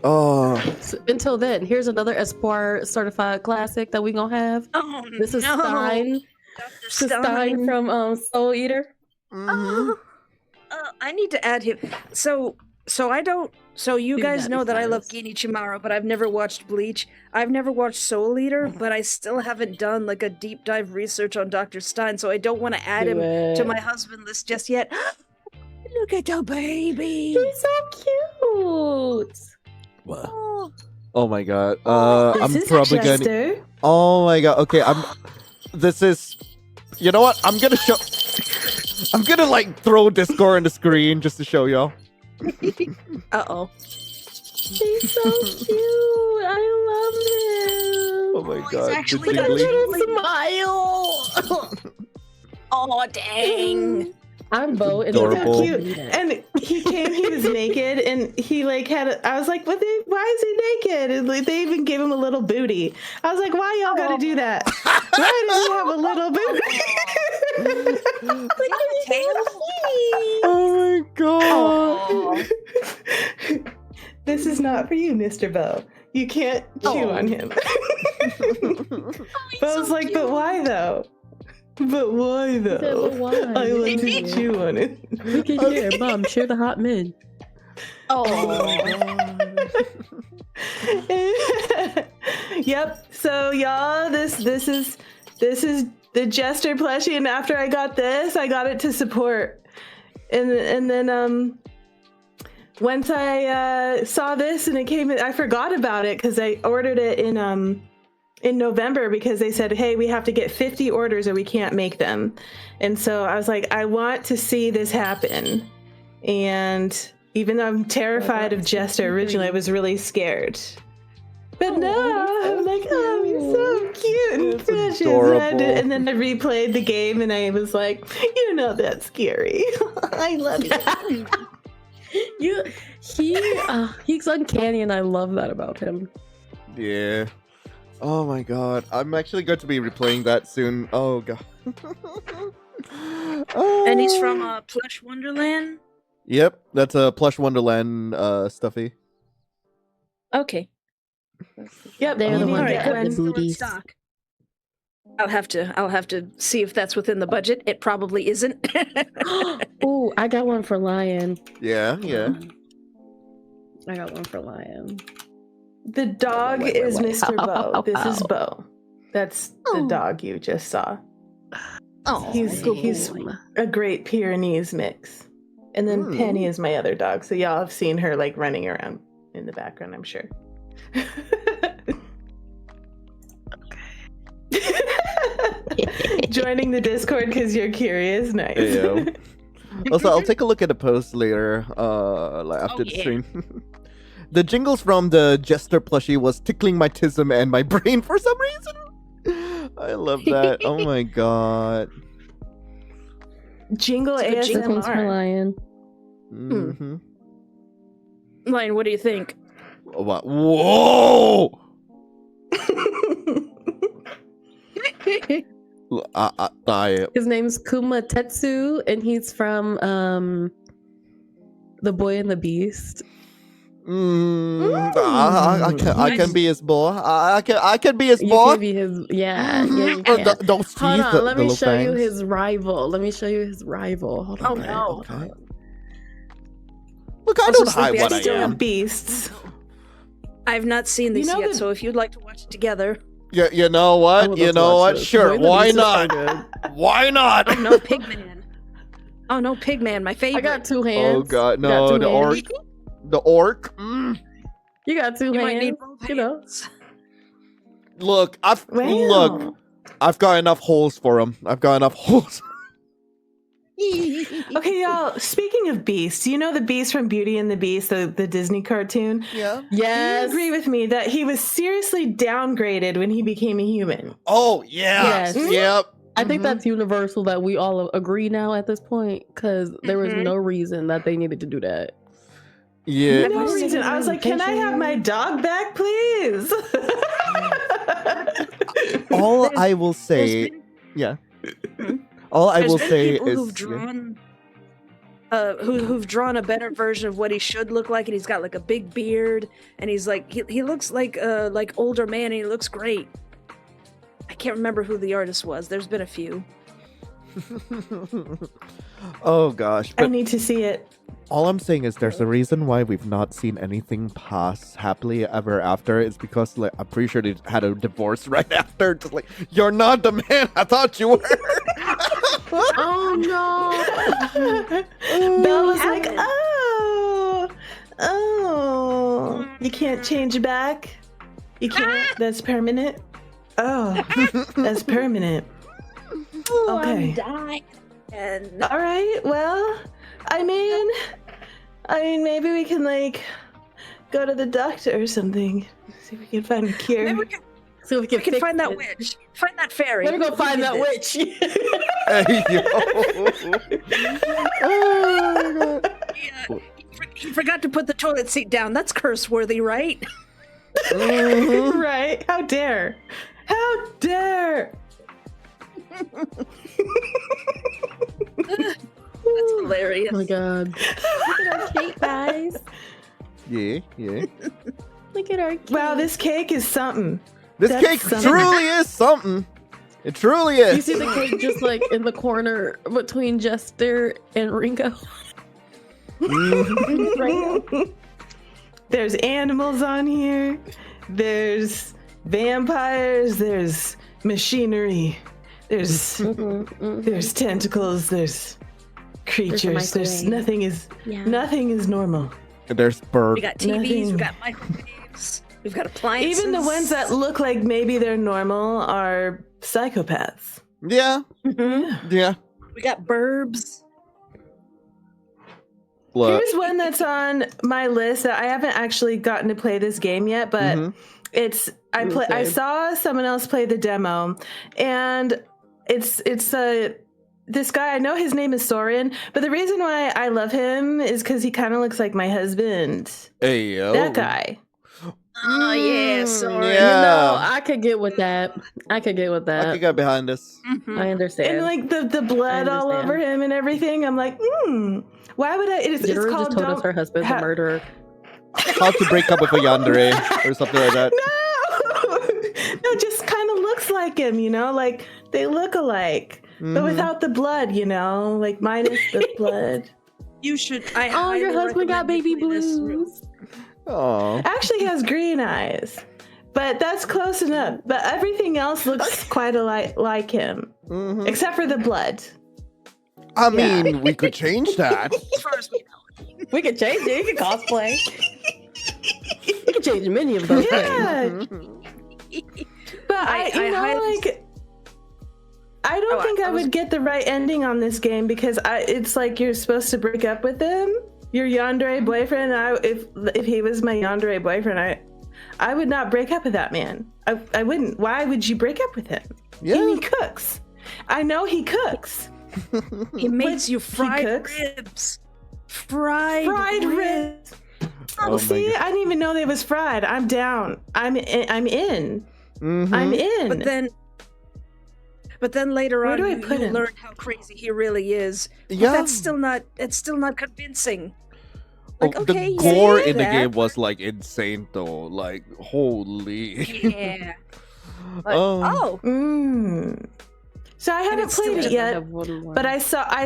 [SPEAKER 1] Oh,
[SPEAKER 3] So, until then, here's another Espoir certified classic that we gonna have.
[SPEAKER 4] Oh,
[SPEAKER 3] This is
[SPEAKER 4] no.
[SPEAKER 3] Stein.
[SPEAKER 4] Dr.
[SPEAKER 3] This is Stein from Soul Eater.
[SPEAKER 1] mhm.
[SPEAKER 4] I need to add him. So I don't. So you
[SPEAKER 3] Do
[SPEAKER 4] guys
[SPEAKER 3] that,
[SPEAKER 4] know that I love
[SPEAKER 3] Cyrus.
[SPEAKER 4] Genichimaru, but I've never watched Bleach. I've never watched Soul Eater, but I still haven't done like a deep dive research on Dr. Stein, so I don't want to add
[SPEAKER 3] Do
[SPEAKER 4] him
[SPEAKER 3] it.
[SPEAKER 4] to my husband list just yet. Look at the baby.
[SPEAKER 3] He's so cute.
[SPEAKER 1] What?
[SPEAKER 4] Oh,
[SPEAKER 1] Oh my god.
[SPEAKER 2] This
[SPEAKER 1] I'm
[SPEAKER 2] is
[SPEAKER 1] probably gonna.
[SPEAKER 2] Jester.
[SPEAKER 1] Oh my god. Okay, This is. You know what? I'm gonna show. I'm gonna like throw Discord on the screen just to show y'all.
[SPEAKER 4] Uh-oh.
[SPEAKER 3] He's so cute. I love him.
[SPEAKER 1] Oh my
[SPEAKER 4] he's
[SPEAKER 1] god.
[SPEAKER 4] actually
[SPEAKER 1] the
[SPEAKER 4] got a
[SPEAKER 1] jiggly.
[SPEAKER 3] Smile.
[SPEAKER 4] Oh, dang.
[SPEAKER 3] I'm Bo. And
[SPEAKER 1] Adorable.
[SPEAKER 2] So cute. And he came, he was naked, and he like I was like, why is he naked? And like, they even gave him a little booty. I was like, why y'all gotta do that? Why does he have a little booty?
[SPEAKER 1] Oh my god.
[SPEAKER 2] This is not for you, Mr. Bo. You can't chew on him. Bo's like, but why though? But why though?
[SPEAKER 3] But why?
[SPEAKER 2] I want to chew on it.
[SPEAKER 3] We can hear Mom. Share the hot men.
[SPEAKER 2] Yep. So y'all, this is the Jester plushie, and after I got this, I got it to support, and then once I saw this and it came, I forgot about it because I ordered it in November because they said, hey, we have to get 50 orders or we can't make them. And so I was like, I want to see this happen. And even though I'm terrified of Jester originally, I was really scared. But now I'm like, oh, he's so cute and
[SPEAKER 1] It's
[SPEAKER 2] precious.
[SPEAKER 1] adorable.
[SPEAKER 2] And then I replayed the game and I was like, you're not that scary. I love you.
[SPEAKER 3] He's uncanny, and I love that about him.
[SPEAKER 1] Yeah. Oh my god. I'm actually going to be replaying that soon. Oh god.
[SPEAKER 4] And he's from Plush Wonderland?
[SPEAKER 1] Yep, that's a Plush Wonderland stuffy.
[SPEAKER 4] Okay.
[SPEAKER 2] Yep,
[SPEAKER 3] They're the
[SPEAKER 2] you
[SPEAKER 3] ones
[SPEAKER 2] need
[SPEAKER 3] that
[SPEAKER 2] to
[SPEAKER 3] have
[SPEAKER 2] get
[SPEAKER 3] the
[SPEAKER 2] one.
[SPEAKER 3] booties.
[SPEAKER 4] Stock. I'll have to see if that's within the budget. It probably isn't.
[SPEAKER 3] Ooh, I got one for Lion.
[SPEAKER 1] Yeah, yeah.
[SPEAKER 3] I got one for Lion.
[SPEAKER 2] The dog
[SPEAKER 3] Wait.
[SPEAKER 2] is Mr. Bo. This is
[SPEAKER 3] Ow.
[SPEAKER 2] Bo. That's the dog you just saw.
[SPEAKER 4] Oh,
[SPEAKER 2] He's a great Pyrenees mix. And then Penny is my other dog. So y'all have seen her like running around in the background, I'm sure. Joining the Discord because you're curious. Nice.
[SPEAKER 1] Yeah. Also, I'll take a look at the post later, like after the stream. The jingles from the Jester plushie was tickling my tism and my brain for some reason. I love that. Oh my god.
[SPEAKER 2] Jingle
[SPEAKER 3] This one's for
[SPEAKER 2] ASMR.
[SPEAKER 3] Lion.
[SPEAKER 1] Mm-hmm.
[SPEAKER 4] Lion, what do you think?
[SPEAKER 1] What? Whoa!
[SPEAKER 3] His name's Kuma Tetsu, and he's from The Boy and the Beast.
[SPEAKER 1] I can be his boy. I can be his
[SPEAKER 3] You
[SPEAKER 1] boy.
[SPEAKER 3] can be his, yeah, you can.
[SPEAKER 1] Those
[SPEAKER 3] Hold
[SPEAKER 1] teeth,
[SPEAKER 3] on, let me
[SPEAKER 1] little
[SPEAKER 3] show you
[SPEAKER 1] fangs.
[SPEAKER 3] his rival. Hold on.
[SPEAKER 4] Oh, no.
[SPEAKER 1] Okay. Look, I
[SPEAKER 4] Also,
[SPEAKER 1] don't hide
[SPEAKER 4] Sleepy, I
[SPEAKER 1] what I
[SPEAKER 4] still
[SPEAKER 1] am.
[SPEAKER 2] Beasts.
[SPEAKER 4] I've not seen this
[SPEAKER 2] You know
[SPEAKER 4] yet,
[SPEAKER 2] the-
[SPEAKER 4] so if you'd like to watch it together.
[SPEAKER 1] Yeah, you know
[SPEAKER 3] I
[SPEAKER 1] what?
[SPEAKER 3] would
[SPEAKER 1] You
[SPEAKER 3] love to
[SPEAKER 1] know
[SPEAKER 3] watch
[SPEAKER 1] what?
[SPEAKER 3] this.
[SPEAKER 1] Sure,
[SPEAKER 3] Boy and the
[SPEAKER 1] why
[SPEAKER 3] Beast is so
[SPEAKER 1] not?
[SPEAKER 3] good.
[SPEAKER 1] Why not?
[SPEAKER 4] Oh no, Pigman. Oh no, Pigman, my
[SPEAKER 3] I
[SPEAKER 4] favorite.
[SPEAKER 3] got two hands.
[SPEAKER 1] Oh god,
[SPEAKER 3] You got
[SPEAKER 1] no,
[SPEAKER 3] two
[SPEAKER 1] the
[SPEAKER 3] hands.
[SPEAKER 1] orc. The orc.
[SPEAKER 3] You got two
[SPEAKER 4] You might need
[SPEAKER 3] hands.
[SPEAKER 4] both
[SPEAKER 3] You know.
[SPEAKER 4] hands.
[SPEAKER 1] Look,
[SPEAKER 2] Wow.
[SPEAKER 1] I've got enough holes for him. I've got enough holes.
[SPEAKER 2] Okay, y'all. Speaking of beasts, you know the beast from Beauty and the Beast, the Disney cartoon?
[SPEAKER 1] Yeah.
[SPEAKER 3] Yes.
[SPEAKER 2] You agree with me that he was seriously downgraded when he became a human.
[SPEAKER 1] Oh yeah.
[SPEAKER 3] Yes.
[SPEAKER 1] Yep.
[SPEAKER 3] I think that's universal that we all agree now at this point, because there was no reason that they needed to do that.
[SPEAKER 1] Yeah.
[SPEAKER 2] No reason. I was like, can I have my dog back, please?
[SPEAKER 1] All I will
[SPEAKER 4] There's
[SPEAKER 1] say,
[SPEAKER 4] been-
[SPEAKER 1] yeah. All I
[SPEAKER 4] there's
[SPEAKER 1] will
[SPEAKER 4] been
[SPEAKER 1] say
[SPEAKER 4] people
[SPEAKER 1] is,
[SPEAKER 4] who've drawn, who've drawn a better version of what he should look like, and he's got like a big beard, and he's like he looks like older man, and he looks great. I can't remember who the artist was. There's been a few.
[SPEAKER 1] oh gosh,
[SPEAKER 2] I
[SPEAKER 1] but
[SPEAKER 2] need to see it.
[SPEAKER 1] all I'm saying is there's a reason why we've not seen anything past happily ever after. It's because like I'm pretty sure they had a divorce right after. Just like, you're not the man I thought you were.
[SPEAKER 3] Oh no!
[SPEAKER 2] Belle was like, oh, you can't change back. You can't? That's permanent? Oh, that's permanent.
[SPEAKER 4] Oh,
[SPEAKER 2] Okay.
[SPEAKER 4] I'm dying. And
[SPEAKER 2] All right. Well, I mean, maybe we can like go to the doctor or something. See if we can find a cure.
[SPEAKER 4] maybe we can,
[SPEAKER 3] So we can,
[SPEAKER 4] we can
[SPEAKER 3] fix
[SPEAKER 4] find that
[SPEAKER 3] it.
[SPEAKER 4] witch. Find that fairy.
[SPEAKER 3] Let me go find that
[SPEAKER 4] witch.
[SPEAKER 3] witch.
[SPEAKER 1] Hey, yo. Oh, my God.
[SPEAKER 4] Yeah, he forgot to put the toilet seat down. That's curse-worthy, right?
[SPEAKER 1] Mhm.
[SPEAKER 2] Right? How dare? How dare?
[SPEAKER 4] That's hilarious.
[SPEAKER 3] Oh my god. Look at our cake, guys.
[SPEAKER 1] Yeah, yeah.
[SPEAKER 3] Look at our cake.
[SPEAKER 2] Wow, this cake is something.
[SPEAKER 1] This
[SPEAKER 2] That's
[SPEAKER 1] cake
[SPEAKER 2] something.
[SPEAKER 1] truly is something. It truly
[SPEAKER 3] You
[SPEAKER 1] is.
[SPEAKER 3] see the cake just like in the corner between Jester and Ringo.
[SPEAKER 1] Mhm.
[SPEAKER 2] There's animals on here. There's vampires. There's machinery. There's there's tentacles. There's creatures. There's
[SPEAKER 3] microwave.
[SPEAKER 2] nothing is normal.
[SPEAKER 1] There's bird.
[SPEAKER 4] We got TVs,
[SPEAKER 2] Nothing.
[SPEAKER 4] we got microwaves, we've got appliances.
[SPEAKER 2] Even the ones that look like maybe they're normal are psychopaths.
[SPEAKER 1] Yeah,
[SPEAKER 2] Yeah.
[SPEAKER 1] yeah.
[SPEAKER 4] we got burbs.
[SPEAKER 1] Look.
[SPEAKER 2] Here's one that's on my list that I haven't actually gotten to play this game yet, but
[SPEAKER 1] Mhm.
[SPEAKER 2] I saw someone else play the demo, and it's this guy. I know his name is Soren, but the reason why I love him is because he kind of looks like my husband.
[SPEAKER 1] Hey, yo.
[SPEAKER 2] That guy.
[SPEAKER 4] Oh yeah, sorry.
[SPEAKER 1] Yeah.
[SPEAKER 3] You know, I could get with that. I could get with
[SPEAKER 1] I
[SPEAKER 3] that.
[SPEAKER 1] could get behind this.
[SPEAKER 4] Mhm.
[SPEAKER 3] I understand.
[SPEAKER 2] And like the blood all
[SPEAKER 3] understand.
[SPEAKER 2] over him and everything. I'm like, why would I? It's
[SPEAKER 3] Jitteru
[SPEAKER 2] called
[SPEAKER 3] just told us her husband's a murderer.
[SPEAKER 1] How to break up with a yandere or something like that.
[SPEAKER 2] No, just kind of looks like him, you know, like they look alike, but
[SPEAKER 1] Mhm.
[SPEAKER 2] without the blood, you know, like minus the blood.
[SPEAKER 4] You should.
[SPEAKER 3] Oh, your
[SPEAKER 4] highly
[SPEAKER 3] husband got
[SPEAKER 4] recommend you
[SPEAKER 3] baby
[SPEAKER 4] play this.
[SPEAKER 3] blues.
[SPEAKER 1] Aw.
[SPEAKER 2] Actually, he has green eyes, but that's close enough. But everything else looks quite like him,
[SPEAKER 1] Mhm.
[SPEAKER 2] except for the blood.
[SPEAKER 1] I mean, we could change that.
[SPEAKER 4] As far as we know.
[SPEAKER 3] We could change it. You can cosplay. We could change many of those things.
[SPEAKER 2] Yeah,
[SPEAKER 1] Mhm.
[SPEAKER 2] but
[SPEAKER 4] I highly-
[SPEAKER 2] I don't
[SPEAKER 4] Oh,
[SPEAKER 2] think
[SPEAKER 4] I
[SPEAKER 2] I
[SPEAKER 4] was-
[SPEAKER 2] would get the right ending on this game because it's like you're supposed to break up with him, your yandere boyfriend. If he was my yandere boyfriend, I would not break up with that man. I wouldn't. Why would you break up with him?
[SPEAKER 1] Yeah.
[SPEAKER 2] He cooks. I know he cooks.
[SPEAKER 4] He makes you
[SPEAKER 2] He
[SPEAKER 4] fried
[SPEAKER 2] cooks?
[SPEAKER 4] ribs. Fried
[SPEAKER 2] ribs.
[SPEAKER 1] Oh my
[SPEAKER 2] See,
[SPEAKER 1] God.
[SPEAKER 2] I didn't even know they was fried. I'm down. I'm in.
[SPEAKER 1] Mhm.
[SPEAKER 2] I'm in.
[SPEAKER 4] But then later
[SPEAKER 2] Where
[SPEAKER 4] on,
[SPEAKER 2] do I
[SPEAKER 4] you
[SPEAKER 2] put him?
[SPEAKER 4] learn how crazy he really is. But
[SPEAKER 1] Yeah.
[SPEAKER 4] that's still not. It's still not convincing. Like,
[SPEAKER 1] Oh,
[SPEAKER 4] okay,
[SPEAKER 1] the
[SPEAKER 4] you
[SPEAKER 1] gore
[SPEAKER 4] say
[SPEAKER 1] in the
[SPEAKER 4] that,
[SPEAKER 1] game was like insane though. Like holy.
[SPEAKER 4] Yeah. But,
[SPEAKER 1] Oh.
[SPEAKER 2] Mm. So I haven't
[SPEAKER 4] it's still
[SPEAKER 2] played it
[SPEAKER 4] just
[SPEAKER 2] yet, but I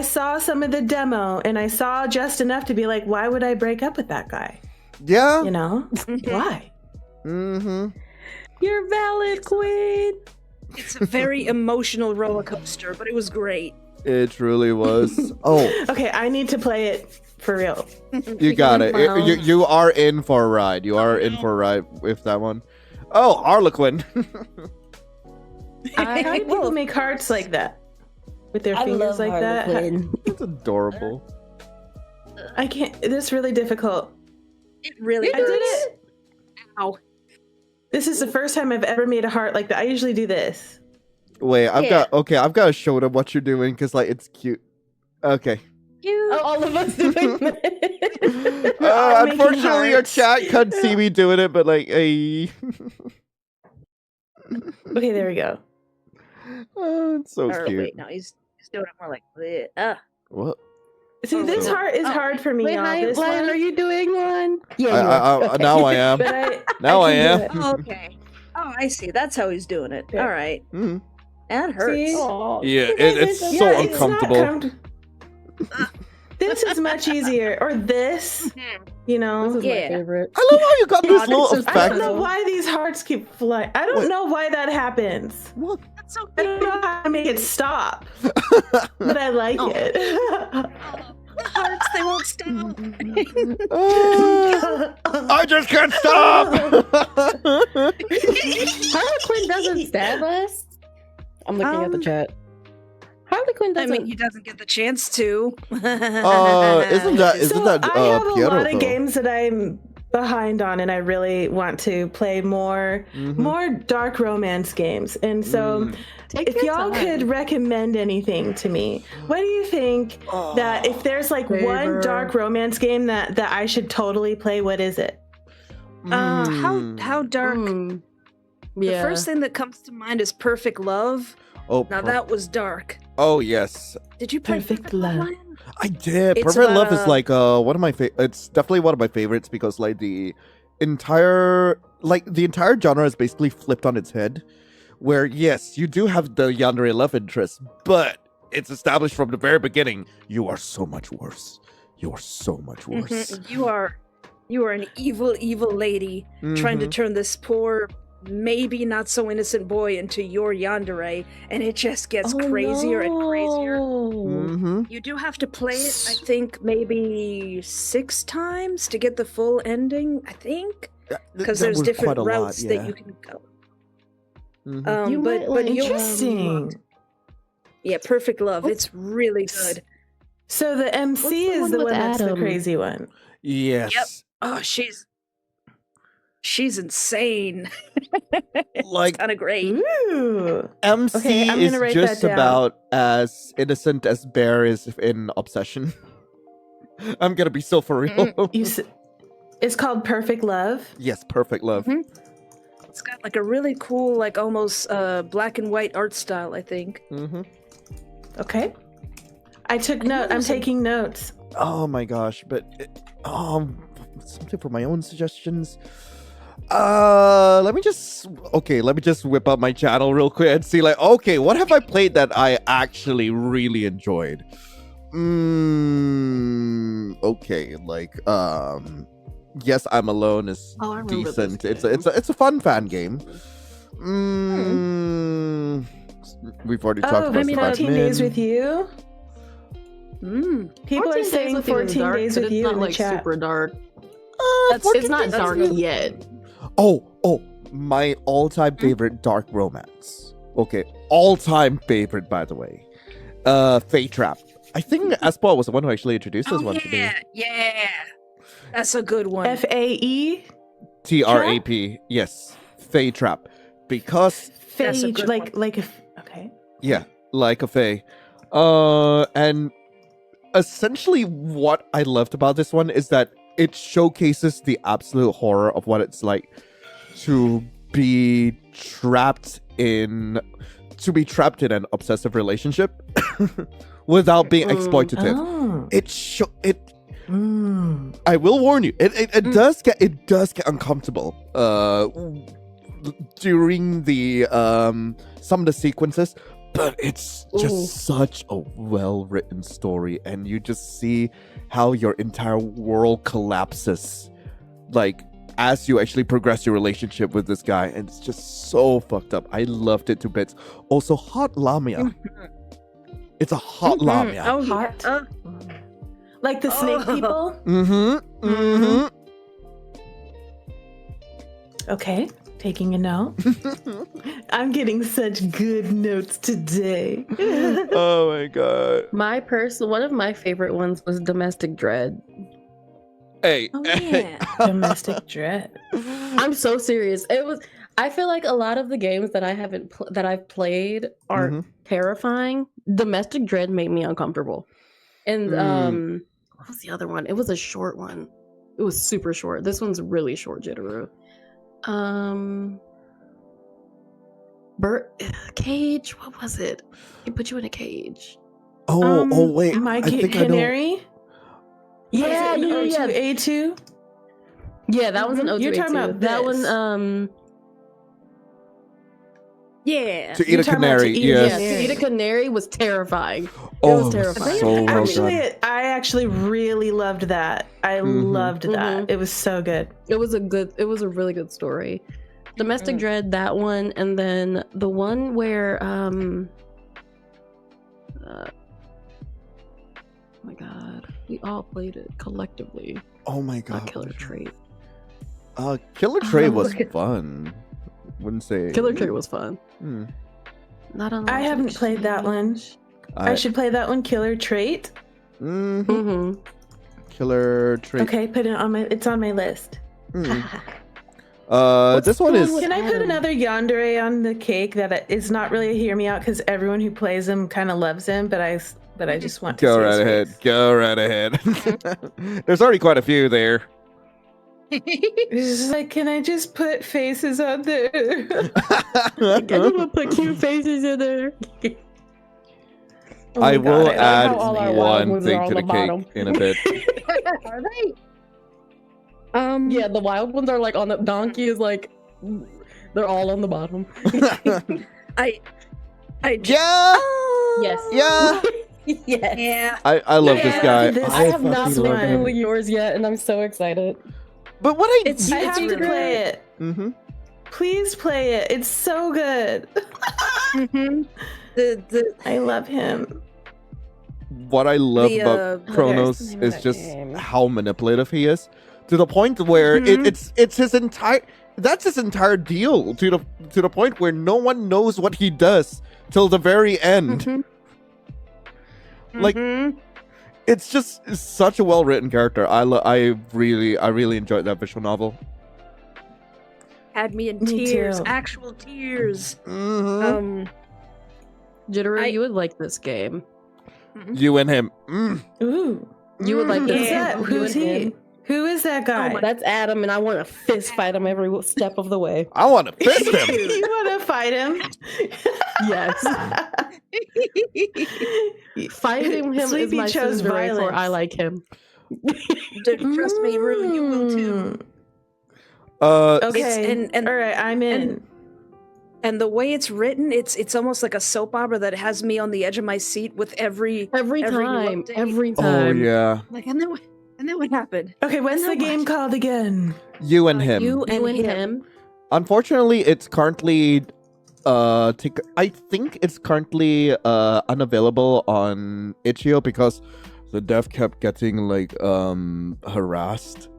[SPEAKER 2] saw some of the demo, and I saw just enough to be like, why would I break up with that guy?
[SPEAKER 1] Yeah.
[SPEAKER 2] You know, why?
[SPEAKER 1] Mm-hmm.
[SPEAKER 3] You're valid, Queen.
[SPEAKER 4] it's a very emotional roller coaster, but it was great.
[SPEAKER 1] It truly was. Oh,
[SPEAKER 2] Okay, I need to play it for real.
[SPEAKER 1] you got it.
[SPEAKER 3] Wow.
[SPEAKER 1] You are in for a ride. You are in for a ride with that one. Oh, Harlequin.
[SPEAKER 2] How do people make hearts like that with their fingers like that?
[SPEAKER 1] It's adorable.
[SPEAKER 2] I can't. This is really difficult.
[SPEAKER 4] It really
[SPEAKER 2] I did
[SPEAKER 4] hurts.
[SPEAKER 2] it.
[SPEAKER 4] Ow.
[SPEAKER 2] This is the first time I've ever made a heart like that. I usually do this.
[SPEAKER 1] Wait, I've
[SPEAKER 4] Yeah.
[SPEAKER 1] got to show them what you're doing because like it's cute. Okay.
[SPEAKER 3] Oh, all of us doing that.
[SPEAKER 2] I'm making
[SPEAKER 1] Unfortunately, your
[SPEAKER 2] hearts.
[SPEAKER 1] chat couldn't see me doing it, but like, hey.
[SPEAKER 2] Okay, there we go.
[SPEAKER 1] Oh, it's so
[SPEAKER 4] Or
[SPEAKER 1] cute.
[SPEAKER 4] wait, no, he's doing it more like this.
[SPEAKER 1] What?
[SPEAKER 2] See, this
[SPEAKER 1] Oh.
[SPEAKER 2] heart is hard for me,
[SPEAKER 3] Wait,
[SPEAKER 2] y'all.
[SPEAKER 3] hi,
[SPEAKER 2] This
[SPEAKER 3] Lion,
[SPEAKER 2] one,
[SPEAKER 3] are you doing one?
[SPEAKER 1] I now I am.
[SPEAKER 2] but I
[SPEAKER 1] Now I
[SPEAKER 2] can do
[SPEAKER 1] am.
[SPEAKER 2] it.
[SPEAKER 4] Oh, okay. Oh, I see. That's how he's doing it.
[SPEAKER 2] Yeah.
[SPEAKER 4] All right.
[SPEAKER 1] Mhm.
[SPEAKER 4] That hurts.
[SPEAKER 2] See?
[SPEAKER 3] Aw.
[SPEAKER 1] Yeah, it's so
[SPEAKER 2] Yeah, it's not
[SPEAKER 1] uncomfortable.
[SPEAKER 2] This is much easier. Or this, you know.
[SPEAKER 3] This is
[SPEAKER 4] Yeah.
[SPEAKER 3] my favorite.
[SPEAKER 1] I love how you got this
[SPEAKER 4] God,
[SPEAKER 1] little
[SPEAKER 3] this is
[SPEAKER 2] I
[SPEAKER 1] effect.
[SPEAKER 2] don't know why these hearts keep flying. I don't
[SPEAKER 1] Wait.
[SPEAKER 2] know why that happens.
[SPEAKER 1] What?
[SPEAKER 4] That's so
[SPEAKER 2] I don't know how to make it stop, but I like
[SPEAKER 4] Oh.
[SPEAKER 2] it.
[SPEAKER 4] hearts. They won't stop.
[SPEAKER 1] I just can't stop.
[SPEAKER 3] Harlequin doesn't stab us. I'm looking at the chat. Harlequin
[SPEAKER 4] I
[SPEAKER 3] doesn't.
[SPEAKER 4] mean, he doesn't get the chance to.
[SPEAKER 1] Isn't that
[SPEAKER 2] I have a
[SPEAKER 1] Piero,
[SPEAKER 2] lot of
[SPEAKER 1] though?
[SPEAKER 2] games that I'm behind on, and I really want to play more dark romance games. And so,
[SPEAKER 3] Take
[SPEAKER 2] if
[SPEAKER 3] your
[SPEAKER 2] y'all
[SPEAKER 3] time.
[SPEAKER 2] could recommend anything to me, what do you think that if there's like one dark romance game that I should totally play, what is it?
[SPEAKER 4] How dark? The
[SPEAKER 3] Yeah.
[SPEAKER 4] first thing that comes to mind is Perfect Love.
[SPEAKER 1] Oh,
[SPEAKER 4] Now that was dark.
[SPEAKER 1] Oh yes,
[SPEAKER 4] Did you play
[SPEAKER 2] Perfect
[SPEAKER 4] Perfect
[SPEAKER 2] Love?
[SPEAKER 4] Love? Ryan?
[SPEAKER 1] I did.
[SPEAKER 4] It's
[SPEAKER 1] Perfect Love
[SPEAKER 4] about
[SPEAKER 1] is like one of my it's definitely one of my favorites because like the entire genre is basically flipped on its head. Where yes, you do have the Yandere love interest, but it's established from the very beginning. You are so much worse. You are so much worse.
[SPEAKER 4] You are an evil lady trying to turn this poor, maybe not so innocent boy into your Yandere, and it just gets crazier and crazier. You do have to play it, I think, maybe 6 times to get the full ending, I think. Because there's different routes that you can go.
[SPEAKER 3] You might like
[SPEAKER 2] Interesting.
[SPEAKER 4] Yeah, Perfect Love. It's really good.
[SPEAKER 2] So the MC
[SPEAKER 3] What's the
[SPEAKER 2] is
[SPEAKER 3] one
[SPEAKER 2] the
[SPEAKER 3] with
[SPEAKER 2] one that's the
[SPEAKER 3] Adam?
[SPEAKER 2] crazy one.
[SPEAKER 1] Yes.
[SPEAKER 4] Yep. Oh, she's insane.
[SPEAKER 1] Like
[SPEAKER 4] Kind of great.
[SPEAKER 2] Ooh.
[SPEAKER 1] MC
[SPEAKER 2] Okay, I'm
[SPEAKER 1] is
[SPEAKER 2] gonna write
[SPEAKER 1] just
[SPEAKER 2] that down.
[SPEAKER 1] about as innocent as Bear is in Obsession. I'm gonna be so for real.
[SPEAKER 2] It's called Perfect Love.
[SPEAKER 1] Yes, Perfect Love.
[SPEAKER 4] It's got like a really cool, like almost black and white art style, I think.
[SPEAKER 2] Okay. I took note. I'm taking notes.
[SPEAKER 1] Oh my gosh, but something for my own suggestions. Let me just whip up my channel real quick and see like, okay, what have I played that I actually really enjoyed? Okay, like Yes, I'm Alone is decent. It's a fun fan game. We've already talked about
[SPEAKER 2] 14 Days with You. People are
[SPEAKER 3] 14
[SPEAKER 2] saying
[SPEAKER 3] Days with You is
[SPEAKER 2] 14
[SPEAKER 3] dark,
[SPEAKER 2] Days
[SPEAKER 3] but
[SPEAKER 2] with
[SPEAKER 3] it's
[SPEAKER 2] You
[SPEAKER 3] not
[SPEAKER 2] in the
[SPEAKER 3] like
[SPEAKER 2] chat.
[SPEAKER 3] super dark.
[SPEAKER 1] 14
[SPEAKER 3] It's not
[SPEAKER 1] Days
[SPEAKER 3] dark
[SPEAKER 1] with You.
[SPEAKER 3] yet.
[SPEAKER 1] Oh, my all-time favorite dark romance. Okay, all-time favorite, by the way. Fate Trap. I think Espal was the one who actually introduced this one to me.
[SPEAKER 4] Yeah. That's a good one.
[SPEAKER 2] FAE?
[SPEAKER 1] TRAP. Yes, Fate Trap. Because
[SPEAKER 4] That's a
[SPEAKER 2] Phage,
[SPEAKER 4] good
[SPEAKER 2] like okay.
[SPEAKER 1] yeah, like a fae. And essentially what I loved about this one is that it showcases the absolute horror of what it's like to be trapped in an obsessive relationship without being exploitative.
[SPEAKER 2] Oh.
[SPEAKER 1] I will warn you, it does get uncomfortable during the some of the sequences, but it's just such a well-written story, and you just see how your entire world collapses like as you actually progress your relationship with this guy, and it's just so fucked up. I loved it to bits. Also, hot lamia. It's a hot lamia.
[SPEAKER 4] Oh,
[SPEAKER 2] Hot.
[SPEAKER 4] yeah.
[SPEAKER 2] Like the snake people? Okay, taking a note. I'm getting such good notes today.
[SPEAKER 1] Oh my god.
[SPEAKER 3] One of my favorite ones was Domestic Dread.
[SPEAKER 1] Hey.
[SPEAKER 4] Oh, yeah.
[SPEAKER 2] Domestic Dread.
[SPEAKER 3] I'm so serious. I feel like a lot of the games that I've played are terrifying. Domestic Dread made me uncomfortable. And what was the other one? It was a short one. It was super short. This one's really short, Jitteru. Cage. What was it? It put you in a cage.
[SPEAKER 1] Wait.
[SPEAKER 2] My
[SPEAKER 1] I think
[SPEAKER 2] Canary?
[SPEAKER 3] Yeah.
[SPEAKER 2] O2A2?
[SPEAKER 3] Yeah, that was an O2A2.
[SPEAKER 2] You're talking about
[SPEAKER 3] that
[SPEAKER 2] this.
[SPEAKER 3] one.
[SPEAKER 4] Yeah.
[SPEAKER 1] To eat
[SPEAKER 2] You're
[SPEAKER 1] a
[SPEAKER 2] talking about
[SPEAKER 1] canary,
[SPEAKER 2] To Eat a
[SPEAKER 1] yes.
[SPEAKER 3] Yeah, to eat a canary was terrifying. It
[SPEAKER 1] Oh,
[SPEAKER 3] was terrifying.
[SPEAKER 1] so well done.
[SPEAKER 2] I actually really loved that. I loved that. It was so good.
[SPEAKER 3] It was a really good story. Domestic Dread, that one, and then the one where oh my god, we all played it collectively.
[SPEAKER 1] Oh my god.
[SPEAKER 3] Killer Trait.
[SPEAKER 1] Killer Trait was fun. Wouldn't say.
[SPEAKER 5] Killer Cure was fun.
[SPEAKER 3] Not on.
[SPEAKER 2] I haven't played that one. I should play that one. Killer Trait.
[SPEAKER 5] Mm-hmm.
[SPEAKER 1] Killer Trait.
[SPEAKER 2] Okay, put it on my. It's on my list.
[SPEAKER 1] This one is.
[SPEAKER 2] Can I put another Yandere on the cake that is not really a hear me out because everyone who plays him kind of loves him, but I just want to
[SPEAKER 1] Go
[SPEAKER 2] see
[SPEAKER 1] right
[SPEAKER 2] his
[SPEAKER 1] ahead.
[SPEAKER 2] face.
[SPEAKER 1] Go right ahead. There's already quite a few there.
[SPEAKER 2] It's just like, can I just put faces on there?
[SPEAKER 5] I just want to put cute faces in there.
[SPEAKER 2] Oh my
[SPEAKER 1] I will
[SPEAKER 2] God, I
[SPEAKER 1] add
[SPEAKER 5] how all our wild
[SPEAKER 1] one
[SPEAKER 5] ones
[SPEAKER 1] thing
[SPEAKER 5] are on
[SPEAKER 1] to the
[SPEAKER 5] the bottom.
[SPEAKER 1] cake in a bit.
[SPEAKER 4] Are they?
[SPEAKER 5] Yeah, the wild ones are like on the donkey is like they're all on the bottom.
[SPEAKER 4] I
[SPEAKER 1] Yeah.
[SPEAKER 5] Yes.
[SPEAKER 1] Yeah.
[SPEAKER 5] Yes.
[SPEAKER 4] Yeah.
[SPEAKER 1] I love this guy.
[SPEAKER 2] this-
[SPEAKER 5] I have not
[SPEAKER 1] fucking love him.
[SPEAKER 5] played yours yet, and I'm so excited.
[SPEAKER 1] But what
[SPEAKER 2] I have to
[SPEAKER 4] really
[SPEAKER 2] play it.
[SPEAKER 1] Mm-hmm.
[SPEAKER 2] Please play it. It's so good.
[SPEAKER 4] Mm-hmm.
[SPEAKER 2] I love him.
[SPEAKER 1] What I love
[SPEAKER 4] The,
[SPEAKER 1] about Kronos
[SPEAKER 5] name of
[SPEAKER 1] is
[SPEAKER 5] that
[SPEAKER 1] just
[SPEAKER 5] game?
[SPEAKER 1] how manipulative he is, to the point where it's his entire. That's his entire deal. To the point where no one knows what he does till the very end. Like, it's just such a well written character. I really enjoyed that visual novel.
[SPEAKER 4] Had me in
[SPEAKER 2] Me
[SPEAKER 4] tears,
[SPEAKER 2] too.
[SPEAKER 4] actual tears.
[SPEAKER 1] Mm-hmm.
[SPEAKER 5] Jittery, you would like this game.
[SPEAKER 1] You and him.
[SPEAKER 2] Ooh.
[SPEAKER 5] You would like
[SPEAKER 2] Who's
[SPEAKER 5] this
[SPEAKER 2] that?
[SPEAKER 5] game.
[SPEAKER 2] Who's
[SPEAKER 5] You and
[SPEAKER 2] he?
[SPEAKER 5] him.
[SPEAKER 2] Who is that guy?
[SPEAKER 5] That's Adam, and I want to fist fight him every step of the way.
[SPEAKER 1] I want to fist him.
[SPEAKER 2] You want to fight him?
[SPEAKER 5] Yes. Fighting him
[SPEAKER 2] Sleepy
[SPEAKER 5] is my
[SPEAKER 2] chose
[SPEAKER 5] sister, therefore
[SPEAKER 2] violence.
[SPEAKER 5] I like him.
[SPEAKER 4] Trust me, Rue, you will too.
[SPEAKER 2] Okay.
[SPEAKER 4] and
[SPEAKER 2] all right, I'm in.
[SPEAKER 4] And the way it's written, it's almost like a soap opera that has me on the edge of my seat with every
[SPEAKER 5] Every
[SPEAKER 4] new
[SPEAKER 5] time.
[SPEAKER 4] update.
[SPEAKER 5] Every
[SPEAKER 1] Oh
[SPEAKER 5] time.
[SPEAKER 1] yeah.
[SPEAKER 4] Like, and then what happened?
[SPEAKER 2] Okay, what's
[SPEAKER 4] And
[SPEAKER 2] the
[SPEAKER 4] then
[SPEAKER 2] game
[SPEAKER 4] what?
[SPEAKER 2] called again?
[SPEAKER 1] You and him.
[SPEAKER 4] You
[SPEAKER 5] You
[SPEAKER 4] and
[SPEAKER 5] and
[SPEAKER 4] him.
[SPEAKER 5] him.
[SPEAKER 1] Unfortunately, it's currently I think it's currently unavailable on itch.io because the dev kept getting like harassed.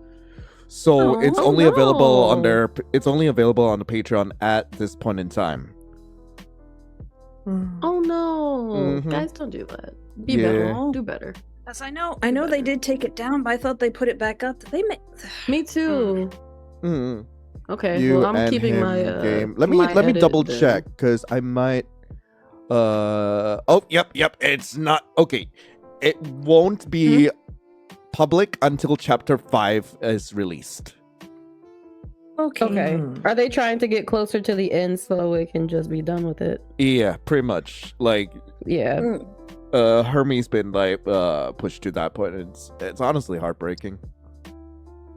[SPEAKER 1] So it's only available on
[SPEAKER 5] no.
[SPEAKER 1] it's only available on the Patreon at this point in time.
[SPEAKER 5] Oh no.
[SPEAKER 1] Mhm.
[SPEAKER 5] Guys, don't do that. Be
[SPEAKER 1] Yeah.
[SPEAKER 5] better. Do better.
[SPEAKER 4] As I know they did take it down, but I thought they put it back up. They
[SPEAKER 5] Me too.
[SPEAKER 1] Mm.
[SPEAKER 5] Okay,
[SPEAKER 1] You
[SPEAKER 5] well I'm
[SPEAKER 1] and
[SPEAKER 5] keeping
[SPEAKER 1] him
[SPEAKER 5] my
[SPEAKER 1] game. Let me
[SPEAKER 5] my edit
[SPEAKER 1] double
[SPEAKER 5] then.
[SPEAKER 1] check because I might. Oh, yep. It's not okay. It won't be public until chapter 5 is released.
[SPEAKER 4] okay.
[SPEAKER 5] Okay. Are they trying to get closer to the end so it can just be done with it?
[SPEAKER 1] Yeah, pretty much. Like,
[SPEAKER 5] Yeah.
[SPEAKER 1] Hermes been like pushed to that point. It's honestly heartbreaking.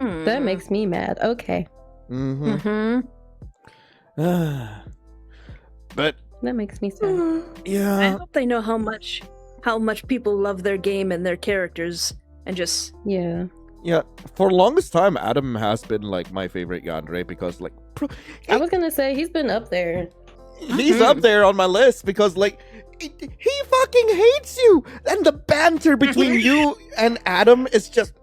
[SPEAKER 5] That makes me mad. Okay.
[SPEAKER 1] Mm-hmm. But
[SPEAKER 5] That makes me sad.
[SPEAKER 4] I
[SPEAKER 1] yeah,
[SPEAKER 4] hope they know how much people love their game and their characters, and just
[SPEAKER 5] Yeah.
[SPEAKER 1] yeah. For the longest time, Adam has been like my favorite Yandere because like
[SPEAKER 5] I was gonna say he's been up there.
[SPEAKER 1] he's up there on my list because like he fucking hates you, and the banter between you and Adam is just.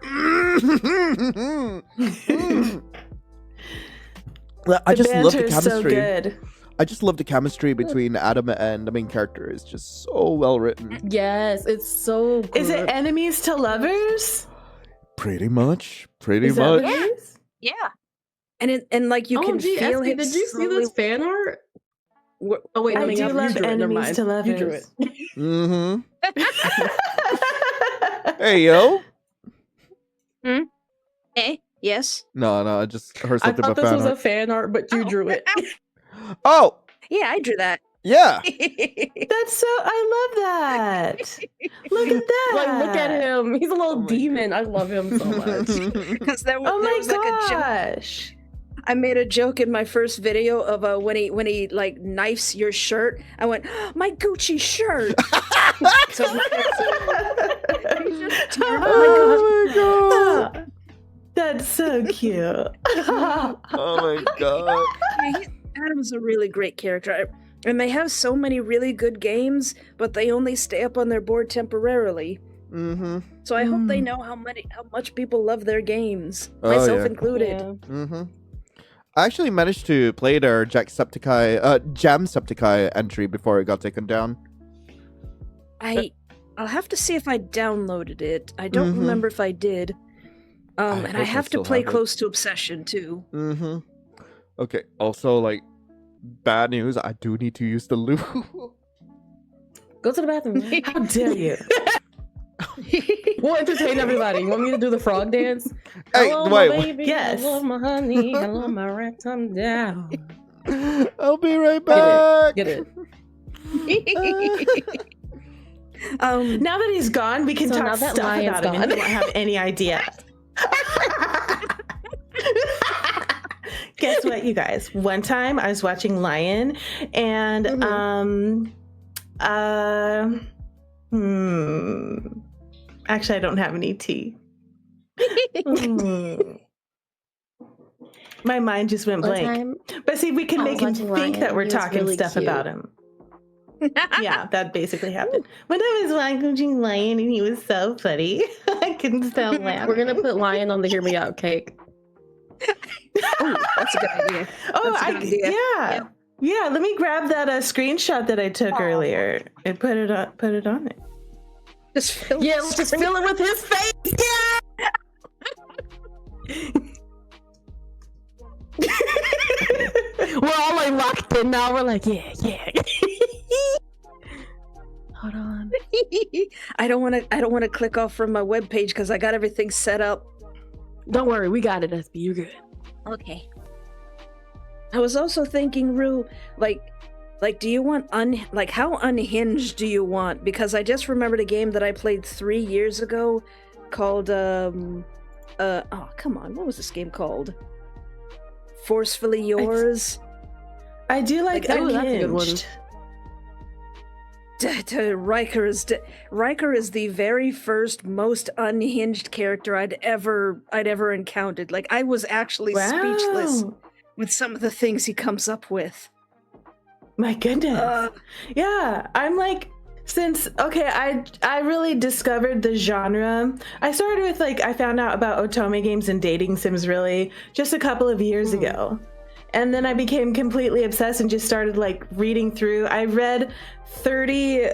[SPEAKER 1] I just love the
[SPEAKER 2] banter's so
[SPEAKER 1] chemistry.
[SPEAKER 2] good.
[SPEAKER 1] I just love the chemistry between Adam and the main character. It's just so well written.
[SPEAKER 5] Yes, it's so good.
[SPEAKER 2] Is it enemies to lovers?
[SPEAKER 1] Pretty much. Pretty
[SPEAKER 2] Is that
[SPEAKER 1] much.
[SPEAKER 2] what it is?
[SPEAKER 4] yeah. And like you can
[SPEAKER 5] gee,
[SPEAKER 4] feel
[SPEAKER 5] Esty,
[SPEAKER 4] him.
[SPEAKER 5] did you see
[SPEAKER 4] slowly-
[SPEAKER 5] this fan art? Oh wait,
[SPEAKER 2] I
[SPEAKER 5] let me
[SPEAKER 2] do
[SPEAKER 5] up.
[SPEAKER 2] love
[SPEAKER 5] You drew it. Never
[SPEAKER 2] enemies
[SPEAKER 5] mind.
[SPEAKER 2] to
[SPEAKER 5] You drew it.
[SPEAKER 2] lovers.
[SPEAKER 1] Mm-hmm. Hey, yo.
[SPEAKER 4] Yes.
[SPEAKER 1] No, I just heard
[SPEAKER 5] I
[SPEAKER 1] something
[SPEAKER 5] thought
[SPEAKER 1] about
[SPEAKER 5] this
[SPEAKER 1] fan
[SPEAKER 5] was a
[SPEAKER 1] art.
[SPEAKER 5] fan art, but you drew it.
[SPEAKER 1] Oh,
[SPEAKER 4] Yeah, I drew that.
[SPEAKER 1] yeah.
[SPEAKER 2] That's so. I love that. Look at that.
[SPEAKER 5] Like, look at him. He's a little
[SPEAKER 1] Oh my
[SPEAKER 5] demon. I love him so much.
[SPEAKER 4] Because there was,
[SPEAKER 2] Oh
[SPEAKER 4] there
[SPEAKER 2] my
[SPEAKER 4] was like a joke.
[SPEAKER 2] gosh.
[SPEAKER 4] I made a joke in my first video of when he like knifes your shirt. I went, my Gucci shirt. So
[SPEAKER 1] Oh my god.
[SPEAKER 2] That's so cute.
[SPEAKER 1] Oh my god.
[SPEAKER 4] Adam's a really great character. And they have so many really good games, but they only stay up on their board temporarily.
[SPEAKER 1] Mm-hmm.
[SPEAKER 4] So I hope they know how much people love their games,
[SPEAKER 1] Oh,
[SPEAKER 4] myself
[SPEAKER 1] yeah.
[SPEAKER 4] included.
[SPEAKER 5] Yeah.
[SPEAKER 1] Mm-hmm. I actually managed to play their Jamsepticeye entry before it got taken down.
[SPEAKER 4] I'll have to see if I downloaded it. I don't remember if I did. And I have to play Close to Obsession too.
[SPEAKER 1] Okay. Also, like, bad news. I do need to use the loo.
[SPEAKER 5] Go to the bathroom.
[SPEAKER 2] How dare you?
[SPEAKER 5] We'll entertain everybody. You want me to do the frog dance?
[SPEAKER 1] Hey,
[SPEAKER 5] Hello,
[SPEAKER 1] wait.
[SPEAKER 5] my baby.
[SPEAKER 2] Yes.
[SPEAKER 5] Hello, my honey. Hello, my rectum down.
[SPEAKER 1] I'll be right back.
[SPEAKER 5] Get it.
[SPEAKER 2] Now that he's gone, we can
[SPEAKER 5] So now
[SPEAKER 2] talk
[SPEAKER 5] that
[SPEAKER 2] stuff
[SPEAKER 5] Lion's
[SPEAKER 2] about him, and
[SPEAKER 5] gone.
[SPEAKER 2] you don't have any idea. Guess what, you guys? One time I was watching Lion, and actually, I don't have any tea. My mind just went blank. But see, we can make him think that we're talking stuff about him. Yeah, that basically happened. When I was watching Lion, and he was so funny, I couldn't stop laughing.
[SPEAKER 5] We're gonna put Lion on the Hear Me Out cake.
[SPEAKER 4] Oh, that's a good idea.
[SPEAKER 2] Oh,
[SPEAKER 4] That's a good idea.
[SPEAKER 2] Yeah. Let me grab that screenshot that I took earlier and put it on it.
[SPEAKER 4] Just fill
[SPEAKER 5] Just fill it with his face. Yeah. We're all like locked in now. We're like, yeah. Hold on.
[SPEAKER 4] I don't want to click off from my webpage because I got everything set up.
[SPEAKER 5] Don't worry, we got it, SB. You're good.
[SPEAKER 4] Okay. I was also thinking, Rue, like, do you want how unhinged do you want? Because I just remembered a game that I played 3 years ago called oh, come on, what was this game called? Forcefully Yours.
[SPEAKER 2] I do like
[SPEAKER 5] That's a good one.
[SPEAKER 2] Unhinged.
[SPEAKER 4] Riker is the very first most unhinged character I'd ever encountered. Like, I was actually speechless with some of the things he comes up with.
[SPEAKER 2] My goodness. Yeah, I'm like, I really discovered the genre. I started with I found out about otome games and dating sims really just a couple of years ago. And then I became completely obsessed and just started reading through. I read 30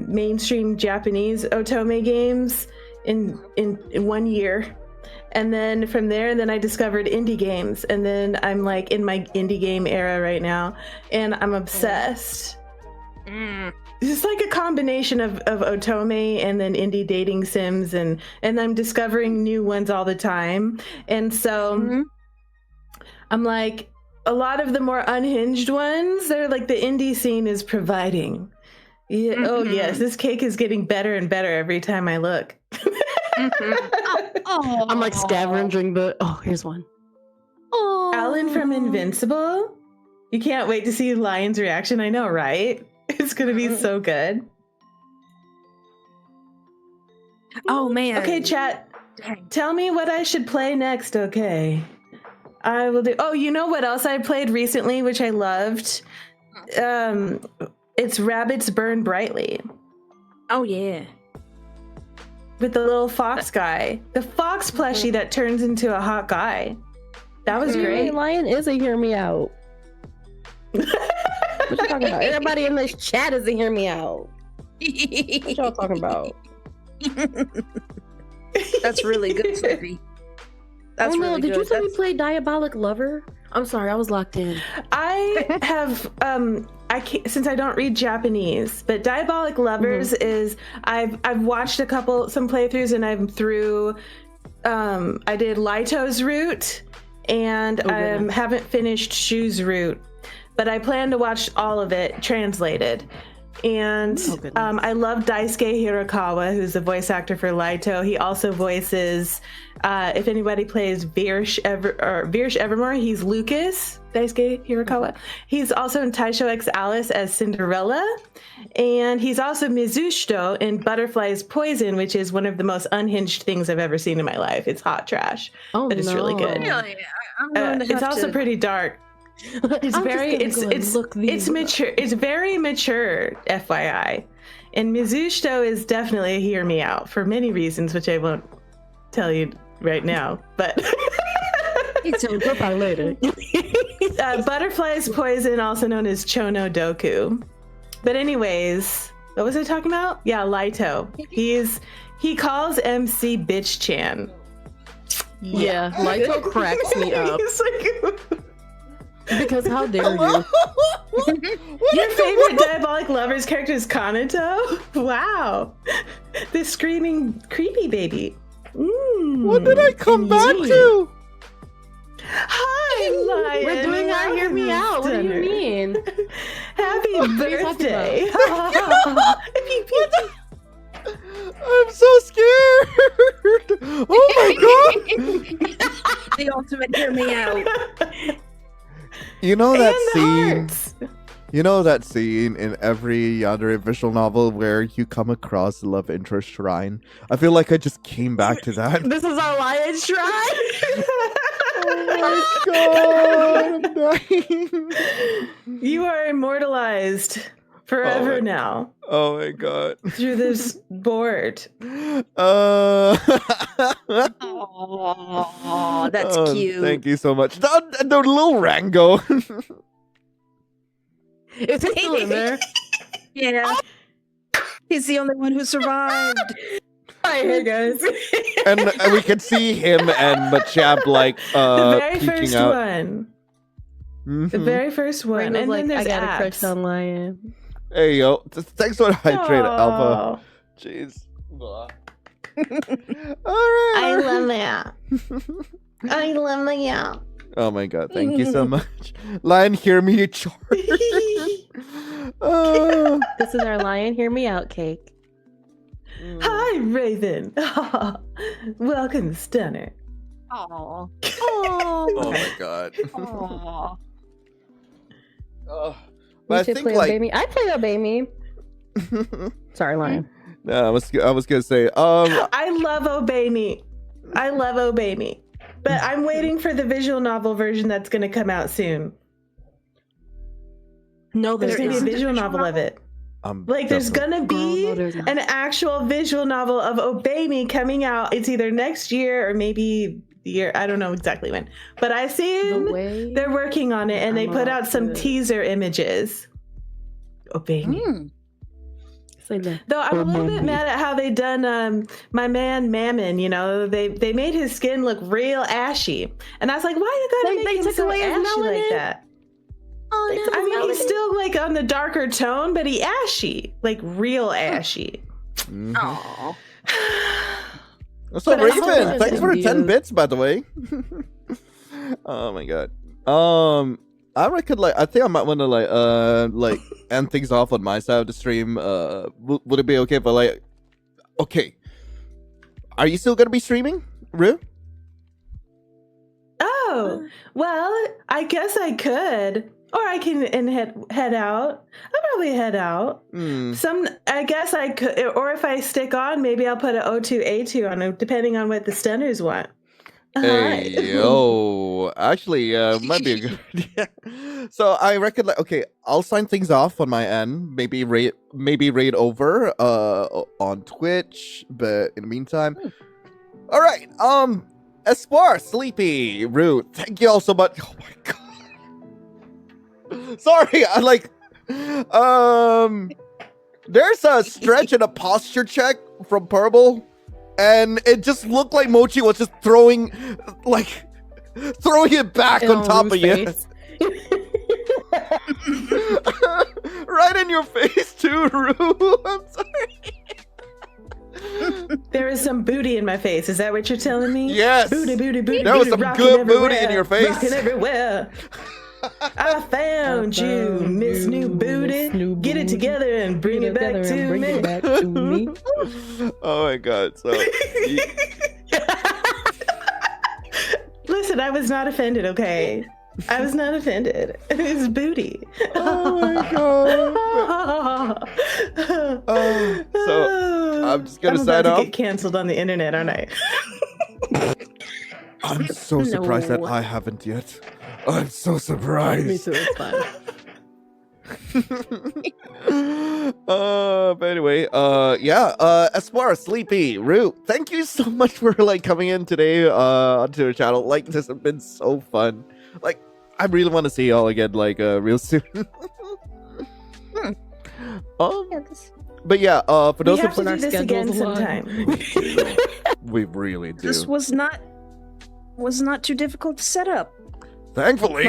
[SPEAKER 2] mainstream Japanese otome games in 1 year. And then from there, I discovered indie games. And then I'm in my indie game era right now. And I'm obsessed. It's a combination of otome and then indie dating sims. And I'm discovering new ones all the time. And so I'm a lot of the more unhinged ones, they're the indie scene is providing. Yeah, oh yes, this cake is getting better and better every time I look.
[SPEAKER 5] I'm scavenging here's one.
[SPEAKER 2] Alan from Invincible. You can't wait to see Lion's reaction. I know, right? It's gonna be so good.
[SPEAKER 4] Oh man.
[SPEAKER 2] Okay, chat. Tell me what I should play next, okay? I will do. Oh, you know what else I played recently, which I loved? It's Rabbits Burn Brightly.
[SPEAKER 4] Oh yeah.
[SPEAKER 2] With the little fox guy, the fox plushie that turns into a hot guy. That was great.
[SPEAKER 5] Lion is a Hear Me Out. What you talking about? Everybody in this chat is a Hear Me Out. What y'all talking about?
[SPEAKER 4] That's really good, Sophie. That's really
[SPEAKER 5] did
[SPEAKER 4] good.
[SPEAKER 5] you say we played Diabolic Lover? I'm sorry, I was locked in.
[SPEAKER 2] I have since I don't read Japanese, but Diabolic Lovers is I've watched some playthroughs and I'm through. I did Laito's route and I haven't finished Shu's route, but I plan to watch all of it translated. And I love Daisuke Hirakawa, who's the voice actor for Laito. He also voices, if anybody plays Virish Evermore, he's Lucas, Daisuke Hirakawa. He's also in Taisho X Alice as Cinderella. And he's also Mizushito in Butterfly's Poison, which is one of the most unhinged things I've ever seen in my life. It's hot trash, but it's really good.
[SPEAKER 4] Really?
[SPEAKER 2] It's also pretty dark. It's mature. It's very mature, FYI. And Mizushito is definitely a Hear Me Out for many reasons, which I won't tell you right now. But
[SPEAKER 5] We'll talk later.
[SPEAKER 2] Butterfly's poison, also known as Chono Doku. But anyways, what was I talking about? Yeah, Lito. He calls MC Bitch Chan.
[SPEAKER 5] Yeah, Lito cracks me up.
[SPEAKER 2] He's like,
[SPEAKER 5] Because how dare you?
[SPEAKER 2] your favorite Diabolic Lovers character is Kanato? Wow. The screaming creepy baby.
[SPEAKER 1] What did I come back to?
[SPEAKER 2] Hi, Lion.
[SPEAKER 5] We're doing our Hear Me Out. What do you mean?
[SPEAKER 2] Happy
[SPEAKER 5] are you
[SPEAKER 2] birthday.
[SPEAKER 1] I'm so scared. Oh my god.
[SPEAKER 4] The ultimate hear me out.
[SPEAKER 1] You know that
[SPEAKER 2] And the
[SPEAKER 1] scene?
[SPEAKER 2] hearts.
[SPEAKER 1] You know that scene in every Yandere visual novel where you come across the love interest shrine? I feel like I just came back to that.
[SPEAKER 5] This is our lion shrine.
[SPEAKER 1] Oh my god, I'm dying.
[SPEAKER 2] You are immortalized forever
[SPEAKER 1] my-
[SPEAKER 2] now
[SPEAKER 1] Oh my god.
[SPEAKER 2] through this board.
[SPEAKER 4] Oh, that's
[SPEAKER 1] Oh,
[SPEAKER 4] cute.
[SPEAKER 1] Thank you so much. The little Rango.
[SPEAKER 5] Is he still in there?
[SPEAKER 4] Yeah. He's the only one who survived.
[SPEAKER 2] Hi, here, guys.
[SPEAKER 1] and we can see him and Machamp like
[SPEAKER 2] The very
[SPEAKER 1] peeking
[SPEAKER 2] first
[SPEAKER 1] out.
[SPEAKER 2] one. The
[SPEAKER 1] Mhm.
[SPEAKER 2] very first one.
[SPEAKER 5] Rainbow's
[SPEAKER 2] And
[SPEAKER 5] like,
[SPEAKER 2] then
[SPEAKER 5] I
[SPEAKER 2] there's
[SPEAKER 5] got a crush
[SPEAKER 2] apps.
[SPEAKER 5] on Lion.
[SPEAKER 1] Hey yo, thanks for the hydrate, Alpha.
[SPEAKER 2] Aw.
[SPEAKER 1] Jeez. Alright.
[SPEAKER 2] I love that. I love that.
[SPEAKER 1] Oh my god, thank you so much. Lion, hear me charge. Oh.
[SPEAKER 5] This is our Lion Hear Me Out cake.
[SPEAKER 2] Hi, Raven. Welcome, Stunner.
[SPEAKER 4] Aw.
[SPEAKER 1] Oh my god.
[SPEAKER 4] Aw.
[SPEAKER 1] Oh.
[SPEAKER 5] You
[SPEAKER 1] But I
[SPEAKER 5] should
[SPEAKER 1] think
[SPEAKER 5] play
[SPEAKER 1] like
[SPEAKER 5] Obey Me. I play Obey Me. Sorry, Lion.
[SPEAKER 1] no, I was gonna say
[SPEAKER 2] I love Obey Me. I love Obey Me. But I'm waiting for the visual novel version that's going to come out soon.
[SPEAKER 5] No,
[SPEAKER 2] There's going to be a
[SPEAKER 4] isn't a
[SPEAKER 2] visual
[SPEAKER 4] visual
[SPEAKER 2] novel of it.
[SPEAKER 1] I'm
[SPEAKER 2] Like, there's
[SPEAKER 1] definitely-
[SPEAKER 2] going to be
[SPEAKER 5] no, there's not.
[SPEAKER 2] an actual visual novel of Obey Me coming out. It's either next year or maybe the year. I don't know exactly when. But I've seen
[SPEAKER 5] The way
[SPEAKER 2] they're working on it and they
[SPEAKER 5] I'm
[SPEAKER 2] put
[SPEAKER 5] up
[SPEAKER 2] out some
[SPEAKER 5] to it.
[SPEAKER 2] teaser images. Obey Me.
[SPEAKER 5] Say that.
[SPEAKER 2] Though I'm a little bit mad at how they done my man Mammon. You know, they made his skin look real ashy, and I was like, why you gotta
[SPEAKER 5] They
[SPEAKER 2] make him
[SPEAKER 5] took
[SPEAKER 2] so
[SPEAKER 5] away his
[SPEAKER 2] ashy like
[SPEAKER 5] melanin?
[SPEAKER 2] that?
[SPEAKER 5] Oh, no,
[SPEAKER 2] I mean, he's still like on the darker tone, but he ashy, like real ashy.
[SPEAKER 1] Mhm.
[SPEAKER 4] Aw.
[SPEAKER 1] So
[SPEAKER 2] But I still
[SPEAKER 1] Raven,
[SPEAKER 2] want
[SPEAKER 1] thanks for the 10
[SPEAKER 5] views.
[SPEAKER 1] bits, by the way. Oh my god. I reckon I think I might want to end things off on my side of the stream. Would it be okay if I okay? Are you still gonna be streaming, Rue?
[SPEAKER 2] Oh, well, I guess I could, or I can head out. I'll probably head out.
[SPEAKER 1] Hmm.
[SPEAKER 2] I guess I could, or if I stick on, maybe I'll put an O2A2 on it, depending on what the stunners want.
[SPEAKER 1] Hey
[SPEAKER 2] Hi.
[SPEAKER 1] yo, actually, might be a good idea. So I reckon, okay, I'll sign things off on my end. Maybe raid over on Twitch. But in the meantime, all right. Espoir, Sleepy, Root, thank you all so much. Oh my god. Sorry, there's a stretch and a posture check from Purple. And it just looked like Mochi was just throwing it back on top of you. Right in your face too, Rue. I'm sorry.
[SPEAKER 2] There is some booty in my face. Is that what you're telling me?
[SPEAKER 1] Yes.
[SPEAKER 2] Booty, booty, booty.
[SPEAKER 1] There was
[SPEAKER 2] booty,
[SPEAKER 1] some
[SPEAKER 2] rocking
[SPEAKER 1] good booty in
[SPEAKER 2] everywhere,
[SPEAKER 1] your face.
[SPEAKER 2] Rocking everywhere. I found you, Miss New Booty.
[SPEAKER 5] Miss New
[SPEAKER 2] Get it
[SPEAKER 5] Booty.
[SPEAKER 2] together and bring it back
[SPEAKER 5] Together and
[SPEAKER 2] to
[SPEAKER 5] bring
[SPEAKER 2] me.
[SPEAKER 5] it back to me.
[SPEAKER 1] Oh my god. So
[SPEAKER 2] Listen, I was not offended, okay? I was not offended. It's booty.
[SPEAKER 1] oh my god. So I'm just gonna
[SPEAKER 2] I'm
[SPEAKER 1] sign
[SPEAKER 2] about to
[SPEAKER 1] off.
[SPEAKER 2] get canceled on the internet, aren't I?
[SPEAKER 1] I'm so surprised that
[SPEAKER 5] No.
[SPEAKER 1] I haven't yet. I'm so
[SPEAKER 5] Me
[SPEAKER 1] surprised.
[SPEAKER 5] too, it's fine.
[SPEAKER 1] But anyway, Espoir, Sleepy, Root, thank you so much for coming in today onto the channel. This has been so fun. I really want to see y'all again, like real soon.
[SPEAKER 4] Yeah, this,
[SPEAKER 1] But yeah, for
[SPEAKER 2] We
[SPEAKER 1] those
[SPEAKER 2] have
[SPEAKER 1] who
[SPEAKER 2] to do this again sometime.
[SPEAKER 1] we really do.
[SPEAKER 4] this was not too difficult to set up.
[SPEAKER 1] Thankfully,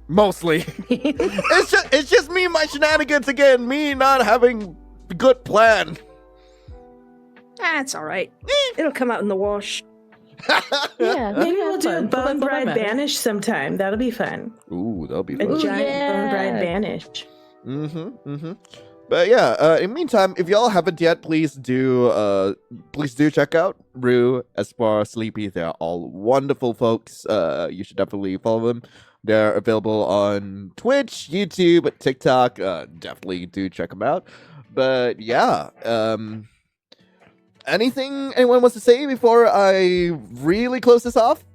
[SPEAKER 4] Mostly.
[SPEAKER 1] it's just me and my shenanigans again. Me not having a good plan.
[SPEAKER 4] That's all right. It'll come out in the wash.
[SPEAKER 3] Yeah,
[SPEAKER 2] Maybe we'll do a
[SPEAKER 3] fun.
[SPEAKER 2] Bone
[SPEAKER 3] That's all that
[SPEAKER 2] Bride
[SPEAKER 3] matters.
[SPEAKER 2] banish sometime. That'll be fun.
[SPEAKER 1] Ooh, that'll be
[SPEAKER 2] A
[SPEAKER 1] fun.
[SPEAKER 3] Ooh,
[SPEAKER 2] giant Bone Bride
[SPEAKER 3] yeah.
[SPEAKER 2] banish.
[SPEAKER 1] But yeah, in the meantime, if y'all haven't yet, please do check out Rue, Espoir, Sleepy. They're all wonderful folks. You should definitely follow them. They're available on Twitch, YouTube, TikTok. Definitely do check them out. But yeah, anything anyone wants to say before I really close this off?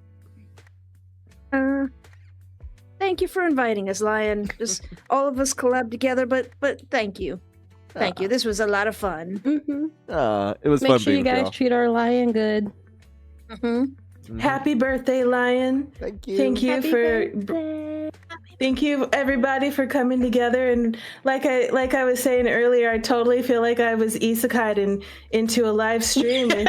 [SPEAKER 4] Thank you for inviting us, Lion. Just all of us collab together, but thank you. Thank you. This was a lot of fun.
[SPEAKER 1] It was
[SPEAKER 3] Make
[SPEAKER 1] fun
[SPEAKER 3] sure
[SPEAKER 1] being
[SPEAKER 3] you
[SPEAKER 1] with
[SPEAKER 3] guys
[SPEAKER 1] y'all.
[SPEAKER 3] treat our lion good.
[SPEAKER 2] Happy birthday, Lion.
[SPEAKER 1] Thank you.
[SPEAKER 2] Thank you Thank you everybody for coming together, and like I was saying earlier, I totally feel like I was isekai'd into a live stream with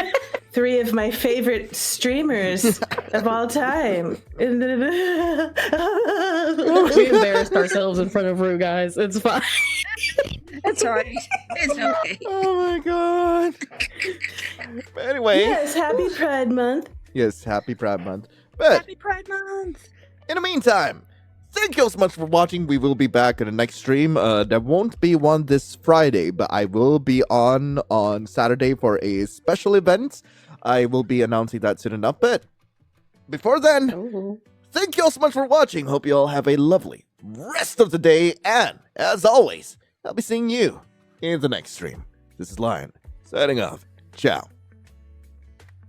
[SPEAKER 2] three of my favorite streamers of all time.
[SPEAKER 3] We embarrassed ourselves in front of Rue, guys. It's fine.
[SPEAKER 4] That's all right. It's okay.
[SPEAKER 1] Oh my god. But anyway.
[SPEAKER 2] Yes, happy Pride Month.
[SPEAKER 1] Yes, happy Pride Month. But
[SPEAKER 4] Happy Pride Month.
[SPEAKER 1] in the meantime, thank you so much for watching. We will be back in the next stream. There won't be one this Friday, but I will be on Saturday for a special event. I will be announcing that soon enough. But before then,
[SPEAKER 3] Ooh.
[SPEAKER 1] thank you all so much for watching. Hope you all have a lovely rest of the day. And as always, I'll be seeing you in the next stream. This is Lion, signing off. Ciao.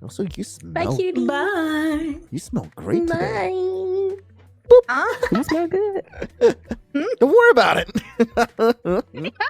[SPEAKER 1] Also, you
[SPEAKER 3] Bye,
[SPEAKER 1] smell.
[SPEAKER 3] cutie.
[SPEAKER 2] Bye.
[SPEAKER 1] You smell great today.
[SPEAKER 3] Bye. You smell good.
[SPEAKER 1] Don't worry about it.